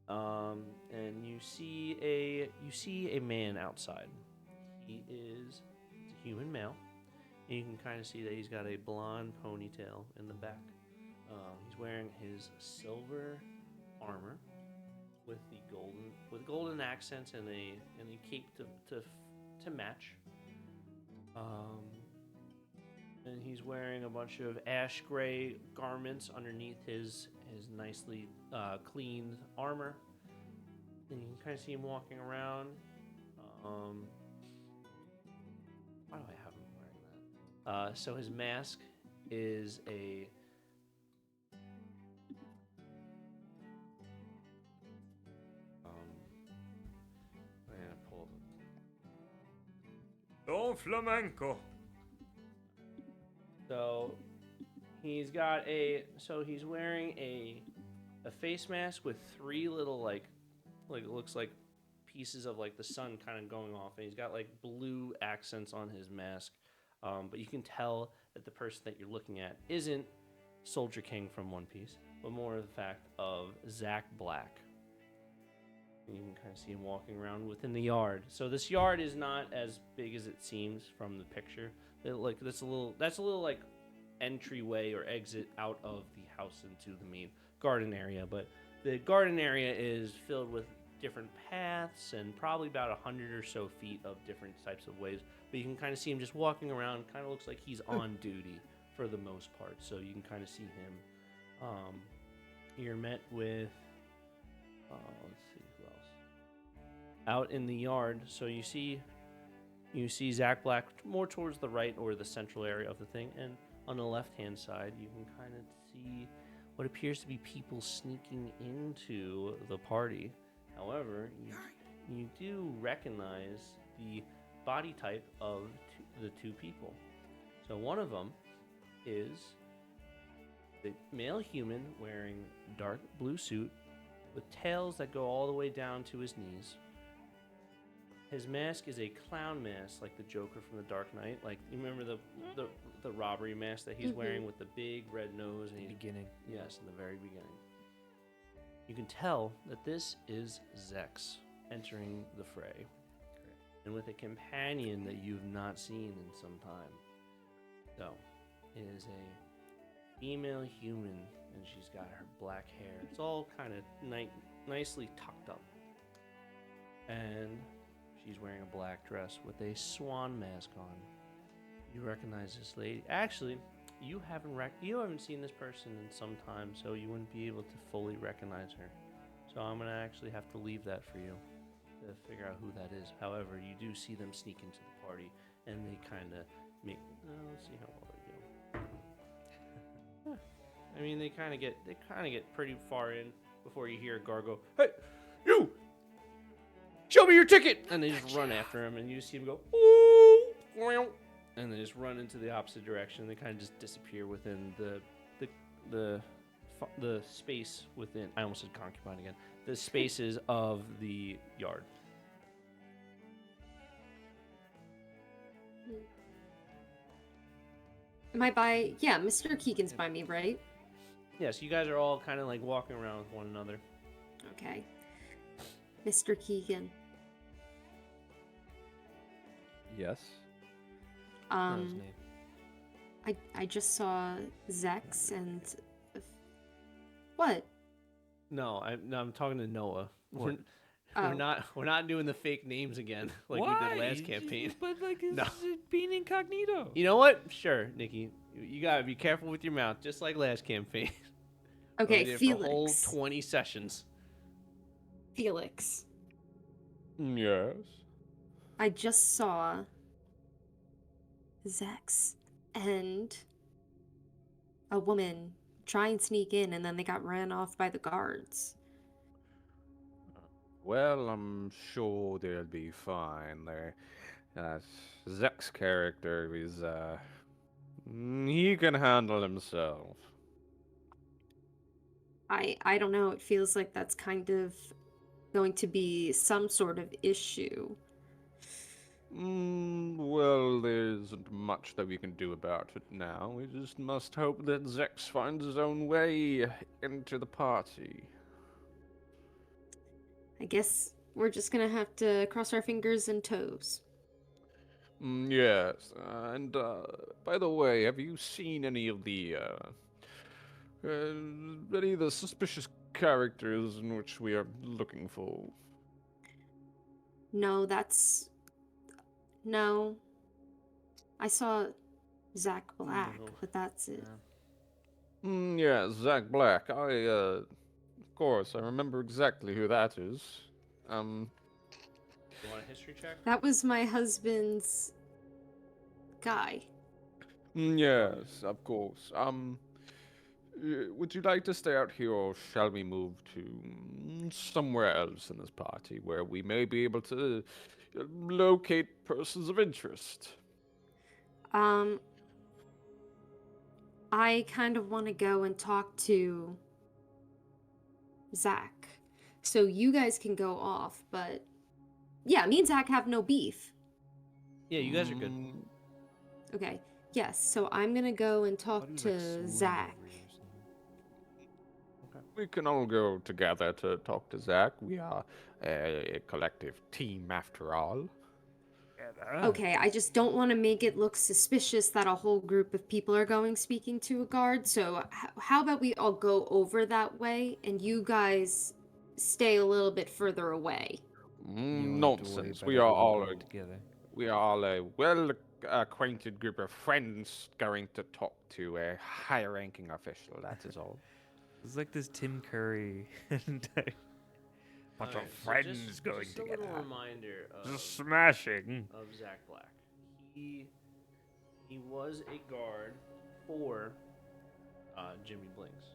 Speaker 2: And you see a man outside. He is a human male, and you can kind of see that he's got a blonde ponytail in the back. He's wearing his silver armor with golden accents and a cape to match. And he's wearing a bunch of ash gray garments underneath his nicely cleaned armor. And you can kind of see him walking around. Why do I have him wearing that? So his mask is a... I'm going to pull...
Speaker 3: Don flamenco.
Speaker 2: So he's wearing a face mask with three little like it looks like pieces of like the sun kind of going off, and he's got like blue accents on his mask. But you can tell that the person that you're looking at isn't Soldier King from One Piece, but more of the fact of Zack Black. And you can kind of see him walking around within the yard. So this yard is not as big as it seems from the picture. That's a little like entryway or exit out of the house into the main garden area. But the garden area is filled with different paths and probably about 100 or so feet of different types of ways. But you can kind of see him just walking around. Kind of looks like he's on duty for the most part. So you can kind of see him. You're met with, let's see who else. Out in the yard, so you see Zack Black more towards the right or the central area of the thing, and on the left-hand side, you can kind of see what appears to be people sneaking into the party. However, you do recognize the body type of the two people. So one of them is the male human wearing dark blue suit with tails that go all the way down to his knees. His mask is a clown mask, like the Joker from The Dark Knight. Like, you remember the robbery mask that he's wearing with the big red nose? And
Speaker 3: Beginning.
Speaker 2: Yes, in the very beginning. You can tell that this is Zex entering the fray.
Speaker 3: Correct.
Speaker 2: And with a companion that you've not seen in some time. So, it is a female human, and she's got her black hair. It's all kind of nicely tucked up. And she's wearing a black dress with a swan mask on. You recognize this lady. Actually, you haven't seen this person in some time, so you wouldn't be able to fully recognize her. So I'm gonna actually have to leave that for you to figure out who that is. However, you do see them sneak into the party, and they kind of make. Let's see how well they do. I mean, they kind of get pretty far in before you hear a guard go, "Hey, you! Show me your ticket!" And they just run after him, and you see him go, "Ooh!" And they just run into the opposite direction. They kind of just disappear within the space within. I almost said concubine again. The spaces of the yard.
Speaker 1: Am I by? Yeah, Mr. Keegan's by me, right?
Speaker 2: Yes, you guys are all kind of like walking around with one another.
Speaker 1: Okay. Mr. Keegan.
Speaker 4: Yes.
Speaker 3: That was his name.
Speaker 1: I just saw Zex and what?
Speaker 2: No, I'm talking to Noah.
Speaker 3: What?
Speaker 2: We're not doing the fake names again like we did last campaign.
Speaker 3: But like, it's
Speaker 2: No.
Speaker 3: being incognito.
Speaker 2: You know what? Sure, Nikki. You gotta be careful with your mouth, just like last campaign.
Speaker 1: Okay,
Speaker 2: We did it for a whole
Speaker 1: Felix.
Speaker 2: 20 sessions.
Speaker 1: Felix.
Speaker 4: Yes.
Speaker 1: I just saw Zex and a woman try and sneak in, and then they got ran off by the guards.
Speaker 4: Well, I'm sure they'll be fine. Zack's character is, he can handle himself.
Speaker 1: I don't know. It feels like that's kind of going to be some sort of issue.
Speaker 4: Well, there isn't much that we can do about it now. We just must hope that Zex finds his own way into the party.
Speaker 1: I guess we're just gonna have to cross our fingers and toes.
Speaker 4: Yes, and by the way, have you seen any of the suspicious characters in which we are looking for?
Speaker 1: No, no. I saw Zack Black,
Speaker 2: No.
Speaker 1: but that's it.
Speaker 4: Yeah, Zack Black. Of course, I remember exactly who that is.
Speaker 2: You want a history check?
Speaker 1: That was my husband's guy.
Speaker 4: Yes, of course. Would you like to stay out here, or shall we move to somewhere else in this party where we may be able to locate persons of interest?
Speaker 1: I kind of want to go and talk to Zack. So you guys can go off, but yeah, me and Zack have no beef.
Speaker 2: Yeah, you guys are good.
Speaker 1: Okay. Yes, so I'm gonna go and talk to Zack.
Speaker 4: We can all go together to talk to Zack. We are a collective team, after all.
Speaker 1: Okay, I just don't want to make it look suspicious that a whole group of people are going speaking to a guard. So how about we all go over that way and you guys stay a little bit further away?
Speaker 4: Nonsense. We are all a well-acquainted group of friends going to talk to a high-ranking official. That is all.
Speaker 3: It's like this Tim Curry and
Speaker 6: Bunch
Speaker 2: Alright,
Speaker 6: of
Speaker 2: so
Speaker 6: friends
Speaker 2: just
Speaker 6: going
Speaker 2: a
Speaker 6: together.
Speaker 2: little reminder
Speaker 6: Just smashing.
Speaker 2: of Zack Black. He was a guard for Jimmy Blinks,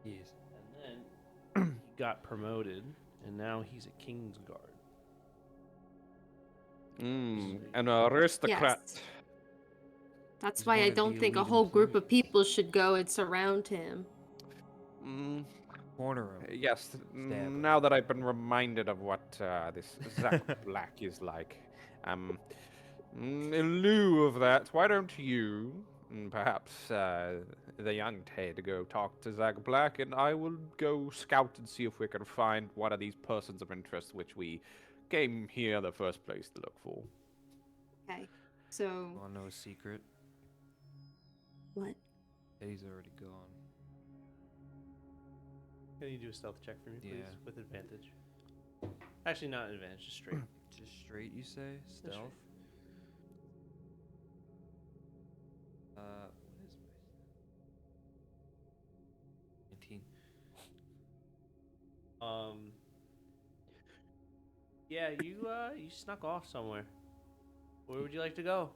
Speaker 3: yes.
Speaker 2: and then he got promoted, and now he's a King's Guard.
Speaker 4: An aristocrat.
Speaker 1: Yes. That's
Speaker 3: He's
Speaker 1: why
Speaker 3: one
Speaker 1: I
Speaker 3: of the
Speaker 1: don't think a
Speaker 3: elite
Speaker 1: whole group
Speaker 3: employees.
Speaker 1: of people should go and surround him.
Speaker 3: Corner him.
Speaker 4: Yes.
Speaker 3: him.
Speaker 4: Now that I've been reminded of what this Zack Black is like, in lieu of that, why don't you, perhaps the young Ted, go talk to Zack Black, and I will go scout and see if we can find one of these persons of interest which we came here in the first place to look for.
Speaker 1: Okay. So
Speaker 3: Wanna know a secret?
Speaker 1: what?
Speaker 3: Eddie's already gone.
Speaker 2: Can you do a stealth check for me, please,
Speaker 3: Yeah.
Speaker 2: with advantage? Actually, not advantage, just straight.
Speaker 3: Just straight, you say?
Speaker 2: straight.
Speaker 3: Stealth? What is my 19.
Speaker 2: Yeah, you snuck off somewhere. Where would you like to go?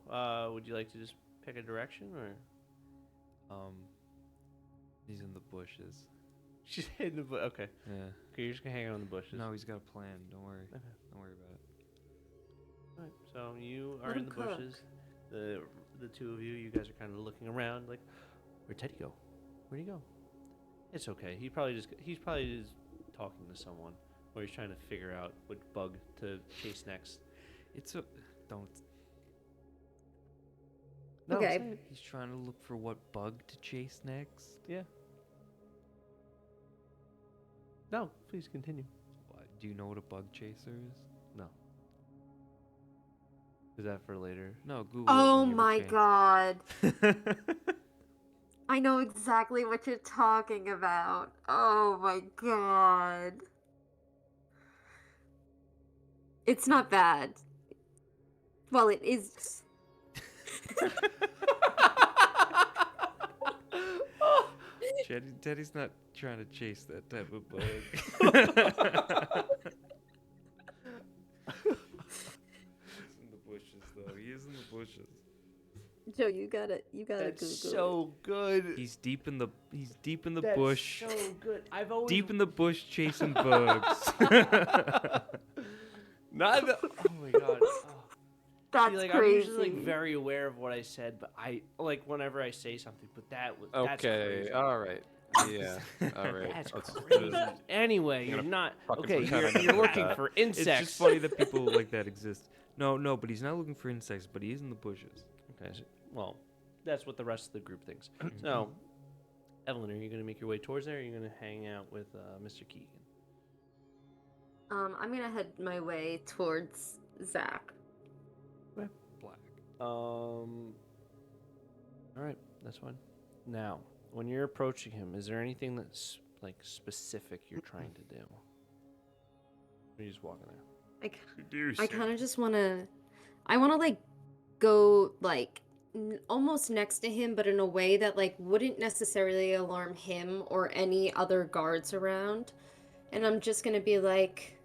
Speaker 2: Would you like to just pick a direction, or?
Speaker 3: He's in the bushes.
Speaker 2: She's in the bush. Okay.
Speaker 3: Yeah.
Speaker 2: Okay, you're just gonna hang out in the bushes.
Speaker 3: No, he's got a plan. Don't worry.
Speaker 2: Okay.
Speaker 3: Don't worry about it.
Speaker 2: Alright, so you are
Speaker 1: Let
Speaker 2: in
Speaker 1: him
Speaker 2: the
Speaker 1: cook.
Speaker 2: bushes. The two of you guys are kind of looking around, like, where'd Teddy go? Where'd he go? It's okay. He's probably just talking to someone, or he's trying to figure out what bug to chase next.
Speaker 3: It's a. Don't.
Speaker 2: No,
Speaker 1: Okay.
Speaker 2: say it.
Speaker 3: He's trying to look for what bug to chase next.
Speaker 2: Yeah. No, please continue.
Speaker 3: What, do you know what a bug chaser is?
Speaker 2: No. Is that for later?
Speaker 3: No, Google.
Speaker 1: Oh
Speaker 3: it when you
Speaker 1: my
Speaker 3: have a
Speaker 1: god.
Speaker 3: chance.
Speaker 1: I know exactly what you're talking about. Oh my god. It's not bad. Well, it is.
Speaker 3: Teddy's not trying to chase that type of bug. He's in the bushes, though. He is in the bushes.
Speaker 1: Joe, you gotta
Speaker 2: That's
Speaker 1: Google
Speaker 2: so good.
Speaker 3: He's deep in the
Speaker 2: That's
Speaker 3: bush.
Speaker 2: so good. I've always
Speaker 3: Deep in the bush chasing bugs.
Speaker 2: Not the, oh my god. Oh.
Speaker 1: That's
Speaker 2: See, like,
Speaker 1: crazy.
Speaker 2: I'm usually like very aware of what I said, but I like whenever I say something. But that's
Speaker 4: Okay,
Speaker 2: crazy.
Speaker 4: all right. Yeah, all right.
Speaker 2: That's
Speaker 4: Let's
Speaker 2: crazy.
Speaker 4: just-
Speaker 2: Anyway,
Speaker 4: I'm
Speaker 2: you're
Speaker 4: gonna
Speaker 2: not
Speaker 4: fucking
Speaker 2: okay.
Speaker 4: pretend I
Speaker 2: You're
Speaker 4: never heard
Speaker 2: looking
Speaker 4: that.
Speaker 2: for
Speaker 3: It's
Speaker 2: insects.
Speaker 3: just funny that people like that exist. No, but he's not looking for insects, but he is in the bushes.
Speaker 2: Okay, well, that's what the rest of the group thinks. So, Evelyn, are you going to make your way towards there? Or are you going to hang out with Mr. Keegan?
Speaker 1: I'm gonna head my way towards Zack.
Speaker 3: Black.
Speaker 2: All right, that's fine. Now, when you're approaching him, is there anything that's like specific you're trying to do? Or are you just walking there?
Speaker 1: I kind of just I wanna like go like almost next to him, but in a way that like wouldn't necessarily alarm him or any other guards around. And I'm just gonna be like,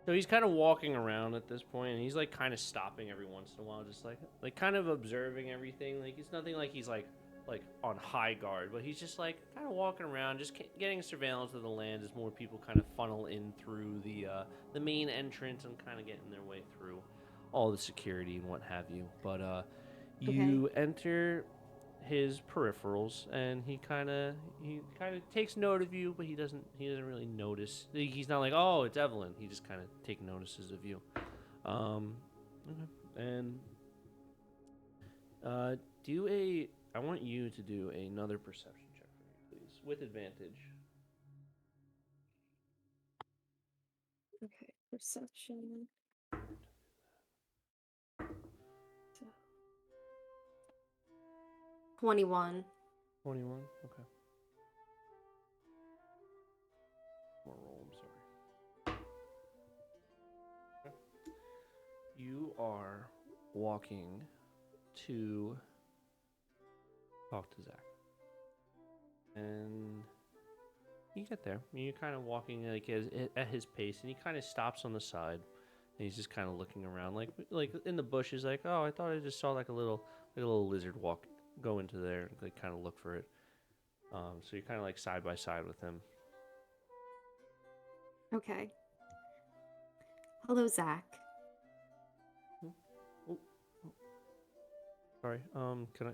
Speaker 2: So he's kind of walking around at this point, and he's like kind of stopping every once in a while, just like kind of observing everything. Like it's nothing like he's like on high guard, but he's just like kind of walking around, just getting surveillance of the land as more people kind of funnel in through the main entrance and kind of getting their way through all the security and what have you. But you enter his peripherals, and he kind of takes note of you, but he doesn't really notice. He's not like, oh, it's Evelyn. He just kind of take notices of you. Okay. And I want you to do another perception check for me, please, with advantage.
Speaker 1: okay, perception. 21.
Speaker 2: 21. Okay. More roll. I'm sorry. Okay. You are walking to talk to Zack. And you get there. You're kind of walking like at his pace, and he kind of stops on the side. And he's just kind of looking around, like in the bushes, like, oh, I thought I just saw like a little lizard go into there, and like kind of look for it. So you're kind of like side by side with him.
Speaker 1: Okay. Hello, Zack.
Speaker 2: Oh. Sorry. Can I?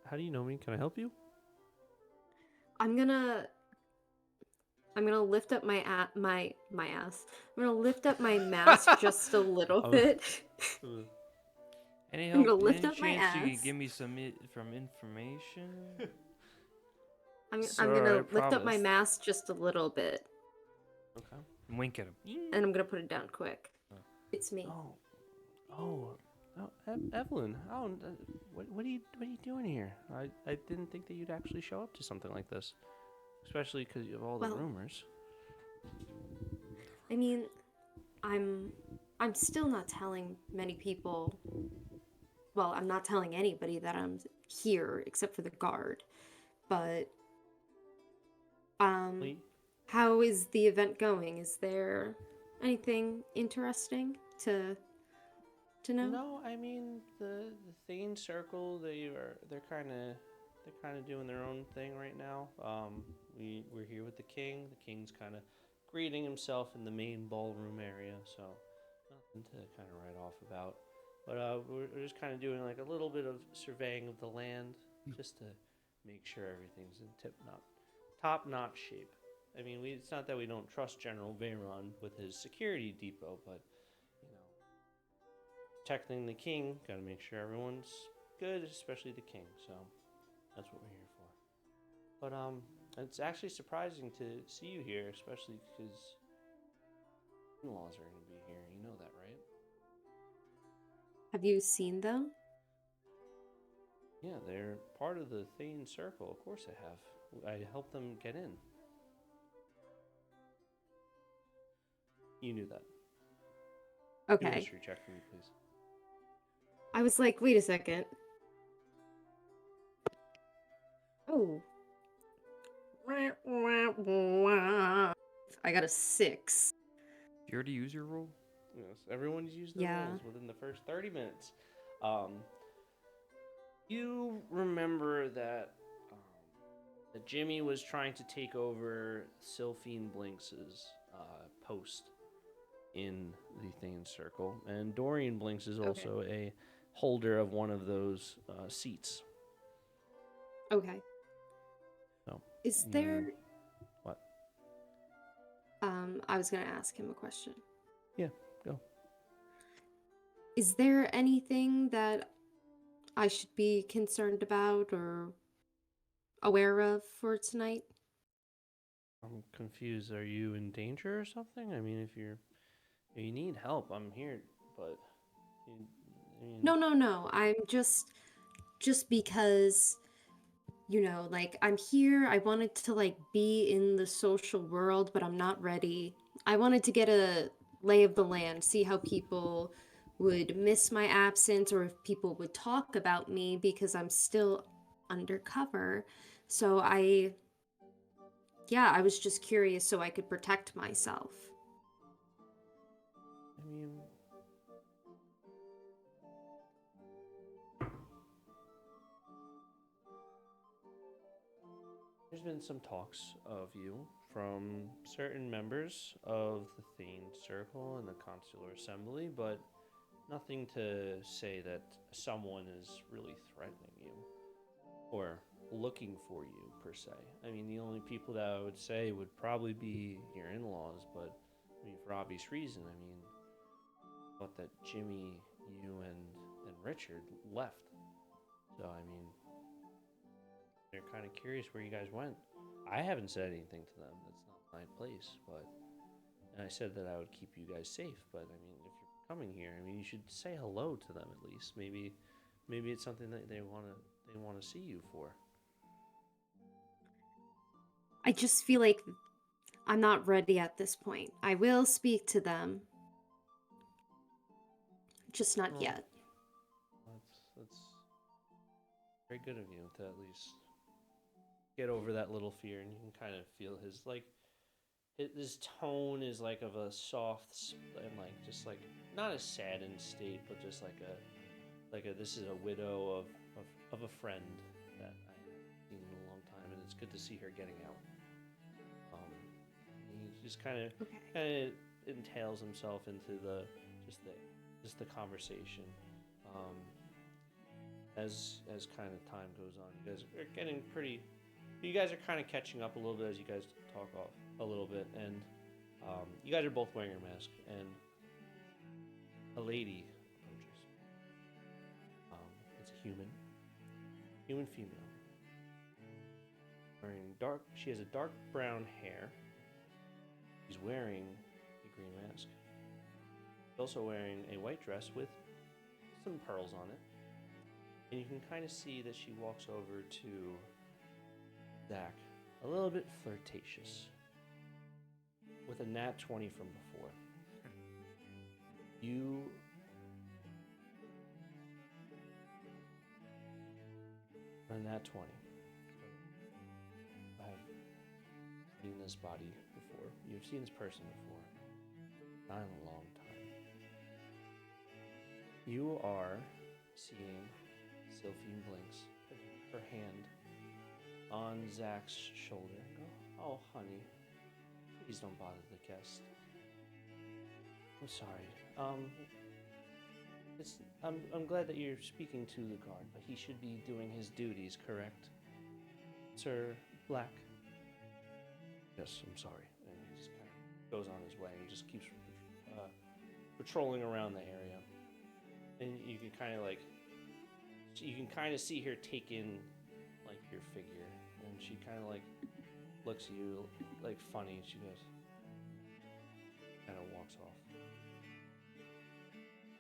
Speaker 2: How do you know me? Can I help you?
Speaker 1: I'm gonna lift up my ass. I'm gonna lift up my mask just a little
Speaker 2: Oh.
Speaker 1: bit.
Speaker 3: Any
Speaker 1: I'm gonna
Speaker 3: help?
Speaker 1: lift
Speaker 3: Any
Speaker 1: up my
Speaker 3: chance you
Speaker 1: ass.
Speaker 3: could give me some information?
Speaker 1: I'm
Speaker 2: Sir,
Speaker 1: gonna
Speaker 2: I
Speaker 1: lift up my
Speaker 2: promise.
Speaker 1: mask just a little bit,
Speaker 2: Okay.
Speaker 3: Wink at him.
Speaker 1: and I'm gonna put it down quick. It's me.
Speaker 2: Oh, Evelyn. Oh, what are you doing here? I didn't think that you'd actually show up to something like this, especially because of all the
Speaker 1: Well-
Speaker 2: rumors.
Speaker 1: I mean, I'm still not telling many people. Well, I'm not telling anybody that I'm here except for the guard. But
Speaker 2: Lee?
Speaker 1: how is the event going? Is there anything interesting to know?
Speaker 2: No, I mean the Thane Circle. They're kind of doing their own thing right now. We're here with the king. The king's kind of greeting himself in the main ballroom area, so nothing to kind of write off about. But we're just kind of doing like a little bit of surveying of the land, just to make sure everything's in top-notch shape. I mean, it's not that we don't trust General Veyron with his security depot, but protecting the king, gotta make sure everyone's good, especially the king. So that's what we're here for. But it's actually surprising to see you here, especially because in-laws are gonna be here. You know that, right?
Speaker 1: Have you seen them?
Speaker 2: Yeah, they're part of the Thane Circle. Of course I have. I helped them get in. You knew that. Do a
Speaker 1: Okay.
Speaker 2: history check for me, please.
Speaker 1: I was like, wait a second. Oh. I got a 6.
Speaker 3: You already use your roll?
Speaker 2: Yes, everyone's used their
Speaker 1: Yeah.
Speaker 2: roles within the first 30 minutes. You remember that that Jimmy was trying to take over Slyphine Blinks's post in the Thane Circle, and Dorian Blinks is also a holder of one of those seats.
Speaker 1: Okay.
Speaker 2: So
Speaker 1: Is
Speaker 2: you-
Speaker 1: there
Speaker 2: What?
Speaker 1: I was going to ask him a question.
Speaker 2: Yeah, go.
Speaker 1: Is there anything that I should be concerned about or aware of for tonight?
Speaker 2: I'm confused. Are you in danger or something? I mean, if you need help, I'm here. But I mean,
Speaker 1: No. I'm just because like I'm here. I wanted to like be in the social world, but I'm not ready. I wanted to get a lay of the land, see how people would miss my absence or if people would talk about me because I'm still undercover. So I was just curious so I could protect myself.
Speaker 2: I mean, there's been some talks of you from certain members of the Thane Circle and the Consular Assembly, but nothing to say that someone is really threatening you or looking for you, per se. I mean, the only people that I would say would probably be your in-laws, but I mean, for obvious reason. I mean, thought that Jimmy, you, and Richard left. So, I mean, they're kind of curious where you guys went. I haven't said anything to them. That's not my place, but... And I said that I would keep you guys safe, but, I mean, if you're coming here, I mean, you should say hello to them at least. Maybe it's something that they want to see you for.
Speaker 1: I just feel like I'm not ready at this point. I will speak to them. Just not
Speaker 2: Well,
Speaker 1: yet.
Speaker 2: That's very good of you to at least get over that little fear, and you can kind of feel his his tone is like of a soft and like just like not a saddened state, but just like a this is a widow of a friend that I haven't seen in a long time, and it's good to see her getting out. He just kind of entails himself into the conversation. As kind of time goes on, you guys are getting pretty. You guys are kind of catching up a little bit as you guys talk off a little bit, and you guys are both wearing your mask, and a lady approaches. It's a human female, wearing dark. She has a dark brown hair. She's wearing a green mask. She's also wearing a white dress with some pearls on it. And you can kind of see that she walks over to Zack, a little bit flirtatious, with a nat 20 from before. You a nat 20. I have seen this body before. You've seen this person before. Not in a long time. You are seeing Slyphine Blinks put her hand on Zack's shoulder and go, "Oh, honey, please don't bother the guest. I'm sorry. I'm glad that you're speaking to the guard, but he should be doing his duties, correct, Sir Black?" "Yes, I'm sorry." And he just kind of goes on his way and just keeps patrolling around the area. And you can kind of see her take in like your figure, and she kind of like looks at you like funny, and she goes, kind of walks off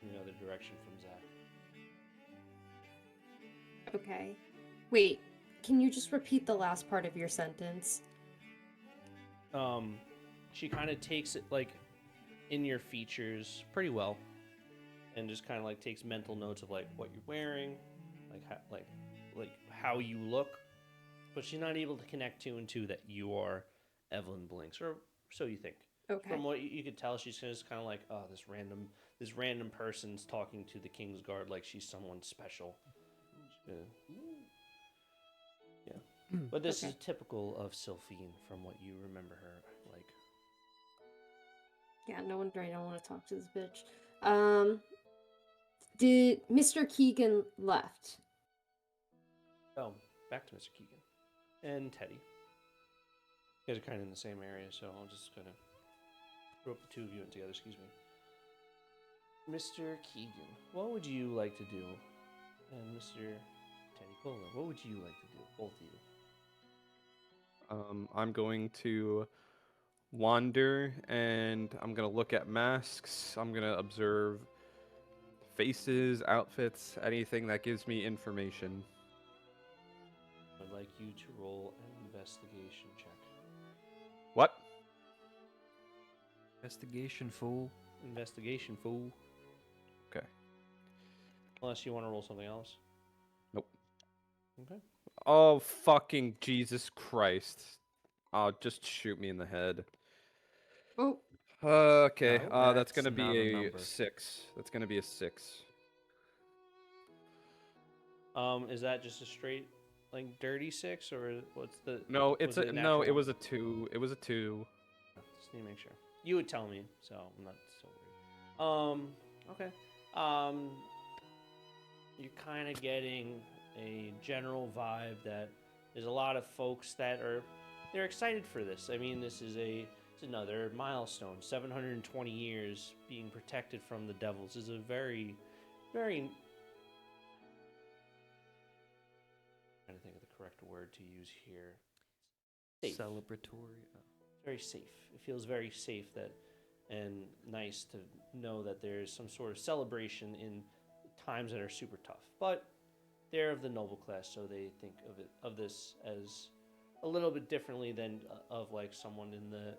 Speaker 2: in the other direction from Zack.
Speaker 1: Okay. Wait, can you just repeat the last part of your sentence?
Speaker 2: She kind of takes it like in your features pretty well, and just kind of like takes mental notes of like what you're wearing, like how you look, but she's not able to connect two and two that you are Evelyn Blinks, or so you think.
Speaker 1: Okay.
Speaker 2: From what you could tell, she's just kind of like, oh, this random person's talking to the King's Guard like she's someone special. Yeah. But this is typical of Slyphine from what you remember her like.
Speaker 1: Yeah, no wonder I don't want to talk to this bitch. Did Mr. Keegan left?
Speaker 2: Oh, back to Mr. Keegan and Teddy. You guys are kind of in the same area, so I'll just kind of group the two of you in together. Excuse me. Mr. Keegan, what would you like to do? And Mr. Teddy Cola, what would you like to do? Both of you.
Speaker 4: I'm going to wander and I'm going to look at masks. I'm going to observe faces, outfits, anything that gives me information.
Speaker 2: I'd like you to roll an investigation check.
Speaker 4: What?
Speaker 3: Investigation, fool.
Speaker 2: Investigation, fool.
Speaker 4: Okay.
Speaker 2: Unless you want to roll something else.
Speaker 4: Nope.
Speaker 2: Okay.
Speaker 4: Oh, fucking Jesus Christ. Oh, just shoot me in the head.
Speaker 1: Oh,
Speaker 4: Okay,
Speaker 3: No,
Speaker 4: that's gonna
Speaker 3: that's not a
Speaker 4: be a
Speaker 3: number.
Speaker 4: 6. That's gonna be a 6.
Speaker 2: Is that just a straight, like, dirty 6, or what's the?
Speaker 4: No,
Speaker 2: was
Speaker 4: it's
Speaker 2: it
Speaker 4: a
Speaker 2: a
Speaker 4: no.
Speaker 2: natural
Speaker 4: It
Speaker 2: one?
Speaker 4: was a 2. It was a 2.
Speaker 2: Just need to make sure. You would tell me, so I'm not so worried. Okay. You're kind of getting a general vibe that there's a lot of folks that they're excited for this. I mean, it's another milestone. 720 years being protected from the devils is a very, very. I'm trying to think of the correct word to use here. Safe.
Speaker 3: Celebratory.
Speaker 2: Very safe. It feels very safe and nice to know that there's some sort of celebration in times that are super tough. But they're of the noble class, so they think of this as a little bit differently than of like someone in the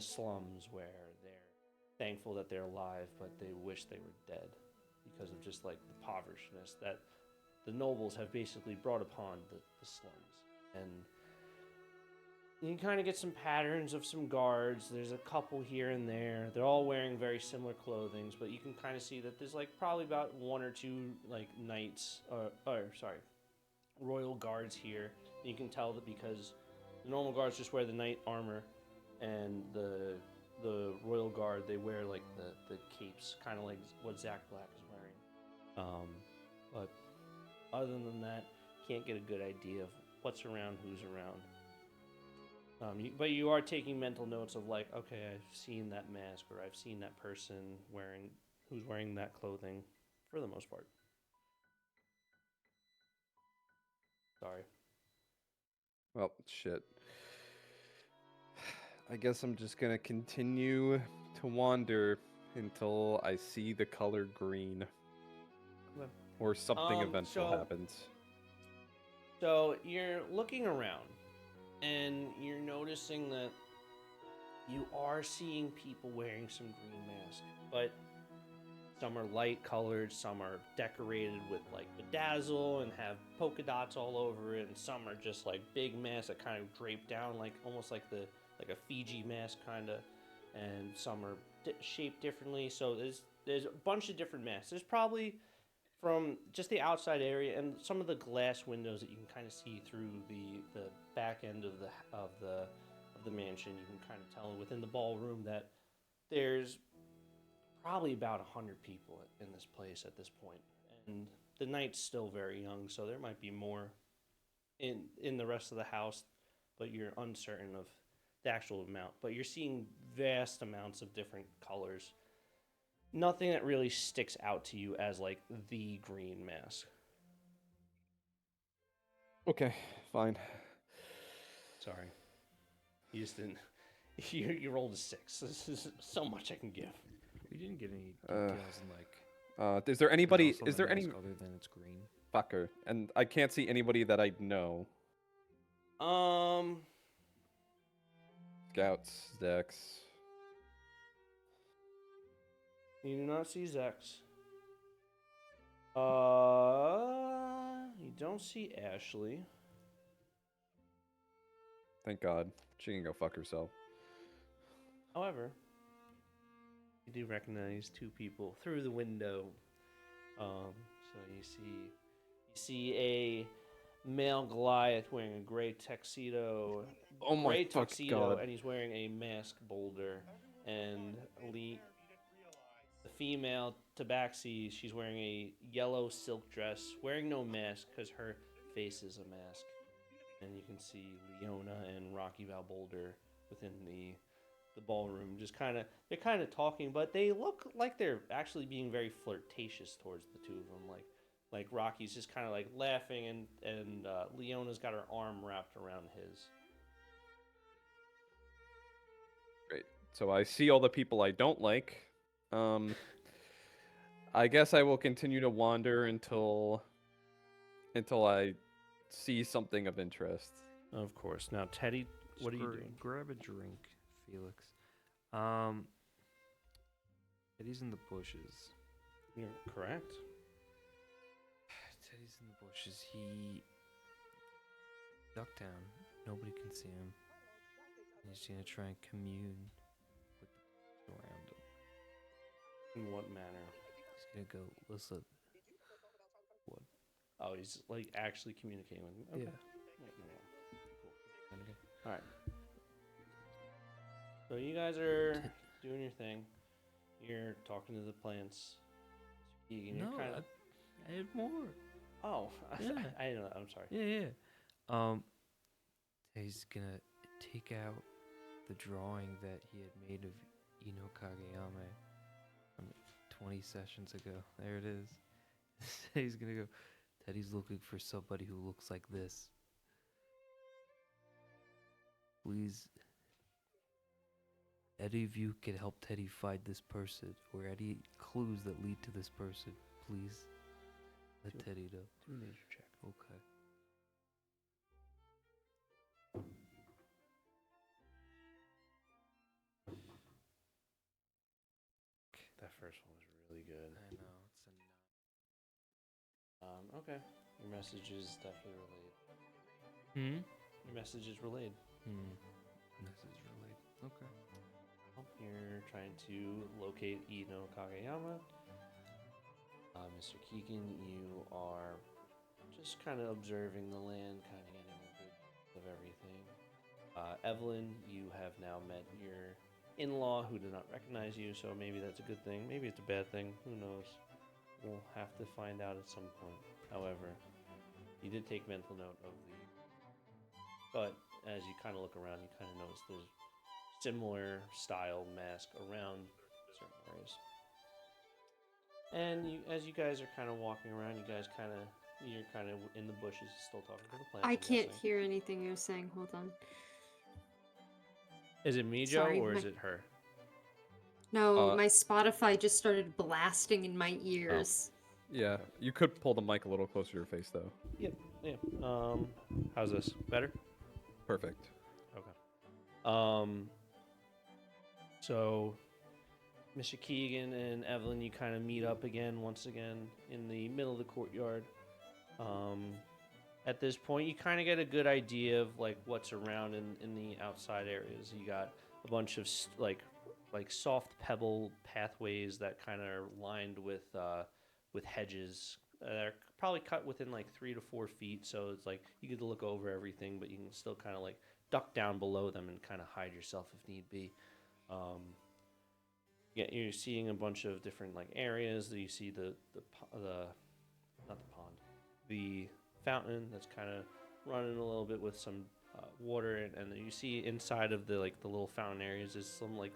Speaker 2: slums where they're thankful that they're alive, but they wish they were dead because of just like the impoverishedness that the nobles have basically brought upon the slums. And you can kind of get some patterns of some guards. There's a couple here and there. They're all wearing very similar clothing, but you can kind of see that there's like probably about 1 or 2 like knights, royal guards here. And you can tell that because the normal guards just wear the knight armor, and the royal guard, they wear like the capes, kind of like what Zack Black is wearing. But other than that, can't get a good idea of what's around, who's around. But you are taking mental notes of like, okay, I've seen that mask, or I've seen that person who's wearing that clothing, for the most part. Sorry.
Speaker 4: Well, shit. I guess I'm just gonna continue to wander until I see the color green.
Speaker 2: Okay.
Speaker 4: Or something eventful
Speaker 2: so-
Speaker 4: happens.
Speaker 2: So you're looking around, and you're noticing that you are seeing people wearing some green masks, but some are light colored, some are decorated with like bedazzle and have polka dots all over it, and some are just like big masks that kind of drape down like almost like a Fiji mask kind of, and some are shaped differently. So there's a bunch of different masks. There's probably from just the outside area and some of the glass windows that you can kind of see through the back end of the mansion, you can kind of tell within the ballroom that there's probably about 100 people in this place at this point. And the night's still very young, so there might be more in the rest of the house, but you're uncertain of the actual amount. But you're seeing vast amounts of different colors. Nothing that really sticks out to you as like the green mask.
Speaker 4: Okay, fine.
Speaker 2: Sorry. You just didn't. You rolled a 6. This is so much I can give.
Speaker 3: We didn't get any
Speaker 4: Uh.
Speaker 3: details on like
Speaker 4: Is there
Speaker 3: There's
Speaker 4: anybody?
Speaker 3: also
Speaker 4: Is
Speaker 3: the
Speaker 4: there any
Speaker 3: mask other than it's green?
Speaker 4: fucker? And I can't see anybody that I know. Scouts, Dex.
Speaker 2: You do not see Zex. You don't see Ashley.
Speaker 4: Thank God. She can go fuck herself.
Speaker 2: However, you do recognize two people through the window. So you see a male Goliath wearing a gray tuxedo.
Speaker 4: Oh my
Speaker 2: Gray
Speaker 4: fucking
Speaker 2: tuxedo,
Speaker 4: God.
Speaker 2: and he's wearing a mask boulder. And the female Tabaxi, she's wearing a yellow silk dress, wearing no mask because her face is a mask. And you can see Leona and Rocky Valboulder within the ballroom, just they're kind of talking, but they look like they're actually being very flirtatious towards the two of them. Like Rocky's just kind of like laughing, and Leona's got her arm wrapped around his.
Speaker 4: Great. So I see all the people I don't like. I guess I will continue to wander until I see something of interest.
Speaker 2: Of course. Now, Teddy, what are you
Speaker 3: Just
Speaker 2: doing?
Speaker 3: Grab a drink, Felix. Teddy's in the bushes.
Speaker 2: You're correct.
Speaker 3: Teddy's in the bushes. He ducked down. Nobody can see him. And he's gonna try and commune with the people around him.
Speaker 2: In what manner?
Speaker 3: He's gonna go, listen. What?
Speaker 2: Oh, he's like actually communicating with me. Okay.
Speaker 3: Yeah.
Speaker 2: Cool. All right. So you guys are doing your thing. You're talking to the plants. Keegan, you're
Speaker 3: No,
Speaker 2: kind of.
Speaker 3: I had more.
Speaker 2: Oh,
Speaker 3: Yeah.
Speaker 2: I didn't know. I'm sorry.
Speaker 3: Yeah. He's gonna take out the drawing that he had made of Ino Kageyame from 20 sessions ago. There it is. He's gonna go, Teddy's looking for somebody who looks like this. Please, any of you can help Teddy find this person, or any clues that lead to this person. Please, let Teddy know.
Speaker 2: Do a nature check.
Speaker 3: Okay.
Speaker 2: That first one was really good.
Speaker 3: I know, it's a no.
Speaker 2: Okay. Your message is definitely relayed. Your message is relayed.
Speaker 3: This is really okay.
Speaker 2: You're trying to locate Ino Kageyama. Mr. Keegan, you are just kind of observing the land, kind of getting a good of everything. Evelyn, you have now met your in-law who did not recognize you, so maybe that's a good thing. Maybe it's a bad thing. Who knows? We'll have to find out at some point. However, you did take mental note of the... But as you kind of look around, you kind of notice there's similar style mask around certain areas. And as you guys are kind of walking around, you're kind of in the bushes, still talking to the plants.
Speaker 1: I
Speaker 2: I'm
Speaker 1: can't
Speaker 2: guessing.
Speaker 1: hear anything you're saying. Hold on.
Speaker 2: Is it me, Joe,
Speaker 1: Sorry,
Speaker 2: or is
Speaker 1: my-
Speaker 2: it her?
Speaker 1: No, my Spotify just started blasting in my ears.
Speaker 4: Yeah, you could pull the mic a little closer to your face, though.
Speaker 2: Yep. Yeah. How's this? Better?
Speaker 4: Perfect.
Speaker 2: Okay. So, Mr. Keegan and Evelyn, you kind of meet up once again, in the middle of the courtyard. At this point, you kind of get a good idea of like what's around in the outside areas. You got a bunch of like soft pebble pathways that kind of are lined with hedges. They're probably cut within like 3 to 4 feet, so it's like you get to look over everything, but you can still kind of like duck down below them and kind of hide yourself if need be. Yeah, you're seeing a bunch of different like areas. You see the not the pond, the fountain that's kind of running a little bit with some water, and then you see inside of the little fountain areas is some what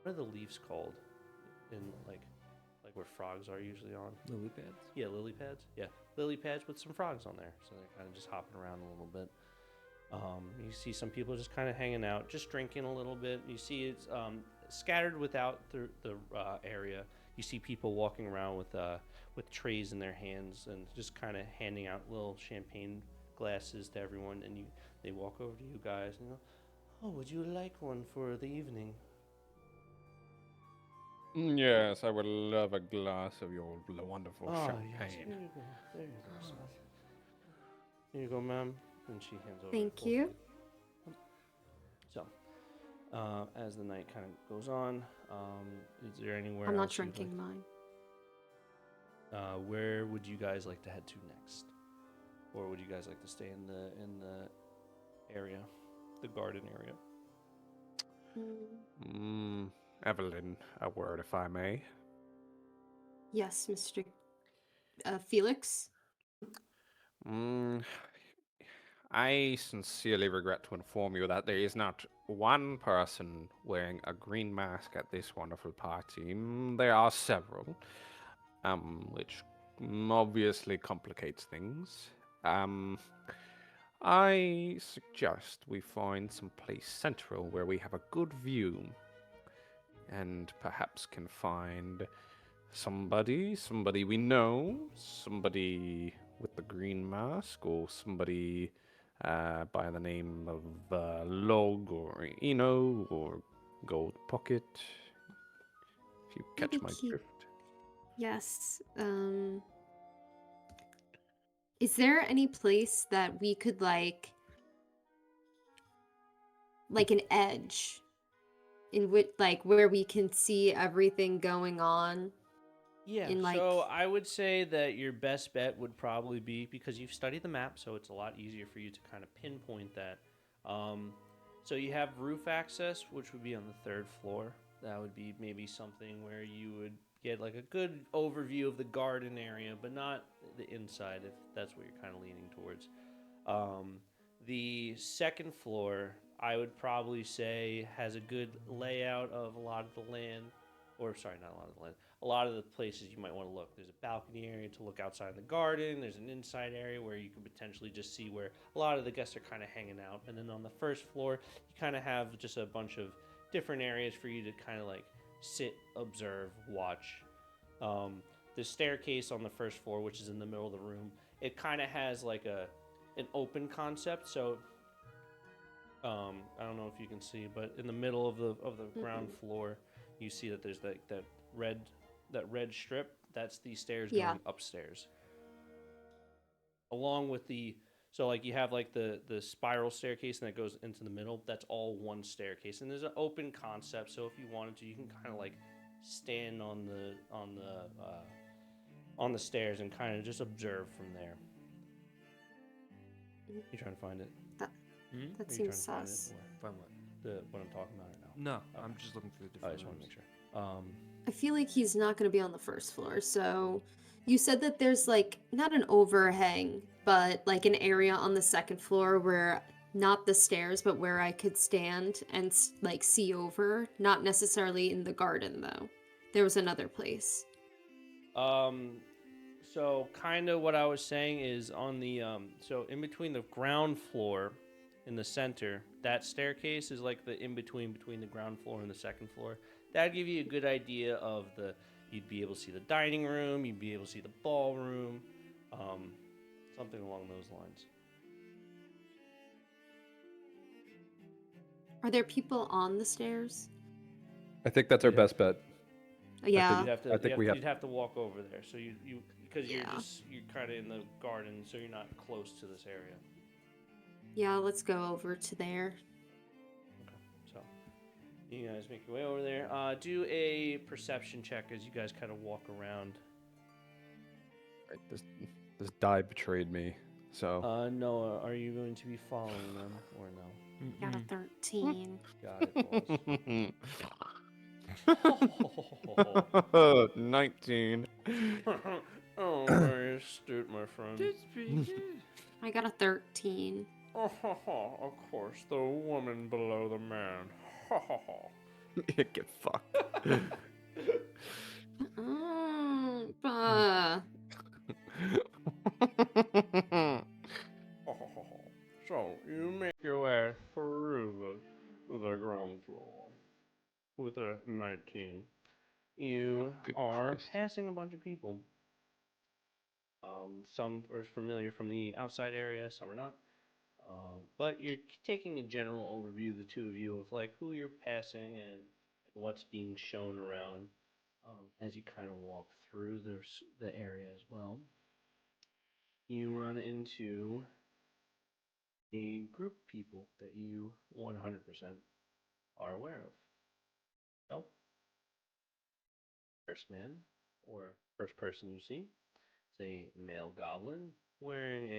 Speaker 2: are the leaves called in like where frogs are usually on?
Speaker 3: Lily pads?
Speaker 2: Yeah, lily pads. Yeah, lily pads with some frogs on there, so they're kind of just hopping around a little bit. You see some people just kind of hanging out, just drinking a little bit. You see it's scattered without the area, you see people walking around with trays in their hands and just kind of handing out little champagne glasses to everyone. And they walk over to you guys and go, "Oh, would you like one for the evening?"
Speaker 4: Yes, I would love a glass of your wonderful
Speaker 2: Yes,
Speaker 4: champagne.
Speaker 2: here you go. There you go, son. Here you go, ma'am. And she hands over.
Speaker 1: Thank
Speaker 2: a full
Speaker 1: you.
Speaker 2: plate. So, as the night kind of goes on, is there anywhere
Speaker 1: I'm not
Speaker 2: else you'd
Speaker 1: drinking mine.
Speaker 2: where would you guys like to head to next, or would you guys like to stay in the area, the garden area?
Speaker 4: Evelyn, a word if I may.
Speaker 1: Yes, Mr. Felix.
Speaker 4: I sincerely regret to inform you that there is not one person wearing a green mask at this wonderful party. There are several, which obviously complicates things. I suggest we find some place central where we have a good view, and perhaps can find somebody we know, somebody with the green mask, or somebody by the name of Log or Eno or Goldpocket. If you catch
Speaker 1: Maybe
Speaker 4: my
Speaker 1: keep-
Speaker 4: drift.
Speaker 1: Yes. Is there any place that we could like an edge in which like where we can see everything going on?
Speaker 2: Yeah,
Speaker 1: In,
Speaker 2: so
Speaker 1: like-
Speaker 2: I would say that your best bet would probably be, because you've studied the map, so it's a lot easier for you to kind of pinpoint that. So you have roof access, which would be on the 3rd floor. That would be maybe something where you would get like a good overview of the garden area, but not the inside, if that's what you're kind of leaning towards. The 2nd floor, I would probably say, has a good layout of a lot of the land. Or, sorry, not a lot of the land. A lot of the places you might want to look. There's a balcony area to look outside the garden. There's an inside area where you could potentially just see where a lot of the guests are kind of hanging out. And then on the 1st floor, you kind of have just a bunch of different areas for you to kind of like sit, observe, watch. The staircase on the 1st floor, which is in the middle of the room, it kind of has like an open concept. So I don't know if you can see, but in the middle of the ground floor, you see that there's that red strip. That's the stairs
Speaker 1: Yeah.
Speaker 2: going upstairs. Along with so like you have like the spiral staircase and that goes into the middle. That's all one staircase, and there's an open concept. So if you wanted to, you can kind of like stand on the stairs and kind of just observe from there. You trying to find it?
Speaker 1: That
Speaker 2: Are you
Speaker 1: seems
Speaker 2: trying to find it,
Speaker 1: sus.
Speaker 2: or
Speaker 3: Find what?
Speaker 2: what I'm talking about right now?
Speaker 3: No,
Speaker 2: Okay.
Speaker 3: I'm just looking through the
Speaker 2: I
Speaker 3: different
Speaker 2: just want to
Speaker 3: rooms.
Speaker 2: make sure.
Speaker 1: I feel like he's not going to be on the 1st floor. So you said that there's like not an overhang, but like an area on the 2nd floor where not the stairs, but where I could stand and like see over. Not necessarily in the garden though. There was another place.
Speaker 2: So kind of what I was saying is on the so in between the ground floor in the center, that staircase is like the in between the ground floor and the 2nd floor. That'd give you a good idea of you'd be able to see the dining room, you'd be able to see the ballroom, something along those lines.
Speaker 1: Are there people on the stairs?
Speaker 4: I think that's our
Speaker 2: Yeah.
Speaker 4: best bet.
Speaker 1: Yeah.
Speaker 2: You'd have to walk over there. So you because
Speaker 1: Yeah.
Speaker 2: you're kind of in the garden, so you're not close to this area.
Speaker 1: Yeah, let's go over to there.
Speaker 2: So you guys make your way over there. Do a perception check as you guys kind of walk around.
Speaker 4: Right, this die betrayed me. So
Speaker 2: Noah, are you going to be following them or no?
Speaker 1: Got a 13.
Speaker 2: Got it, boss.
Speaker 4: 19.
Speaker 2: Oh, very astute, my friend.
Speaker 3: That's pretty good.
Speaker 1: I got a 13.
Speaker 5: Of course, the woman below the man.
Speaker 4: Get fucked.
Speaker 5: So, you make your way through the ground floor.
Speaker 2: with a 19. You are passing a bunch of people. Some are familiar from the outside area, some are not. But you're taking a general overview, the two of you, of like who you're passing and what's being shown around as you kind of walk through the area as well. You run into a group of people that you 100% are aware of. So, first man or first person you see is a male goblin wearing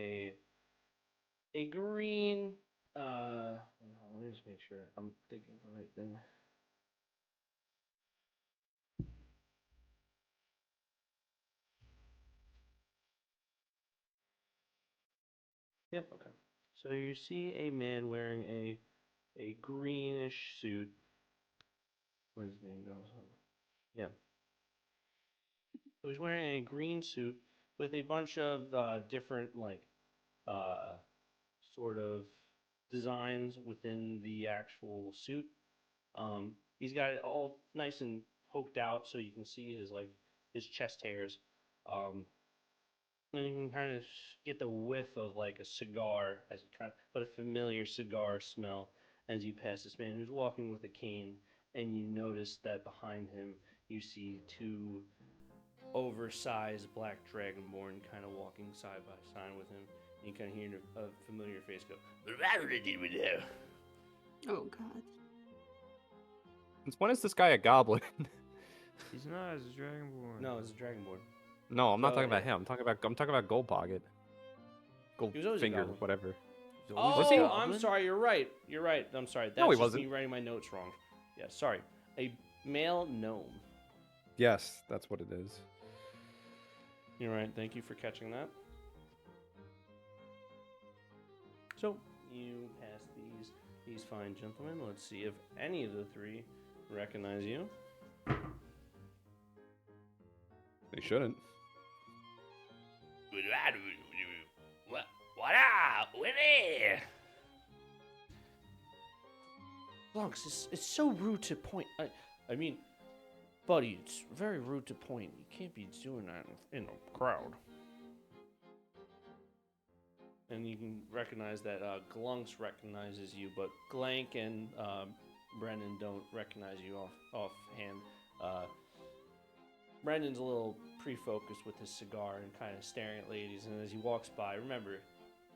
Speaker 2: a green. Let me just make sure I'm thinking the right thing. Yep. Okay. So you see a man wearing a greenish suit. Where his name goes? Yeah. So he's wearing a green suit with a bunch of different sort of designs within the actual suit. He's got it all nice and poked out so you can see his chest hairs. And you can kind of get the whiff of like a cigar as you kind of but a familiar cigar smell as you pass this man who's walking with a cane, and you notice that behind him you see two oversized black dragonborn kind of walking side by side with him. You kind of hear a familiar face go,
Speaker 1: Oh God.
Speaker 4: Since when is this guy a goblin?
Speaker 3: He's not as a dragonborn.
Speaker 2: no, it's a dragonborn.
Speaker 4: No, I'm not
Speaker 2: So,
Speaker 4: talking about him. I'm talking about Goldpocket.
Speaker 2: He was always a
Speaker 4: Goldfinger,
Speaker 2: goblin.
Speaker 4: whatever.
Speaker 3: He's always
Speaker 2: Oh,
Speaker 3: a
Speaker 2: I'm
Speaker 3: goblin?
Speaker 2: sorry. You're right. You're right. I'm sorry. That's
Speaker 4: No, he
Speaker 2: just
Speaker 4: wasn't.
Speaker 2: me writing my notes wrong. Yeah, sorry. A male gnome.
Speaker 4: Yes, that's what it is.
Speaker 2: You're right. Thank you for catching that. So you pass these fine gentlemen. Let's see if any of the three recognize you.
Speaker 4: They shouldn't.
Speaker 2: What up? Winnie? Blanks, it's so rude to point. I mean, buddy, it's very rude to point. You can't be doing that in a crowd. And you can recognize that Glunks recognizes you, but Glank and Brennan don't recognize you offhand. Brennan's a little pre-focused with his cigar and kind of staring at ladies, and as he walks by, remember,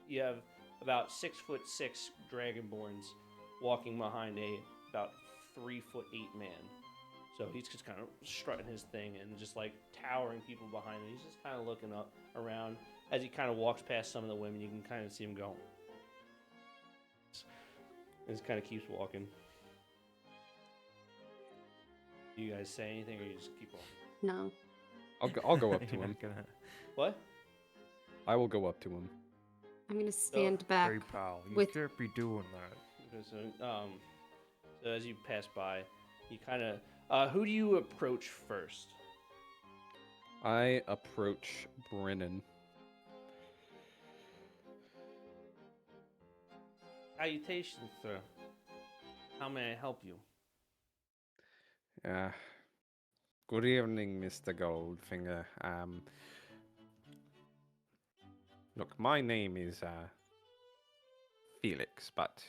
Speaker 2: you have about 6'6" dragonborns walking behind a about 3'8" man. So he's just kind of strutting his thing and just like towering people behind him. He's just kind of looking up around as he kind of walks past some of the women. You can kind of see him go. And just kind of keeps walking. Do you guys say anything, or you just keep walking?
Speaker 1: No.
Speaker 4: I'll go up to
Speaker 3: You're
Speaker 4: him.
Speaker 3: not gonna.
Speaker 2: What?
Speaker 4: I will go up to him.
Speaker 1: I'm gonna stand back.
Speaker 6: Hey, pal, you
Speaker 1: with-
Speaker 6: can't be doing that.
Speaker 2: Okay, so as you pass by, you kind of who do you approach first?
Speaker 4: I approach Brennan.
Speaker 2: Salutations, sir. How may I help you?
Speaker 4: Good evening, Mr. Goldfinger. Look, my name is Felix, but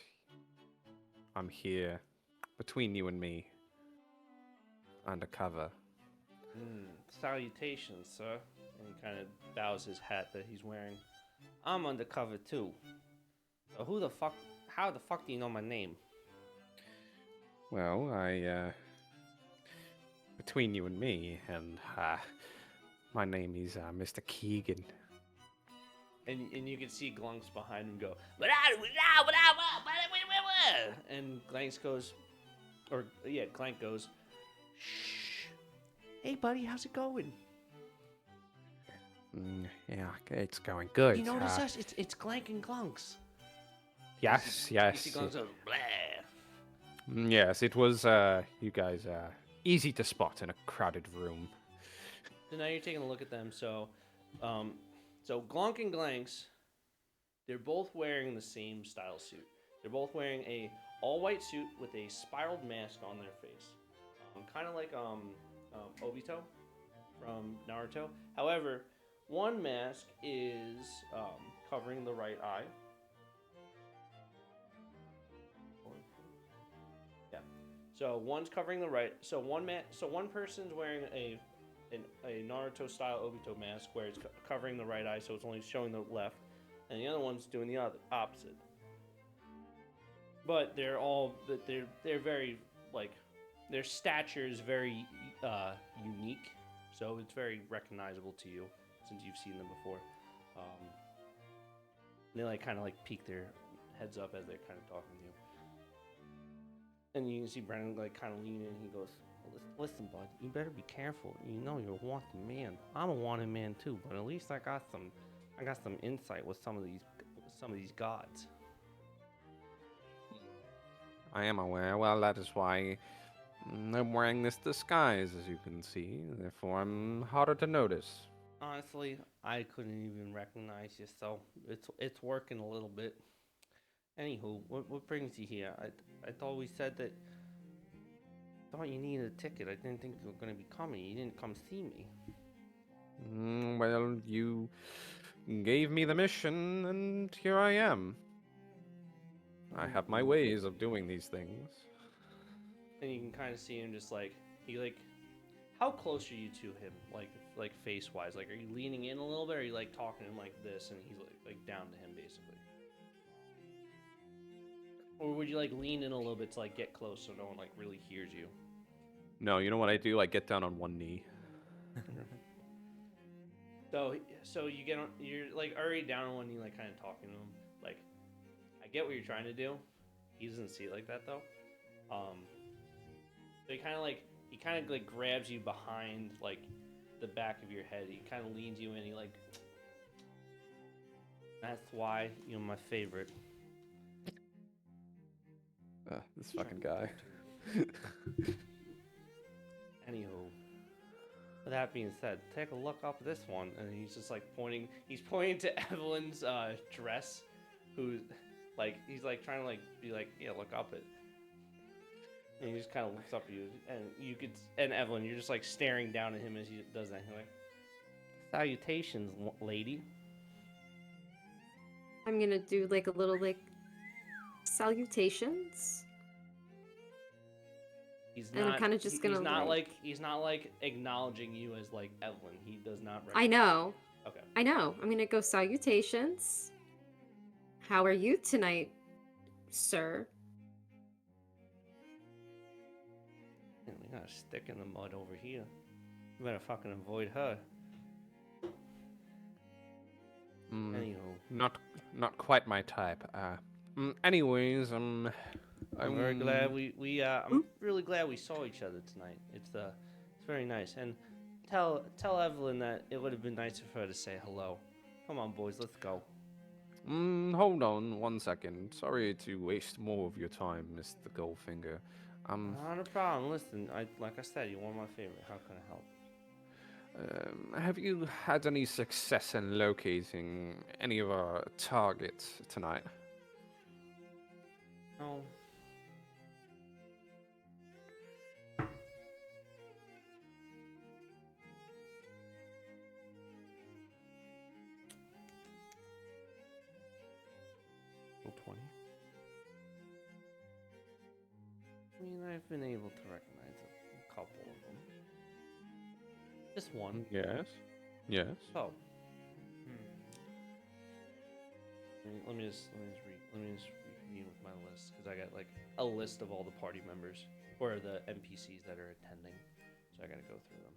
Speaker 4: I'm here between you and me, undercover.
Speaker 2: Salutations, sir. And he kind of bows his hat that he's wearing. I'm undercover too. So how the fuck do you know my name?
Speaker 4: Well, between you and me, and my name is Mr. Keegan.
Speaker 2: And you can see Glunks behind him go, and Glanks goes, Glank goes, shh. Hey, buddy, how's it going?
Speaker 4: Yeah, it's going good.
Speaker 2: You notice us? It's Glank and Glunks.
Speaker 4: Yes,
Speaker 2: You
Speaker 4: yes.
Speaker 2: see Glunks goes, blah.
Speaker 4: Yes, it was, you guys, easy to spot in a crowded room.
Speaker 2: So now you're taking a look at them. So Glunk and Glanks, they're both wearing the same style suit. They're both wearing a all-white suit with a spiraled mask on their face. kind of like Obito from Naruto. However, one mask is covering the right eye. Yeah. So one's covering the right. So one person's wearing a Naruto style Obito mask where it's covering the right eye, so it's only showing the left, and the other one's doing the opposite. But they're very like their stature is very unique, so it's very recognizable to you since you've seen them before. They like kind of like peek their heads up as they're kind of talking to you, and you can see Brennan like kind of lean in. And he goes, "Listen, bud, you better be careful. You know you're a wanted man. I'm a wanted man too, but at least I got some insight with some of these gods."
Speaker 4: I am aware. Well, that is why I'm wearing this disguise, as you can see. Therefore, I'm harder to notice.
Speaker 2: Honestly, I couldn't even recognize you, so it's working a little bit. Anywho, what brings you here? I thought we said that. Thought you needed a ticket. I didn't think you were going to be coming. You didn't come see me.
Speaker 4: Well, you gave me the mission, and here I am. I have my ways of doing these things.
Speaker 2: And you can kind of see him just like how close are you to him, like face wise? Like, are you leaning in a little bit, or are you like talking to him like this, and he's like down to him basically? Or would you like lean in a little bit to like get close so no one like really hears you?
Speaker 4: No, you know what I do? I get down on one knee.
Speaker 2: So you get on, you're like already down on one knee, like kind of talking to him. Like, I get what you're trying to do. He doesn't see it like that though. So he kind of like grabs you behind like the back of your head. He kind of leans you in. He like, that's why you're my favorite.
Speaker 4: This fucking guy.
Speaker 2: Anywho, with that being said, take a look up this one, and he's just like pointing. He's pointing to Evelyn's dress, who's like he's like trying to like be like, yeah, look up it. And he just kind of looks up at you, and Evelyn, you're just like staring down at him as he does that. You're like, salutations, lady.
Speaker 1: I'm gonna do like a little like salutations.
Speaker 2: He's
Speaker 1: And I'm
Speaker 2: not.
Speaker 1: kinda just gonna,
Speaker 2: He's not like acknowledging you as like Evelyn. He does not.
Speaker 1: I know.
Speaker 2: Okay.
Speaker 1: I know. I'm gonna go salutations. How are you tonight, sir?
Speaker 2: Man, we got a stick in the mud over here. You better fucking avoid her. Anywho,
Speaker 4: Not quite my type. Anyways,
Speaker 2: I'm very glad I'm really glad we saw each other tonight. It's very nice. And tell Evelyn that it would have been nice of her to say hello. Come on, boys, let's go.
Speaker 4: Hold on 1 second. Sorry to waste more of your time, Mr. Goldfinger.
Speaker 2: Not a problem. Listen, like I said, you're one of my favorite. How can I help?
Speaker 4: Have you had any success in locating any of our targets tonight?
Speaker 2: No. Roll 20. I mean, I've been able to recognize a couple of them. Just one.
Speaker 4: Yes. Yes.
Speaker 2: Oh. Let me just read with my list, because I got like a list of all the party members or the NPCs that are attending, so I gotta go through them.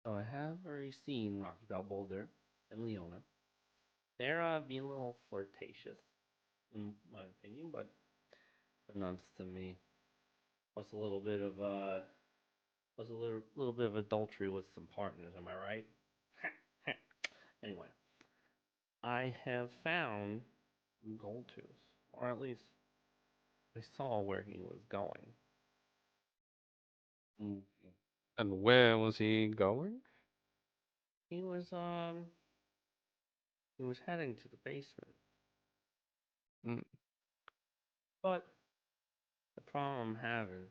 Speaker 2: So I have already seen Rocky Balboulder and Leona. They're being a little flirtatious, in my opinion, but not to me. Was a little bit of little bit of adultery with some partners. Am I right? Anyway, I have found Goldtooth, or at least I saw where he was going.
Speaker 4: And where was he going?
Speaker 2: He was He was heading to the basement.
Speaker 4: Mm.
Speaker 2: But the problem I'm having,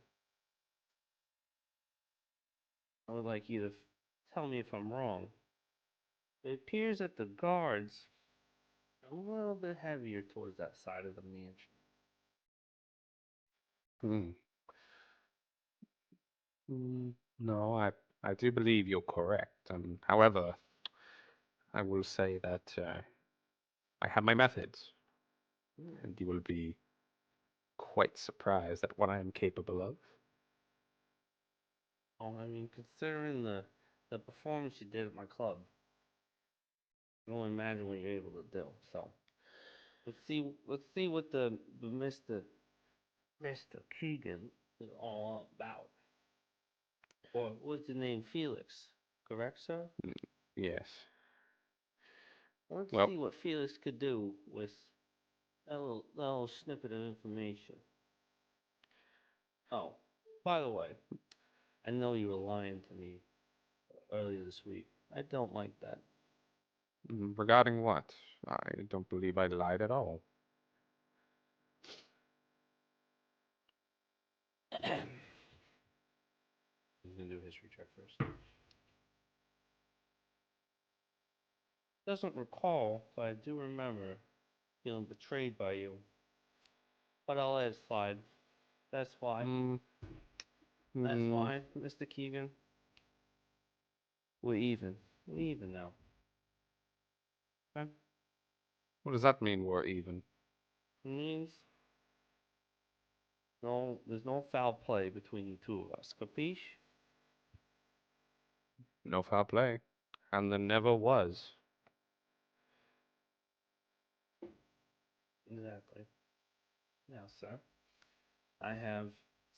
Speaker 2: I would like you to tell me if I'm wrong. It appears that the guards are a little bit heavier towards that side of the mansion.
Speaker 4: Hmm. No, I do believe you're correct. However, I will say that I have my methods, and you will be quite surprised at what I am capable of.
Speaker 2: Oh, I mean, considering the performance you did at my club, I can only imagine what you're able to do. So let's see what the Mr. Keegan is all about. Or what's his name? Felix. Correct, sir?
Speaker 4: Mm, Yes.
Speaker 2: Let's
Speaker 4: Well,
Speaker 2: see what Felix could do with that little snippet of information. Oh, by the way, I know you were lying to me earlier this week. I don't like that.
Speaker 4: regarding what? I don't believe I lied at all.
Speaker 2: I'm gonna do a history check first. Doesn't recall, but I do remember feeling betrayed by you. But I'll let it slide. That's why.
Speaker 4: Mm,
Speaker 2: That's
Speaker 4: mm,
Speaker 2: why, Mr. Keegan. We're even. We're even now. Okay?
Speaker 4: what does that mean, we're even?
Speaker 2: It means there's no foul play between the two of us. Capiche?
Speaker 4: No foul play. And there never was.
Speaker 2: Exactly. Now, sir, I have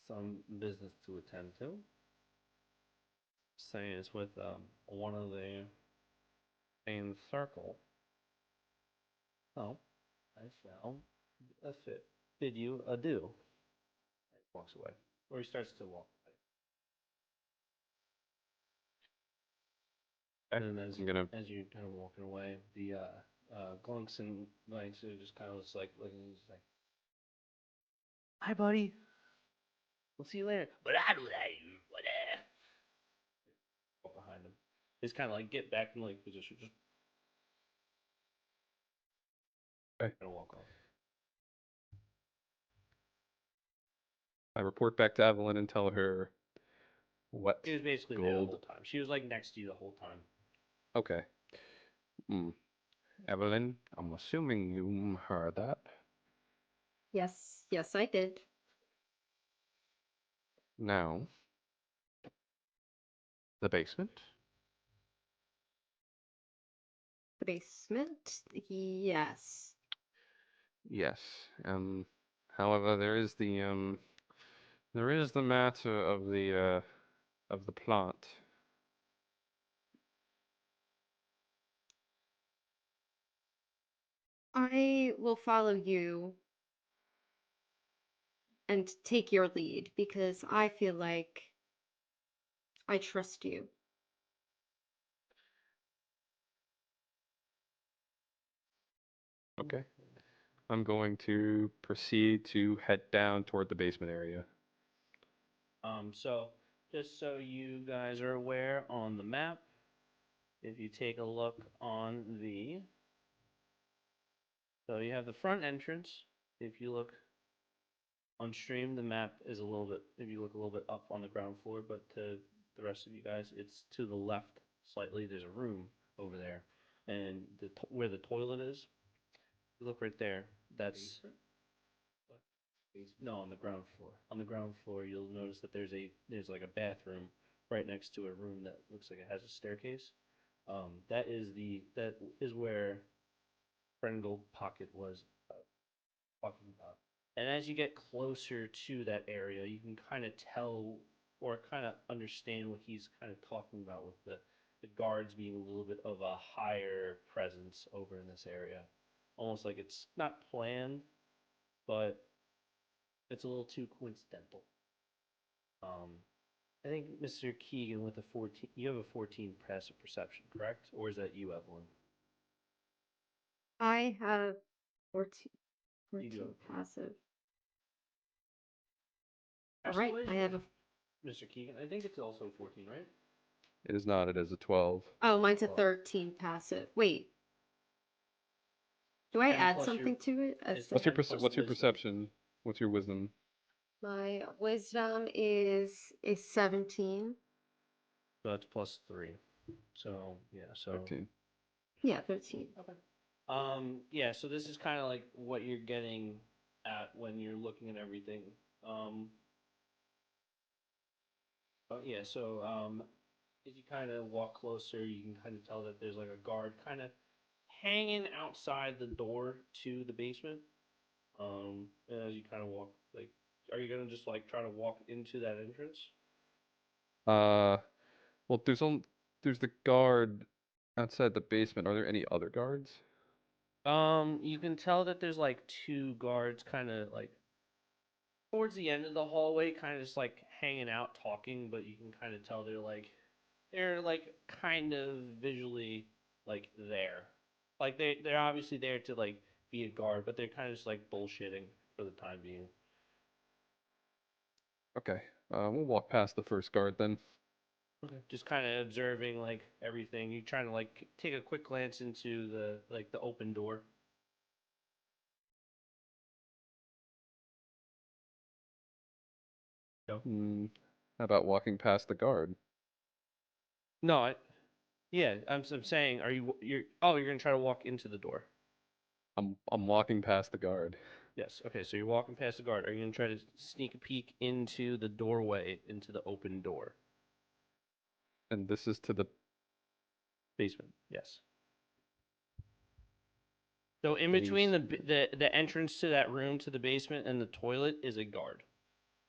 Speaker 2: some business to attend to. Saying it's with one of the main circle. So, I shall bid you adieu. He walks away. Or he starts to walk away.
Speaker 4: Okay,
Speaker 2: And then
Speaker 4: I'm gonna.
Speaker 2: as you're kind of walking away, the Glunks and Glanks are just kind of just like looking, just like, "Hi, buddy. We'll see you later." But I do that. Whatever. Walk behind him. Just kind of like get back in like position, just
Speaker 4: Okay.
Speaker 2: kind of walk off.
Speaker 4: I report back to Evelyn and tell her what
Speaker 2: She was basically there the
Speaker 4: gold.
Speaker 2: whole time. She was like next to you the whole time.
Speaker 4: Okay. Hmm. Evelyn, I'm assuming you heard that.
Speaker 1: Yes, yes, I did.
Speaker 4: Now, the basement?
Speaker 1: The basement? Yes.
Speaker 4: Yes. However, there is the matter of the plant.
Speaker 1: I will follow you and take your lead because I feel like I trust you.
Speaker 4: Okay. I'm going to proceed to head down toward the basement area.
Speaker 2: So just so you guys are aware on the map, if you take a look on so you have the front entrance. If you look on stream, the map is a little bit, if you look a little bit up on the ground floor, but to the rest of you guys, it's to the left slightly. There's a room over there, and where the toilet is, you look right there. That's no, on the ground floor. On the ground floor, you'll notice that there's like a bathroom right next to a room that looks like it has a staircase. That is where Brennan Goldpocket was talking about. And as you get closer to that area, you can kind of tell or kind of understand what he's kind of talking about with the guards being a little bit of a higher presence over in this area. Almost like it's not planned, but it's a little too coincidental. Um, I think Mr. Keegan with a 14, you have a 14 passive perception, correct? Or is that you, Evelyn?
Speaker 1: I have 14,
Speaker 2: You do.
Speaker 1: passive.
Speaker 2: Actually,
Speaker 1: Alright,
Speaker 2: what is
Speaker 1: I have a.
Speaker 2: Mr. Keegan? I think it's also 14, right?
Speaker 4: It is not. It is a 12.
Speaker 1: Oh, mine's a
Speaker 2: Well-
Speaker 1: 13 passive. Wait. Do I
Speaker 2: 10
Speaker 1: add
Speaker 2: plus
Speaker 1: something to it?
Speaker 2: it's
Speaker 4: What's your
Speaker 2: 10 plus
Speaker 4: what's your
Speaker 2: wisdom.
Speaker 4: perception? What's your wisdom?
Speaker 1: My wisdom is 17.
Speaker 2: So that's plus 3. So, yeah, so.
Speaker 4: 13.
Speaker 1: Yeah, 13.
Speaker 2: Okay. Yeah, so this is kind of like what you're getting at when you're looking at everything. Yeah, so as you kind of walk closer, you can kind of tell that there's like a guard kind of hanging outside the door to the basement. And as you kind of walk, like, are you gonna just like try to walk into that entrance?
Speaker 4: Well, there's the guard outside the basement. Are there any other guards?
Speaker 2: You can tell that there's like two guards kind of like towards the end of the hallway, kind of just like hanging out talking, but you can kind of tell they're like kind of visually like there. Like they're obviously there to like be a guard, but they're kind of just like bullshitting for the time being.
Speaker 4: Okay. We'll walk past the first guard then.
Speaker 2: Okay. Just kind of observing like everything. You're trying to like take a quick glance into the open door.
Speaker 4: Hmm. How about walking past the guard?
Speaker 2: No, yeah, I'm saying, you're gonna try to walk into the door.
Speaker 4: I'm walking past the guard.
Speaker 2: Yes. Okay, so you're walking past the guard. Are you gonna try to sneak a peek into the doorway, into the open door?
Speaker 4: And this is to the
Speaker 2: Basement. Yes. So in
Speaker 4: Base-
Speaker 2: between the entrance to that room to the basement and the toilet is a guard.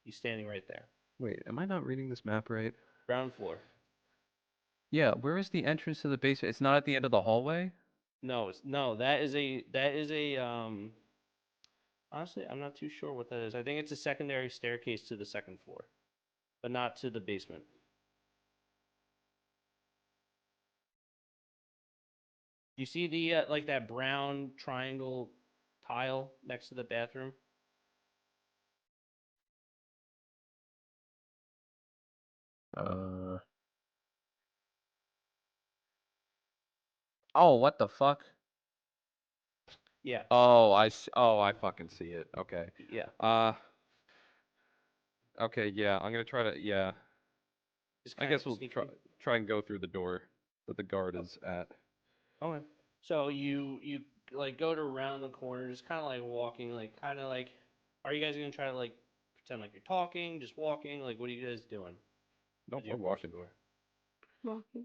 Speaker 2: He's standing right there.
Speaker 4: Wait, am I not reading this map right?
Speaker 2: Ground floor.
Speaker 3: Yeah, where is the entrance to the basement? It's not at the end of the hallway?
Speaker 2: No, that is a. Honestly, I'm not too sure what that is. I think it's a secondary staircase to the second floor, but not to the basement. You see the like that brown triangle tile next to the bathroom?
Speaker 3: Oh, what the fuck?
Speaker 2: Yeah.
Speaker 4: Oh, I fucking see it. Okay.
Speaker 2: Yeah.
Speaker 4: Okay, yeah. I'm gonna try to, yeah.
Speaker 2: Just
Speaker 4: I
Speaker 2: kind
Speaker 4: guess
Speaker 2: of
Speaker 4: we'll
Speaker 2: sneaky.
Speaker 4: try and go through the door that the guard is at.
Speaker 2: Okay. So you like go to around the corner, just kind of like walking, like kind of like. Are you guys gonna try to like pretend like you're talking, just walking? Like, what are you guys doing?
Speaker 4: Nope,
Speaker 2: As you
Speaker 4: we're
Speaker 2: approach
Speaker 4: walking.
Speaker 2: the door.
Speaker 1: Walking.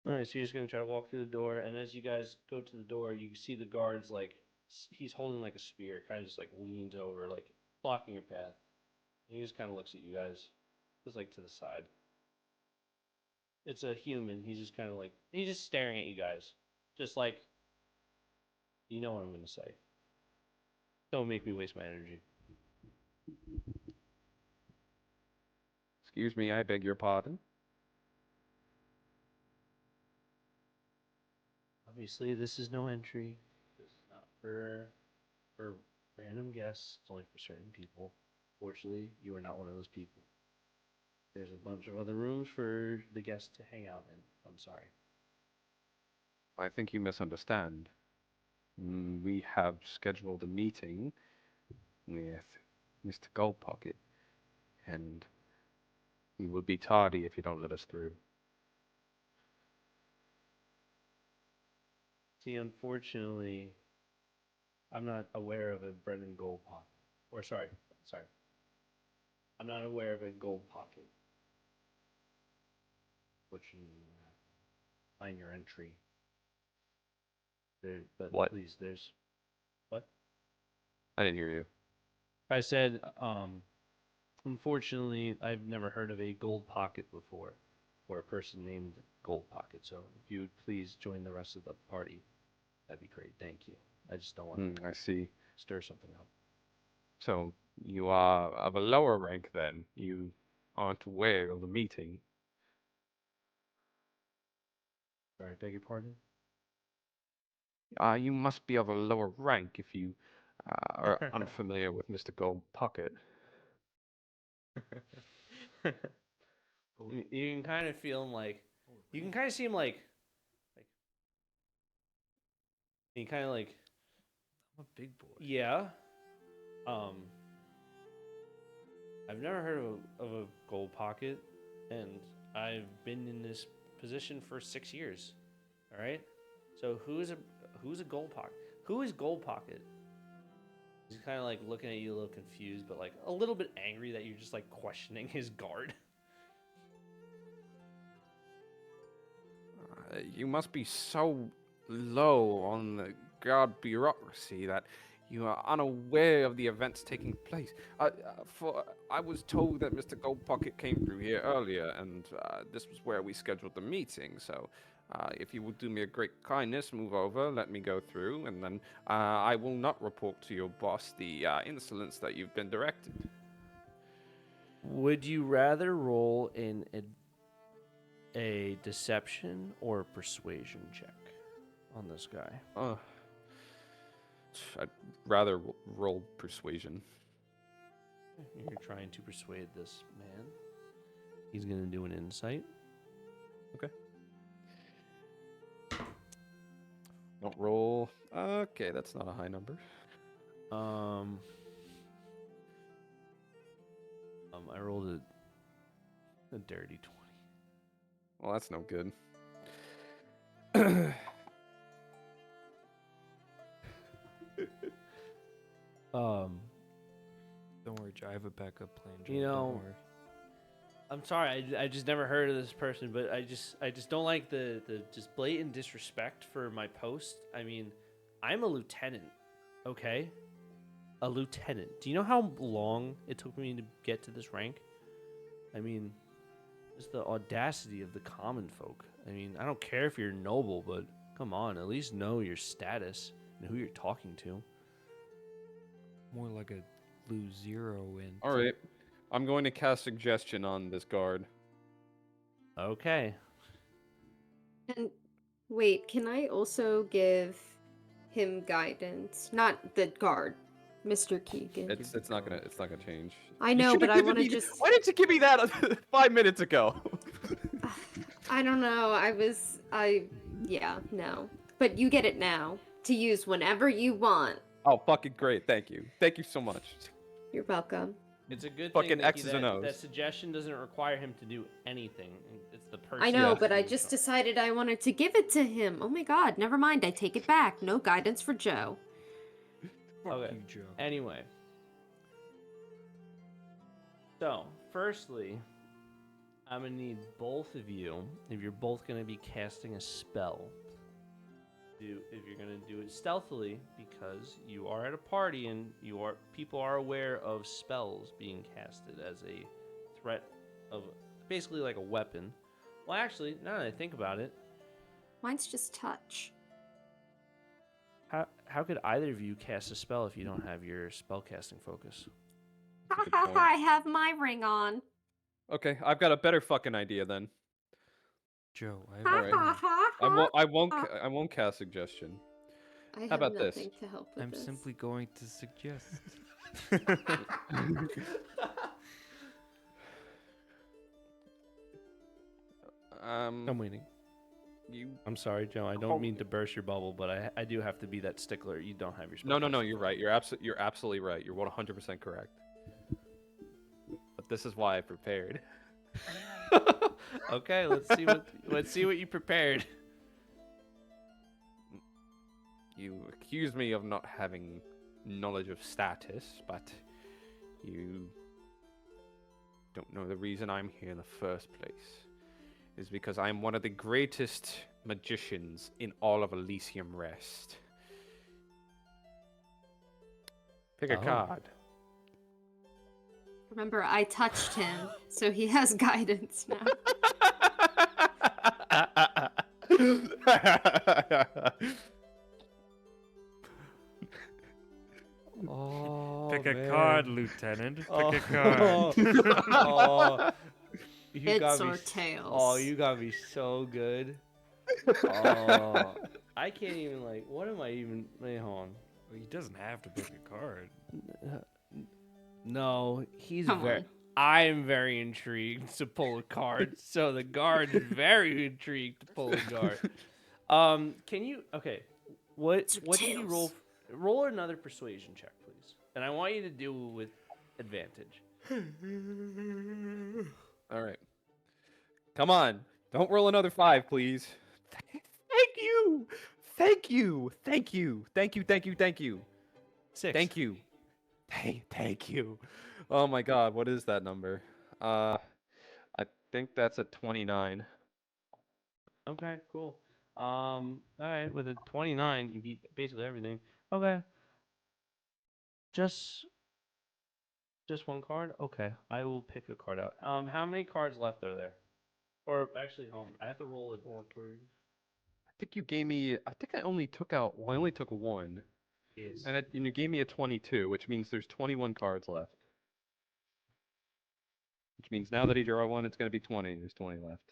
Speaker 2: All right, so you're just gonna try to walk through the door, and as you guys go to the door, you see the guards like he's holding like a spear, kind of just like leans over, like blocking your path. And he just kind of looks at you guys, just like to the side. It's a human. He's just kind of like he's just staring at you guys, just like you know what I'm gonna say. Don't make me waste my energy.
Speaker 4: Excuse me, I beg your pardon.
Speaker 2: Obviously, this is no entry. This is not for random guests. It's only for certain people. Fortunately, you are not one of those people. There's a bunch of other rooms for the guests to hang out in. I'm sorry.
Speaker 4: I think you misunderstand. We have scheduled a meeting with Mr. Goldpocket, and we will be tardy if you don't let us through.
Speaker 2: See, unfortunately, I'm not aware of a Brennan Goldpocket. Or sorry. I'm not aware of a Goldpocket. Which you find your entry. There, but
Speaker 4: What?
Speaker 2: please, there's what?
Speaker 4: I didn't hear you.
Speaker 2: I said, unfortunately, I've never heard of a gold pocket before, or a person named Gold Pocket. So if you would please join the rest of the party, that'd be great. Thank you. I just don't want to
Speaker 4: I see.
Speaker 2: stir something up.
Speaker 4: So you are of a lower rank then. You aren't aware of the meeting.
Speaker 2: Sorry, beg your pardon.
Speaker 4: You must be of a lower rank if you are unfamiliar with Mr. Goldpocket.
Speaker 2: You can kind of feel him like, you can kind of see him like he kind of like,
Speaker 3: I'm a big boy.
Speaker 2: yeah. I've never heard of a gold pocket, and I've been in this position for 6 years. All right. So who's a gold pocket? Who is gold pocket? He's kind of like looking at you a little confused, but like a little bit angry that you're just like questioning his guard.
Speaker 4: You must be so low on the guard bureaucracy that you are unaware of the events taking place. For I was told that Mr. Goldpocket came through here earlier, and this was where we scheduled the meeting. So, if you would do me a great kindness, move over, let me go through, and then I will not report to your boss the insolence that you've been directed.
Speaker 2: Would you rather roll in a deception or a persuasion check on this guy?
Speaker 4: I'd rather roll persuasion.
Speaker 2: You're trying to persuade this man. He's gonna do an insight.
Speaker 4: Okay. Don't roll. Okay, that's not a high number.
Speaker 2: I rolled a dirty 20.
Speaker 4: Well, that's no good.
Speaker 3: Don't worry, Joe. I have a backup plan. Joe,
Speaker 2: You know,
Speaker 3: don't worry.
Speaker 2: I'm sorry, I just never heard of this person, but I just don't like the just blatant disrespect for my post. I mean, I'm a lieutenant, okay? A lieutenant. Do you know how long it took me to get to this rank? I mean, just the audacity of the common folk. I mean, I don't care if you're noble, but come on, at least know your status and who you're talking to.
Speaker 3: More like a lose 0 in.
Speaker 4: All right. I'm going to cast suggestion on this guard.
Speaker 2: Okay.
Speaker 1: And wait, can I also give him guidance? Not the guard, Mr. Keegan.
Speaker 4: It's not gonna change.
Speaker 1: I
Speaker 4: You
Speaker 1: know,
Speaker 4: should've
Speaker 1: but I
Speaker 4: given
Speaker 1: want to
Speaker 4: me-
Speaker 1: just.
Speaker 4: Why didn't you give me that 5 minutes ago?
Speaker 1: I don't know. Yeah, no. But you get it now to use whenever you want.
Speaker 4: Oh, fucking great! Thank you. Thank you so much.
Speaker 1: You're welcome.
Speaker 2: It's a good
Speaker 4: Fucking
Speaker 2: thing Nikki,
Speaker 4: X's and O's.
Speaker 2: that suggestion doesn't require him to do anything. It's the person.
Speaker 1: I know,
Speaker 4: Yeah.
Speaker 1: but I just decided I wanted to give it to him. Oh my god, never mind. I take it back. No guidance for Joe.
Speaker 3: Fuck
Speaker 2: Okay.
Speaker 3: you, Joe.
Speaker 2: Anyway. So, firstly, I'm gonna need both of you, if you're both gonna be casting a spell, if you're gonna do it stealthily, because you are at a party and people are aware of spells being casted as a threat of basically like a weapon. Well, actually, now that I think about it,
Speaker 1: Mine's just touch.
Speaker 2: how could either of you cast a spell if you don't have your spellcasting focus?
Speaker 4: That's a good point.
Speaker 1: I have my ring on.
Speaker 4: Okay, I've got a better fucking idea then.
Speaker 3: Joe, I
Speaker 4: All
Speaker 3: have
Speaker 4: right. I won't cast suggestion.
Speaker 1: I have
Speaker 4: How about this?
Speaker 1: nothing to help with
Speaker 3: I'm
Speaker 1: this.
Speaker 3: simply going to suggest.
Speaker 2: I'm waiting.
Speaker 4: You.
Speaker 2: I'm sorry, Joe. I don't mean to burst your bubble, but I do have to be that stickler. You don't have your
Speaker 4: No.
Speaker 2: spellcasting
Speaker 4: You're right. You're absolutely right. You're 100% correct. But this is why I prepared.
Speaker 2: Okay, let's see what you prepared.
Speaker 4: You accuse me of not having knowledge of status, but you don't know the reason I'm here in the first place. Is because I'm one of the greatest magicians in all of Elysium Rest. Pick a
Speaker 2: Oh.
Speaker 4: card.
Speaker 1: Remember, I touched him, so he has guidance now.
Speaker 2: Oh,
Speaker 6: Pick a
Speaker 2: man.
Speaker 6: card, Lieutenant. Pick
Speaker 2: Oh.
Speaker 6: a card.
Speaker 2: Oh, you
Speaker 1: Heads
Speaker 2: got
Speaker 1: or
Speaker 2: me.
Speaker 1: tails?
Speaker 2: Oh, you got me so good. Oh, I can't even like. What am I even? Wait, hold on.
Speaker 6: Well, he doesn't have to pick a card.
Speaker 2: No, he's
Speaker 1: Come
Speaker 2: very.
Speaker 1: on.
Speaker 2: I'm very intrigued to pull a card. So the guard's very intrigued to pull a card. Can you? Okay, what did you roll?
Speaker 1: tails.
Speaker 2: Roll another persuasion check, please. And I want you to do it with advantage.
Speaker 4: All right. Come on. Don't roll another 5, please. Thank you. Thank you. Thank you. Thank you. Thank you. Thank you.
Speaker 2: 6.
Speaker 4: Thank you. Thank you. Oh my god, what is that number? I think that's a 29.
Speaker 2: Okay, cool. All right, with a 29, you beat basically everything. Okay. Just one card? Okay, I will pick a card out. How many cards left are there? Or actually, hold on. I have to roll it awkward.
Speaker 4: I think you gave me I think I only took out well, I only took 1.
Speaker 2: Yes.
Speaker 4: And you gave me a 22, which means there's 21 cards left. Which means now that he draw 1, it's going to be 20. There's 20 left.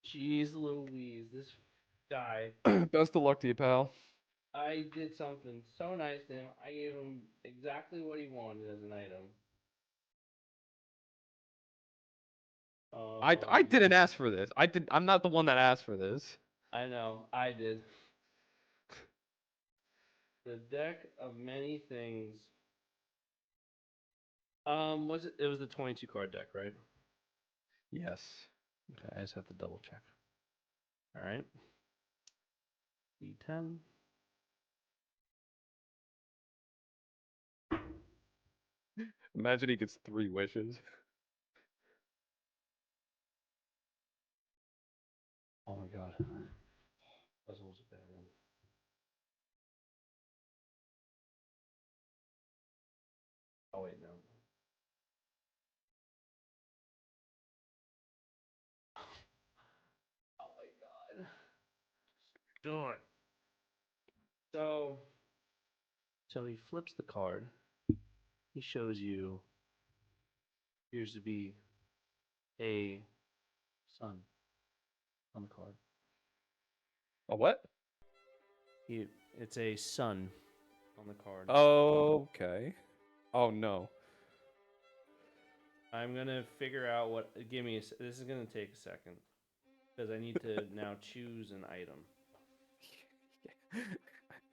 Speaker 2: Jeez Louise, this guy.
Speaker 4: Best of luck to you, pal.
Speaker 2: I did something so nice to him. I gave him exactly what he wanted as an item.
Speaker 4: I didn't ask for this. I'm not the one that asked for this.
Speaker 2: I know, I did. The deck of many things. Was it? It was the 22 card deck, right?
Speaker 4: Yes.
Speaker 2: Okay, I just have to double check. All right. D10.
Speaker 4: Imagine he gets 3 wishes.
Speaker 2: Oh my god. Puzzle's a bad one. Oh wait, no. Oh my god.
Speaker 6: Do it.
Speaker 2: So he flips the card. He shows you appears to be a sun on the card.
Speaker 4: A what?
Speaker 2: It's a sun on the card.
Speaker 4: Okay. Oh no.
Speaker 2: I'm gonna figure out what. Give me. This is gonna take a second because I need to now choose an item.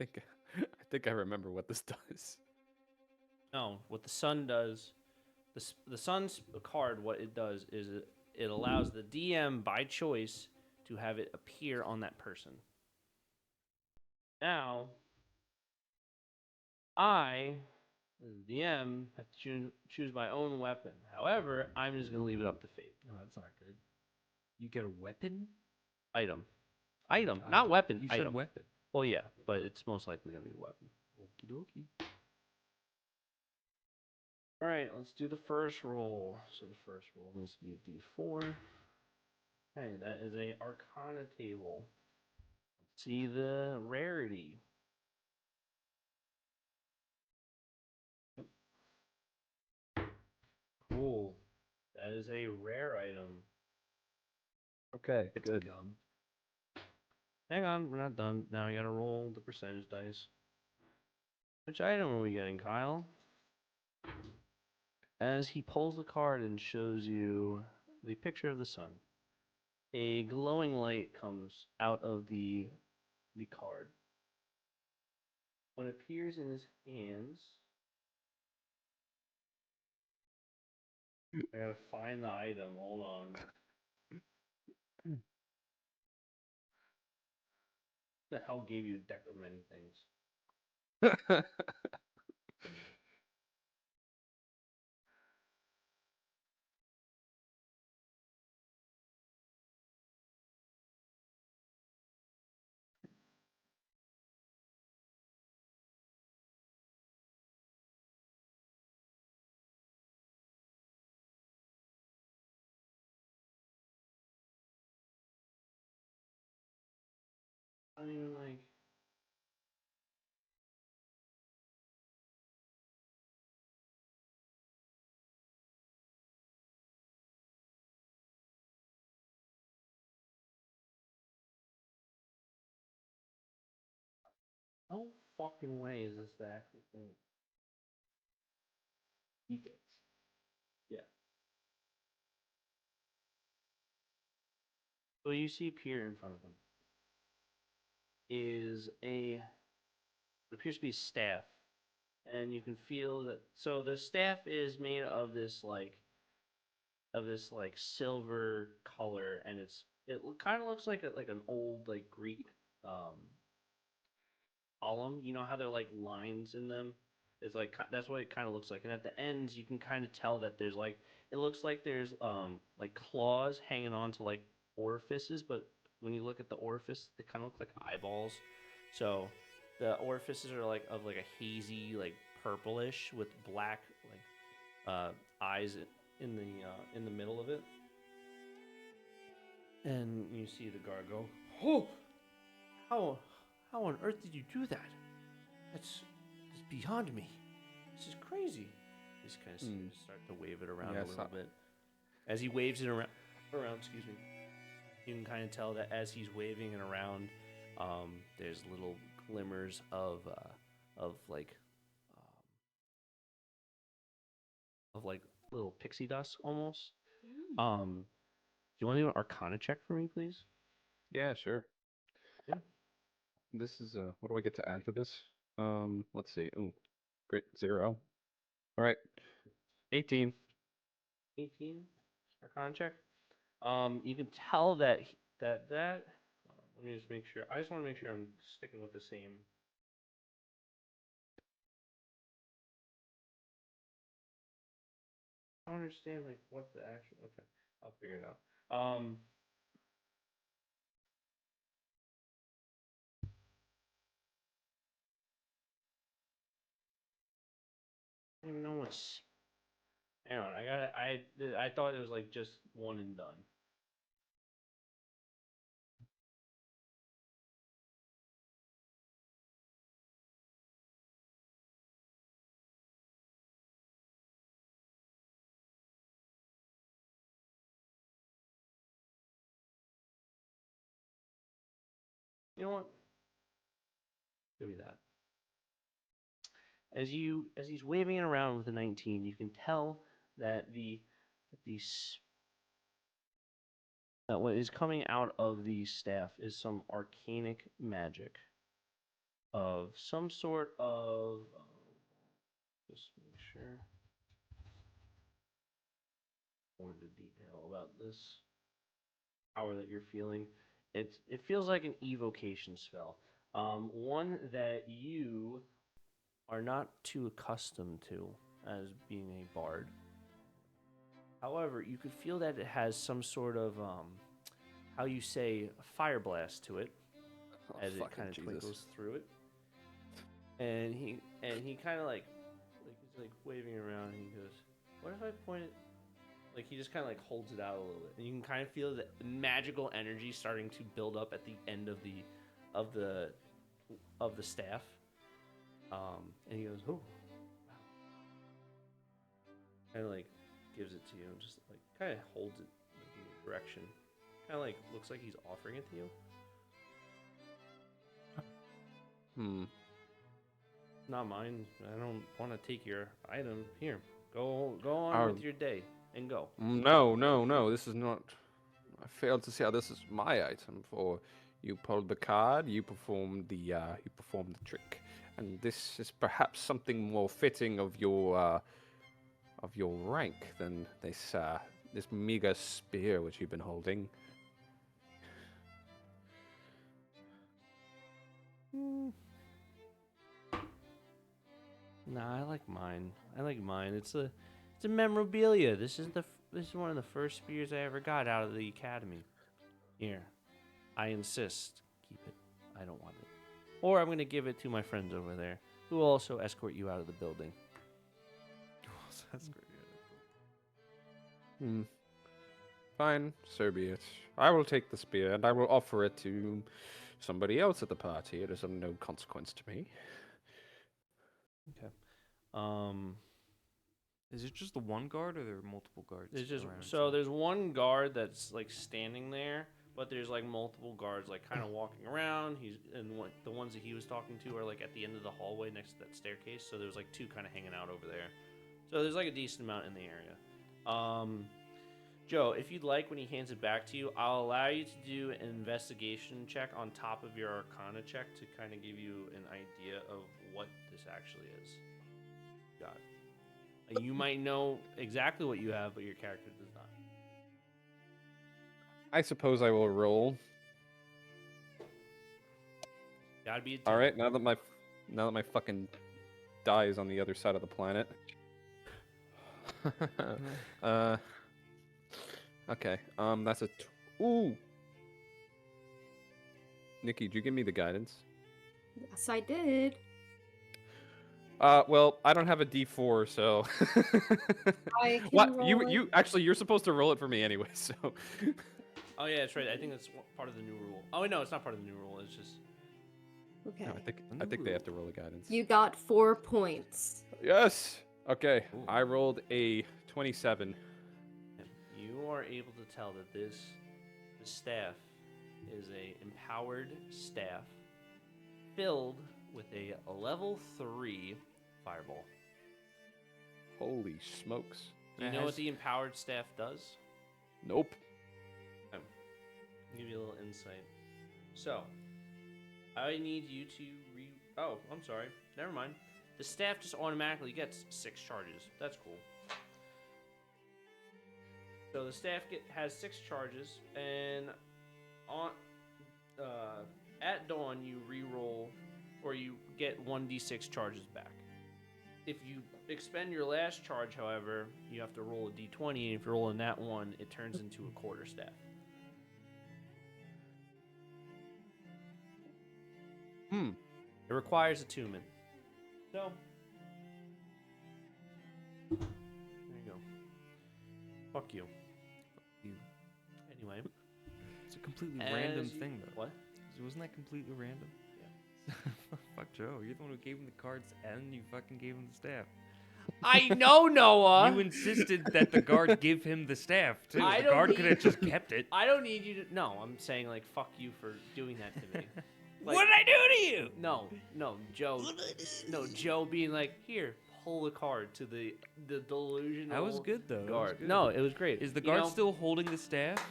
Speaker 4: I think I remember what this does.
Speaker 2: No, what the sun does. The sun's card. What it does is it allows the DM by choice to have it appear on that person. Now, I, as the DM, have to choose my own weapon. However, I'm just gonna leave it up to fate.
Speaker 6: No, that's not good. You get a weapon?
Speaker 2: Item, not weapon.
Speaker 6: You
Speaker 2: item.
Speaker 6: said weapon.
Speaker 2: Well, yeah, but it's most likely gonna be a weapon.
Speaker 6: Okie dokie.
Speaker 2: All right, let's do the first roll. So the first roll needs to be a D4. Okay, that is a Arcana table. Let's see the rarity. Cool. That is a rare item.
Speaker 4: Okay,
Speaker 6: It's
Speaker 4: good.
Speaker 6: gum.
Speaker 2: Hang on, we're not done. Now you gotta roll the percentage dice. Which item are we getting, Kyle? As he pulls the card and shows you the picture of the sun, a glowing light comes out of the card. When it appears in his hands, I gotta find the item. Hold on. The hell gave you a deck of many things? I don't even like. No fucking way is this the actual thing. He gets. Yeah. So you see Pierre in front of him is it appears to be a staff, and you can feel that. So the staff is made of this like silver color, and it kind of looks like an old like Greek um column. You know how they're like lines in them. It's like that's what it kind of looks like, and at the ends you can kind of tell that there's like it looks like there's like claws hanging on to like orifices, but when you look at the orifice, they kind of look like eyeballs. So the orifices are like of like a hazy like purplish with black like eyes in the middle of it, and you see the guard go, "Oh, how on earth did you do that? That's beyond me. This is crazy." He's kind of start to wave it around a little bit. As he waves it around, excuse me, you can kind of tell that as he's waving it around, there's little glimmers of like little pixie dust almost. Do you want to do an Arcana check for me, please?
Speaker 4: Yeah, sure.
Speaker 2: Yeah.
Speaker 4: This is what do I get to add to this? Let's see. Ooh, great 0. All right, 18.
Speaker 2: 18 Arcana check. You can tell that let me just make sure. I just want to make sure I'm sticking with the same. I don't understand like what the actual. Okay, I'll figure it out. I don't even know what's. Hang on, I thought it was like just one and done. You know what? Give me that. As he's waving it around with the 19, you can tell that what is coming out of the staff is some arcanic magic of some sort of. Just make sure. More into detail about this power that you're feeling. It feels like an evocation spell, one that you are not too accustomed to as being a bard. However, you could feel that it has some sort of how you say fire blast to it, as it kind of twinkles through it. And he kind of like he's like waving around, and he goes, "What if I point it?" Like he just kind of like holds it out a little bit, and you can kind of feel the magical energy starting to build up at the end of the staff. And he goes, "Oh, wow!" Kind of like gives it to you, and just like kind of holds it like, in your direction. Kind of like looks like he's offering it to you. Not mine. I don't want to take your item. Here, go on with your day and go.
Speaker 4: No. This is not. I failed to see how this is my item. For you pulled the card, you performed the trick, and this is perhaps something more fitting of your rank than this meager spear which you've been holding.
Speaker 2: Nah, I like mine. It's a memorabilia. This is one of the first spears I ever got out of the academy. Here, I insist. Keep it. I don't want it. Or I'm gonna give it to my friends over there, who will also escort you out of the building.
Speaker 6: That's great.
Speaker 4: Fine, so be it. I will take the spear and I will offer it to somebody else at the party. It is of no consequence to me.
Speaker 2: Okay.
Speaker 3: Is it just the one guard, or there are multiple guards?
Speaker 2: There's just
Speaker 3: around
Speaker 2: so
Speaker 3: too?
Speaker 2: there's one guard that's like standing there, but there's like multiple guards like kind of walking around. The ones that he was talking to are like at the end of the hallway next to that staircase. So there's like 2 kind of hanging out over there. So there's like a decent amount in the area. Joe, if you'd like, when he hands it back to you, I'll allow you to do an investigation check on top of your Arcana check to kind of give you an idea of what this actually is. Got it. You might know exactly what you have, but your character does not.
Speaker 4: I suppose I will roll.
Speaker 2: Gotta be a 10.
Speaker 4: All right, now that my fucking die is on the other side of the planet. Okay. That's a ooh. Nikki, did you give me the guidance?
Speaker 1: Yes, I did.
Speaker 4: Well, I don't have a D4, so.
Speaker 1: I can
Speaker 4: What?
Speaker 1: roll
Speaker 4: You
Speaker 1: it.
Speaker 4: actually you're supposed to roll it for me anyway, so.
Speaker 2: Oh yeah, that's right. I think that's part of the new rule. Oh wait, no, it's not part of the new rule. It's just
Speaker 1: Okay.
Speaker 4: No, I think they have to roll a guidance.
Speaker 1: You got 4 points.
Speaker 4: Yes. Okay.
Speaker 2: Ooh.
Speaker 4: I rolled a 27.
Speaker 2: you are able to tell that the staff is a empowered staff filled with a level 3 fireball.
Speaker 4: Holy smokes.
Speaker 2: Do you know what the empowered staff does?
Speaker 4: Nope.
Speaker 2: I'll give you a little insight. So, I need you to Oh, I'm sorry. Never mind. The staff just automatically gets 6 charges. That's cool. So the staff has 6 charges, and on at dawn you re-roll, or you get 1d6 charges back. If you expend your last charge, however, you have to roll a d20, and if you roll in that one, it turns into a quarter staff. It requires attunement. So, there you go. Fuck you.
Speaker 3: You.
Speaker 2: Anyway.
Speaker 3: It's a completely random
Speaker 2: As you-
Speaker 3: thing, though.
Speaker 2: What?
Speaker 3: Wasn't that completely random?
Speaker 2: Yeah.
Speaker 3: Fuck Joe. You're the one who gave him the cards and you fucking gave him the staff.
Speaker 2: I know, Noah!
Speaker 3: You insisted that the guard give him the staff, too.
Speaker 2: I
Speaker 3: The
Speaker 2: don't
Speaker 3: guard
Speaker 2: need-
Speaker 3: could have just kept it.
Speaker 2: I don't need you to... No, I'm saying, like, fuck you for doing that to me. Like,
Speaker 3: What did I do to you?
Speaker 2: No, Joe. No, Joe being like, here, pull the card to the delusional
Speaker 3: That was good, though. That was
Speaker 2: guard.
Speaker 3: good.
Speaker 2: No, it was great.
Speaker 3: Is the
Speaker 2: You
Speaker 3: guard
Speaker 2: know-
Speaker 3: still holding the staff?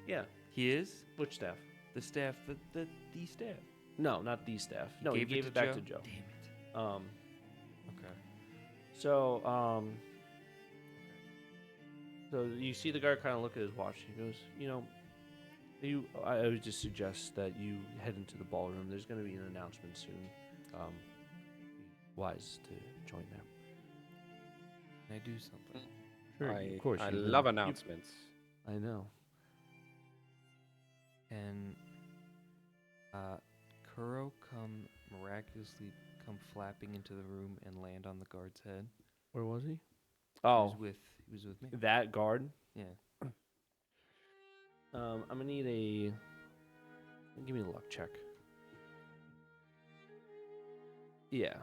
Speaker 2: Yeah.
Speaker 3: He is?
Speaker 2: Which staff?
Speaker 3: The staff, the staff.
Speaker 2: No, not the staff. No, he gave it back to Joe.
Speaker 3: Damn it. Okay.
Speaker 2: So you see the guard kind of look at his watch. He goes, I would just suggest that you head into the ballroom. There's going to be an announcement soon. Be wise to join there.
Speaker 3: Can I do something?
Speaker 2: Of course.
Speaker 4: I
Speaker 2: you will.
Speaker 4: love announcements.
Speaker 2: I know.
Speaker 3: Can Kuro miraculously come flapping into the room and land on the guard's head?
Speaker 2: Where was he?
Speaker 3: He
Speaker 2: Oh,
Speaker 3: was with me.
Speaker 2: that guard.
Speaker 3: Yeah.
Speaker 2: I'm gonna need give me a luck check. Yeah.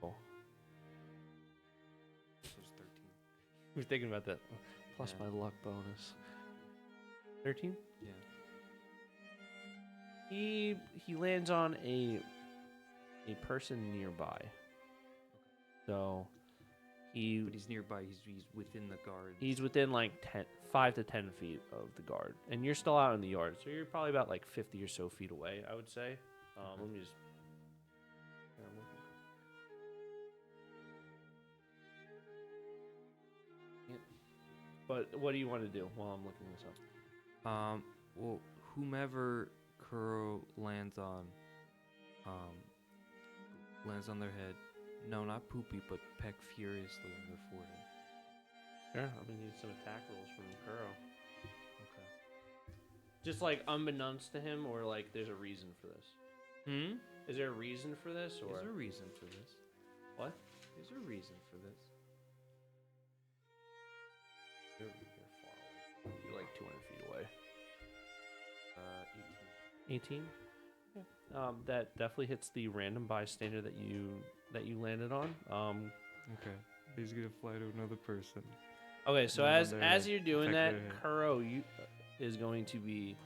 Speaker 2: Oh.
Speaker 3: It was 13.
Speaker 2: We're thinking about that. Plus
Speaker 3: Yeah.
Speaker 2: my luck bonus. 13?
Speaker 3: Yeah.
Speaker 2: He lands on a person nearby. So
Speaker 3: But he's nearby. He's within the guard.
Speaker 2: he's within like 5 to 10 feet of the guard, and you're still out in the yard, so you're probably about like 50 or so feet away, I would say. Let me just. But what do you want to do while I'm looking this up?
Speaker 3: Well, whomever Kuro lands on their head. No, not poopy, but peck furiously on their forehead.
Speaker 2: Sure, I'm gonna need some attack rolls from Kuro.
Speaker 3: Okay.
Speaker 2: Just like unbeknownst to him, or like there's a reason for this. Is there a reason for this, or
Speaker 3: There's a reason for this.
Speaker 2: what?
Speaker 3: There's a reason for this.
Speaker 2: You're far away. You're like 200 feet away.
Speaker 3: 18.
Speaker 2: 18. Yeah. That definitely hits the random bystander that you landed on.
Speaker 3: Okay. He's gonna fly to another person.
Speaker 2: Okay, so
Speaker 3: And then
Speaker 2: as
Speaker 3: they're,
Speaker 2: as
Speaker 3: like,
Speaker 2: you're doing
Speaker 3: protect
Speaker 2: that,
Speaker 3: their head.
Speaker 2: Kuro is going to be.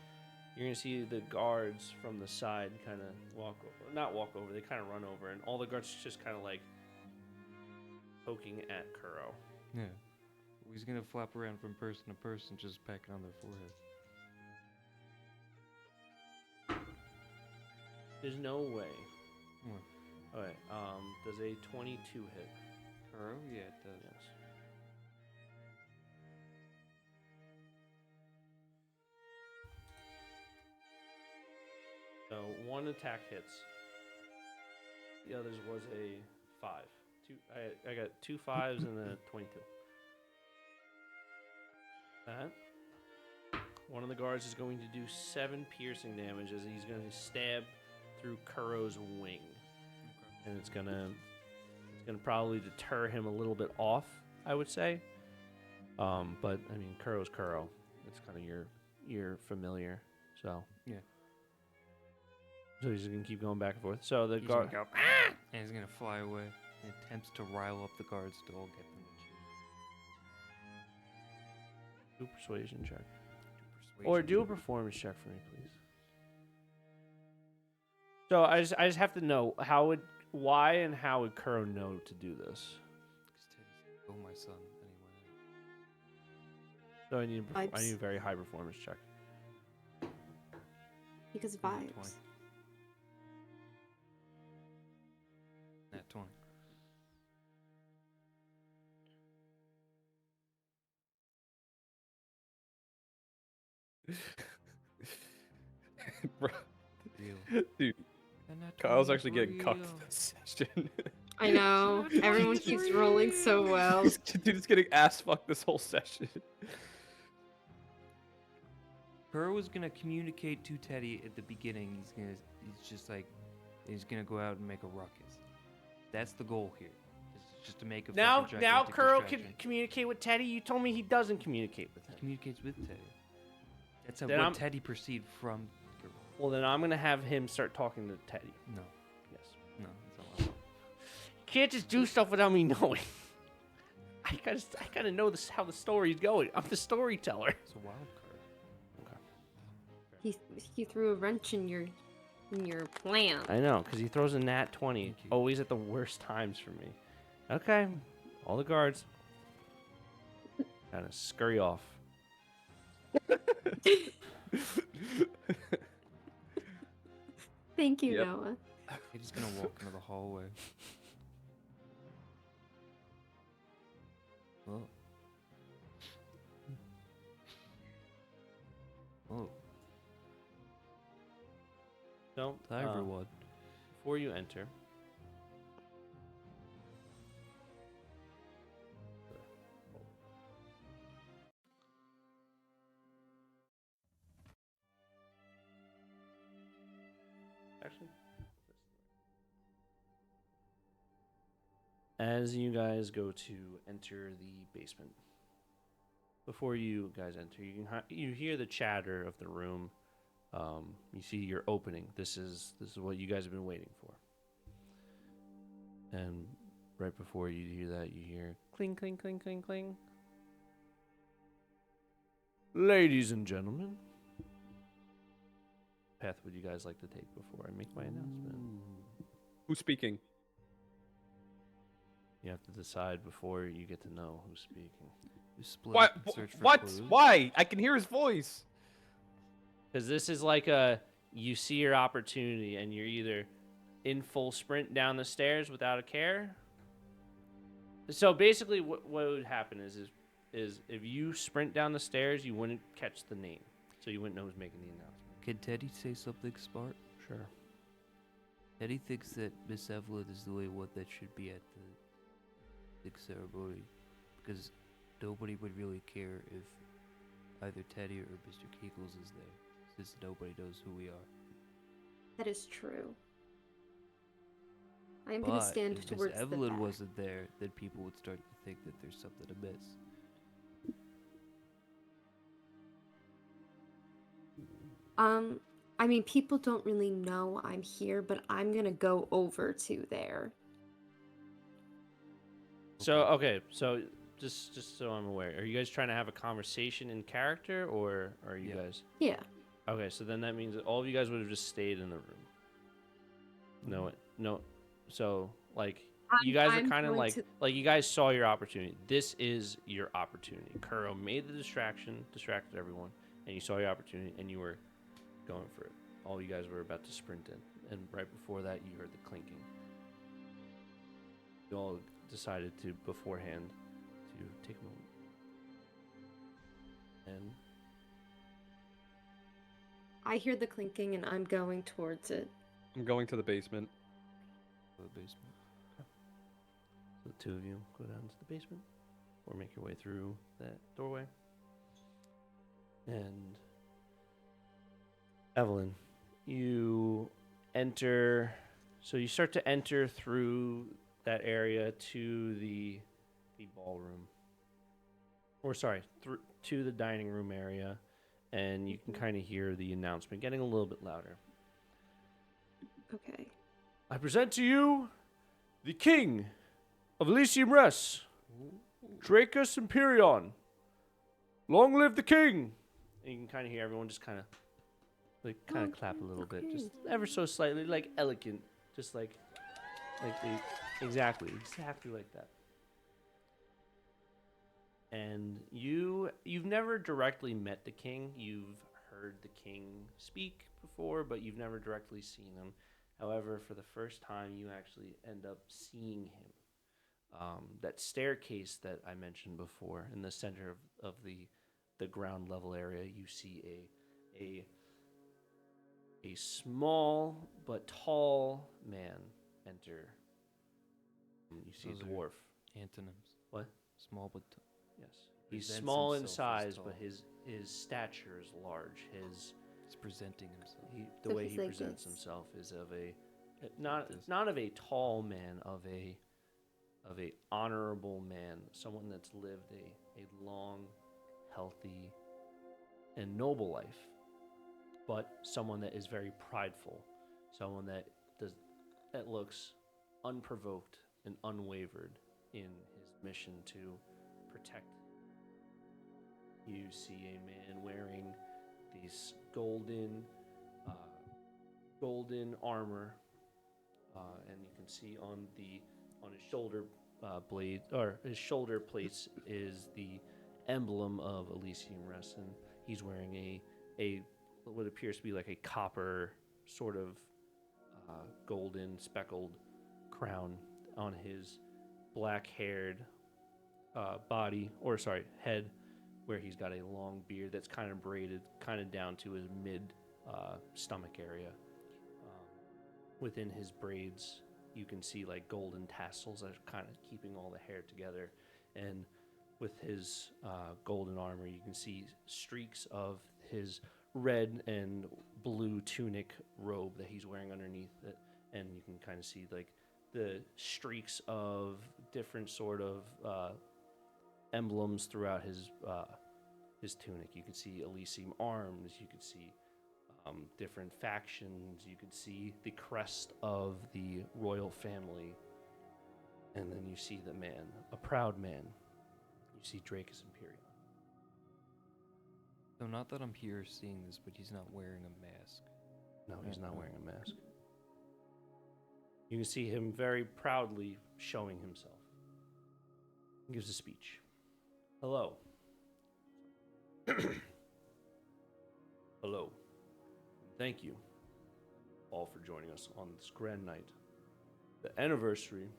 Speaker 2: You're gonna see the guards from the side kind of walk over, not walk over. They kind of run over, and all the guards just kind of like poking at Kuro.
Speaker 3: Yeah. He's gonna flap around from person to person, just pecking on their forehead.
Speaker 2: There's no way.
Speaker 3: What?
Speaker 2: Okay. Does a 22 hit?
Speaker 3: Kuro? Yeah, it does.
Speaker 2: Yes. So one attack hits. The others was a 5. I got 2 5s and a 22. That. One of the guards is going to do 7 piercing damage as he's going to stab through Kuro's wing, and it's gonna probably deter him a little bit off, I would say. But I mean, Kuro's Kuro. It's kind of your familiar, so
Speaker 3: Yeah.
Speaker 2: So he's gonna keep going back and forth. So the
Speaker 3: He's
Speaker 2: guard.
Speaker 3: gonna go, and he's gonna fly away. He attempts to rile up the guards to all get them to choose.
Speaker 2: Do a persuasion check.
Speaker 3: Do
Speaker 2: Or do a
Speaker 3: persuasion.
Speaker 2: performance check for me, please. So I just have to know why and how would Kuro know to do this?
Speaker 3: 'Cause Teddy said, "Oh, my son," and he went in.
Speaker 2: So I need I
Speaker 1: Vibes.
Speaker 2: need a very high performance check.
Speaker 1: Because
Speaker 3: Nat
Speaker 1: vibes.
Speaker 3: 20. Nat 20.
Speaker 4: Bro,
Speaker 3: Real.
Speaker 4: dude,
Speaker 3: And nat
Speaker 4: Kyle's
Speaker 3: 20
Speaker 4: actually getting cucked
Speaker 3: real.
Speaker 4: this session.
Speaker 1: I know. Everyone keeps rolling so well.
Speaker 4: Dude is getting ass fucked this whole session.
Speaker 3: Kuro was gonna communicate to Teddy at the beginning. He's just like, he's gonna go out and make a ruckus. That's the goal here. Is just to make a
Speaker 2: Now
Speaker 3: fucking
Speaker 2: now
Speaker 3: gigantic
Speaker 2: Kuro can
Speaker 3: distraction.
Speaker 2: communicate with Teddy. You told me he doesn't communicate with him.
Speaker 3: Communicates with Teddy. That's
Speaker 2: Then
Speaker 3: what
Speaker 2: I'm-
Speaker 3: Teddy perceived from Kuro.
Speaker 2: Well, then I'm gonna have him start talking to Teddy.
Speaker 3: No,
Speaker 2: Yes.
Speaker 3: no, that's not what I want.
Speaker 2: You can't just do stuff without me knowing. I gotta know this how the story's going. I'm the storyteller.
Speaker 3: It's a wild card.
Speaker 1: He threw a wrench in your plan.
Speaker 2: I know, because he throws a nat 20
Speaker 3: Thank you.
Speaker 2: always at the worst times for me. Okay, all the guards kind of scurry off.
Speaker 1: Thank you,
Speaker 4: Yep.
Speaker 1: Noah.
Speaker 3: He's gonna walk into the hallway. Oh. Oh.
Speaker 2: So,
Speaker 3: Hi, everyone.
Speaker 2: before you enter, actually, as you guys go to enter the basement, before you guys enter, you hear the chatter of the room. You see your opening. This is what you guys have been waiting for. And right before you hear that, you hear cling, cling, cling, cling, cling. Ladies and gentlemen, path would you guys like to take before I make my announcement?
Speaker 4: Who's speaking?
Speaker 2: You have to decide before you get to know who's speaking.
Speaker 3: You split
Speaker 4: What?
Speaker 3: up and search for
Speaker 4: What?
Speaker 3: clues.
Speaker 4: Why? I can hear his voice.
Speaker 2: Because this is like you see your opportunity and you're either in full sprint down the stairs without a care. So basically what would happen is if you sprint down the stairs, you wouldn't catch the name. So you wouldn't know who's making the announcement.
Speaker 3: Can Teddy say something smart?
Speaker 2: Sure.
Speaker 3: Teddy thinks that Miss Evelyn is the only one that should be at the big ceremony, because nobody would really care if either Teddy or Mr. Kegels is there, since nobody knows who we are.
Speaker 1: That is true. I am
Speaker 3: But
Speaker 1: going to stand
Speaker 3: if
Speaker 1: towards
Speaker 3: Miss
Speaker 1: the
Speaker 3: Evelyn
Speaker 1: back.
Speaker 3: wasn't there, then people would start to think that there's something amiss.
Speaker 1: I mean, people don't really know I'm here, but I'm gonna go over to there.
Speaker 2: So okay, so just so I'm aware, are you guys trying to have a conversation in character, or are you
Speaker 3: Yeah.
Speaker 2: guys?
Speaker 1: Yeah.
Speaker 2: Okay, so then that means that all of you guys would have just stayed in the room. No. So like you guys are
Speaker 1: I'm
Speaker 2: kind of
Speaker 1: going
Speaker 2: like you guys saw your opportunity. This is your opportunity. Kuro made the distraction, distracted everyone, and you saw your opportunity, and you were going for it. All you guys were about to sprint in, and right before that, you heard the clinking. You all decided to beforehand to take a moment and
Speaker 1: I hear the clinking and I'm going towards it.
Speaker 4: I'm going to the basement.
Speaker 3: The basement.
Speaker 2: so the two of you go down to the basement or make your way through that doorway. And Evelyn, you enter. So you start to enter through that area to the ballroom, or sorry, to the dining room area, and you can kind of hear the announcement getting a little bit louder.
Speaker 1: Okay.
Speaker 2: I present to you the King of Elysium Rest, Dracus Imperion. Long live the King! And you can kind of hear everyone just kind of clap a little bit, just ever so slightly, like elegant, just like they exactly like that. And you've never directly met the king. You've heard the king speak before, but you've never directly seen him. However, for the first time, you actually end up seeing him. That staircase that I mentioned before, in the center of the ground level area, you see a small but tall man enter. You see
Speaker 3: Those
Speaker 2: a
Speaker 3: are
Speaker 2: dwarf.
Speaker 3: Antonyms.
Speaker 2: What?
Speaker 3: Small but
Speaker 2: Yes. He's
Speaker 3: presents
Speaker 2: small in
Speaker 3: himself as
Speaker 2: size, but
Speaker 3: tall.
Speaker 2: his stature is large.
Speaker 3: he's presenting himself.
Speaker 2: The
Speaker 1: So
Speaker 2: way
Speaker 1: he's
Speaker 2: he
Speaker 1: like
Speaker 2: presents
Speaker 1: this.
Speaker 2: himself is of a
Speaker 3: this.
Speaker 2: not of a tall man, of a honorable man, someone that's lived a long, healthy, and noble life, but someone that is very prideful, someone that looks unprovoked and unwavered in his mission to protect. You see a man wearing these golden armor, and you can see on his shoulder blade, or his shoulder plates, is the emblem of Elysium Rest, and he's wearing a what appears to be like a copper sort of golden speckled crown on his black-haired head, where he's got a long beard that's kind of braided, kind of down to his mid stomach area. Within his braids, you can see like golden tassels that are kind of keeping all the hair together. And with his golden armor, you can see streaks of his red and blue tunic robe that he's wearing underneath it. And you can kind of see like the streaks of different sort of emblems throughout his tunic. You can see Elysium arms. You can see different factions. You can see the crest of the royal family, and then you see the man, a proud man. You see Dracus Imperion.
Speaker 3: So not that I'm here seeing this, but he's not wearing a mask.
Speaker 2: No, he's not wearing a mask. You can see him very proudly showing himself. He gives a speech. Hello. Hello. Thank you all for joining us on this grand night, the anniversary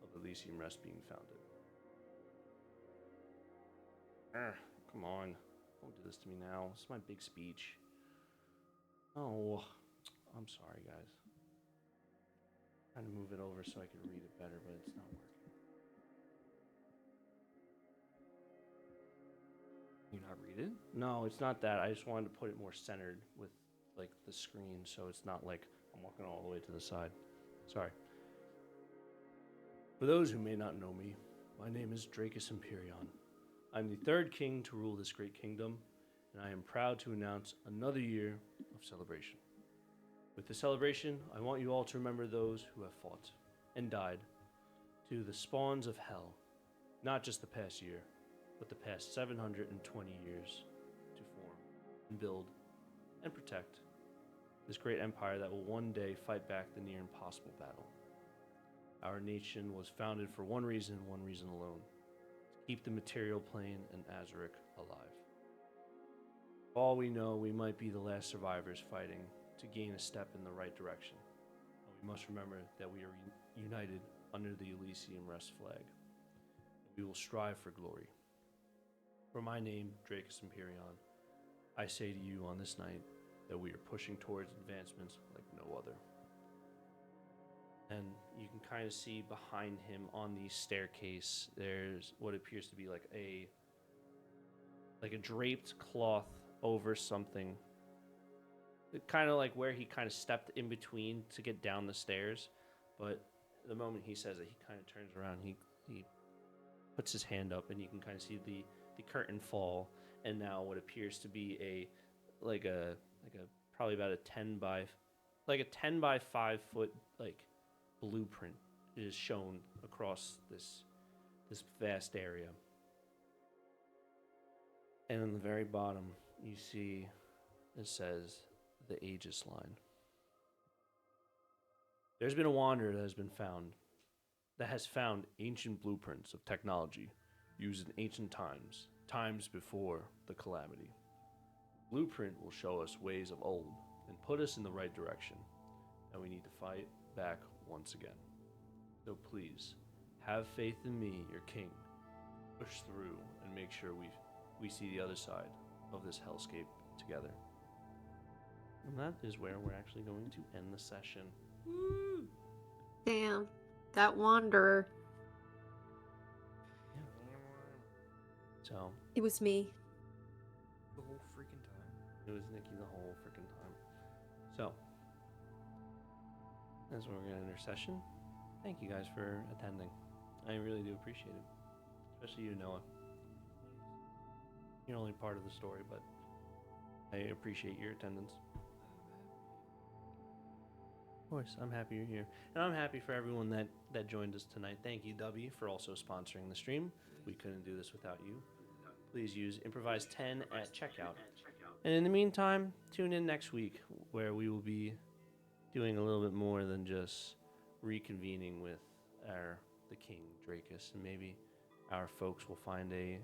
Speaker 2: of Elysium Rest being founded. Come on. Don't do this to me now. This is my big speech. Oh, I'm sorry, guys. Trying to move it over so I could read it better, but it's not working.
Speaker 3: You not read it?
Speaker 2: No, it's not that. I just wanted to put it more centered with like the screen, so it's not like I'm walking all the way to the side. Sorry. For those who may not know me, my name is Dracus Imperion. I'm the third king to rule this great kingdom, and I am proud to announce another year of celebration. With the celebration, I want you all to remember those who have fought and died, to the spawns of hell, not just the past year, but the past 720 years to form and build and protect this great empire that will one day fight back the near impossible battle. Our nation was founded for one reason alone: to keep the material plane and Azaric alive. For all we know, we might be the last survivors fighting to gain a step in the right direction. But we must remember that we are united under the Elysium Rest flag. We will strive for glory. For my name, Dracus Imperion, I say to you on this night that we are pushing towards advancements like no other. And you can kind of see behind him on the staircase, there's what appears to be like a draped cloth over something. Kind of like where he kind of stepped in between to get down the stairs. But the moment he says it, he kind of turns around, he puts his hand up, and you can kind of see the curtain fall, and now what appears to be a probably about a 10 by 5 foot blueprint is shown across this vast area. And in the very bottom, you see it says the Aegis line. There's been a wanderer that has found ancient blueprints of technology used in ancient times before the calamity. Blueprint will show us ways of old and put us in the right direction, and we need to fight back once again. So please, have faith in me, your king. Push through and make sure we see the other side of this hellscape together. And that is where we're actually going to end the session. Woo!
Speaker 1: Damn, that wanderer.
Speaker 2: So,
Speaker 1: It was me.
Speaker 3: The whole freaking time.
Speaker 2: it was Nikki the whole freaking time. So, that's where we're going to end our session. Thank you guys for attending. I really do appreciate it. Especially you, Noah. You're only part of the story, but I appreciate your attendance. Of course, I'm happy you're here. And I'm happy for everyone that joined us tonight. Thank you, W, for also sponsoring the stream. We couldn't do this without you. Please use Improvised 10 at checkout. And in the meantime, tune in next week, where we will be doing a little bit more than just reconvening with the King, Dracus, and maybe our folks will find a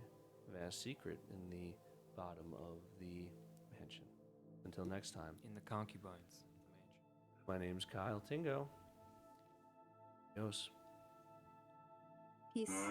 Speaker 2: vast secret in the bottom of the mansion. Until next time.
Speaker 3: In the concubines.
Speaker 2: My name's Kyle Tingo. Adios.
Speaker 1: Peace.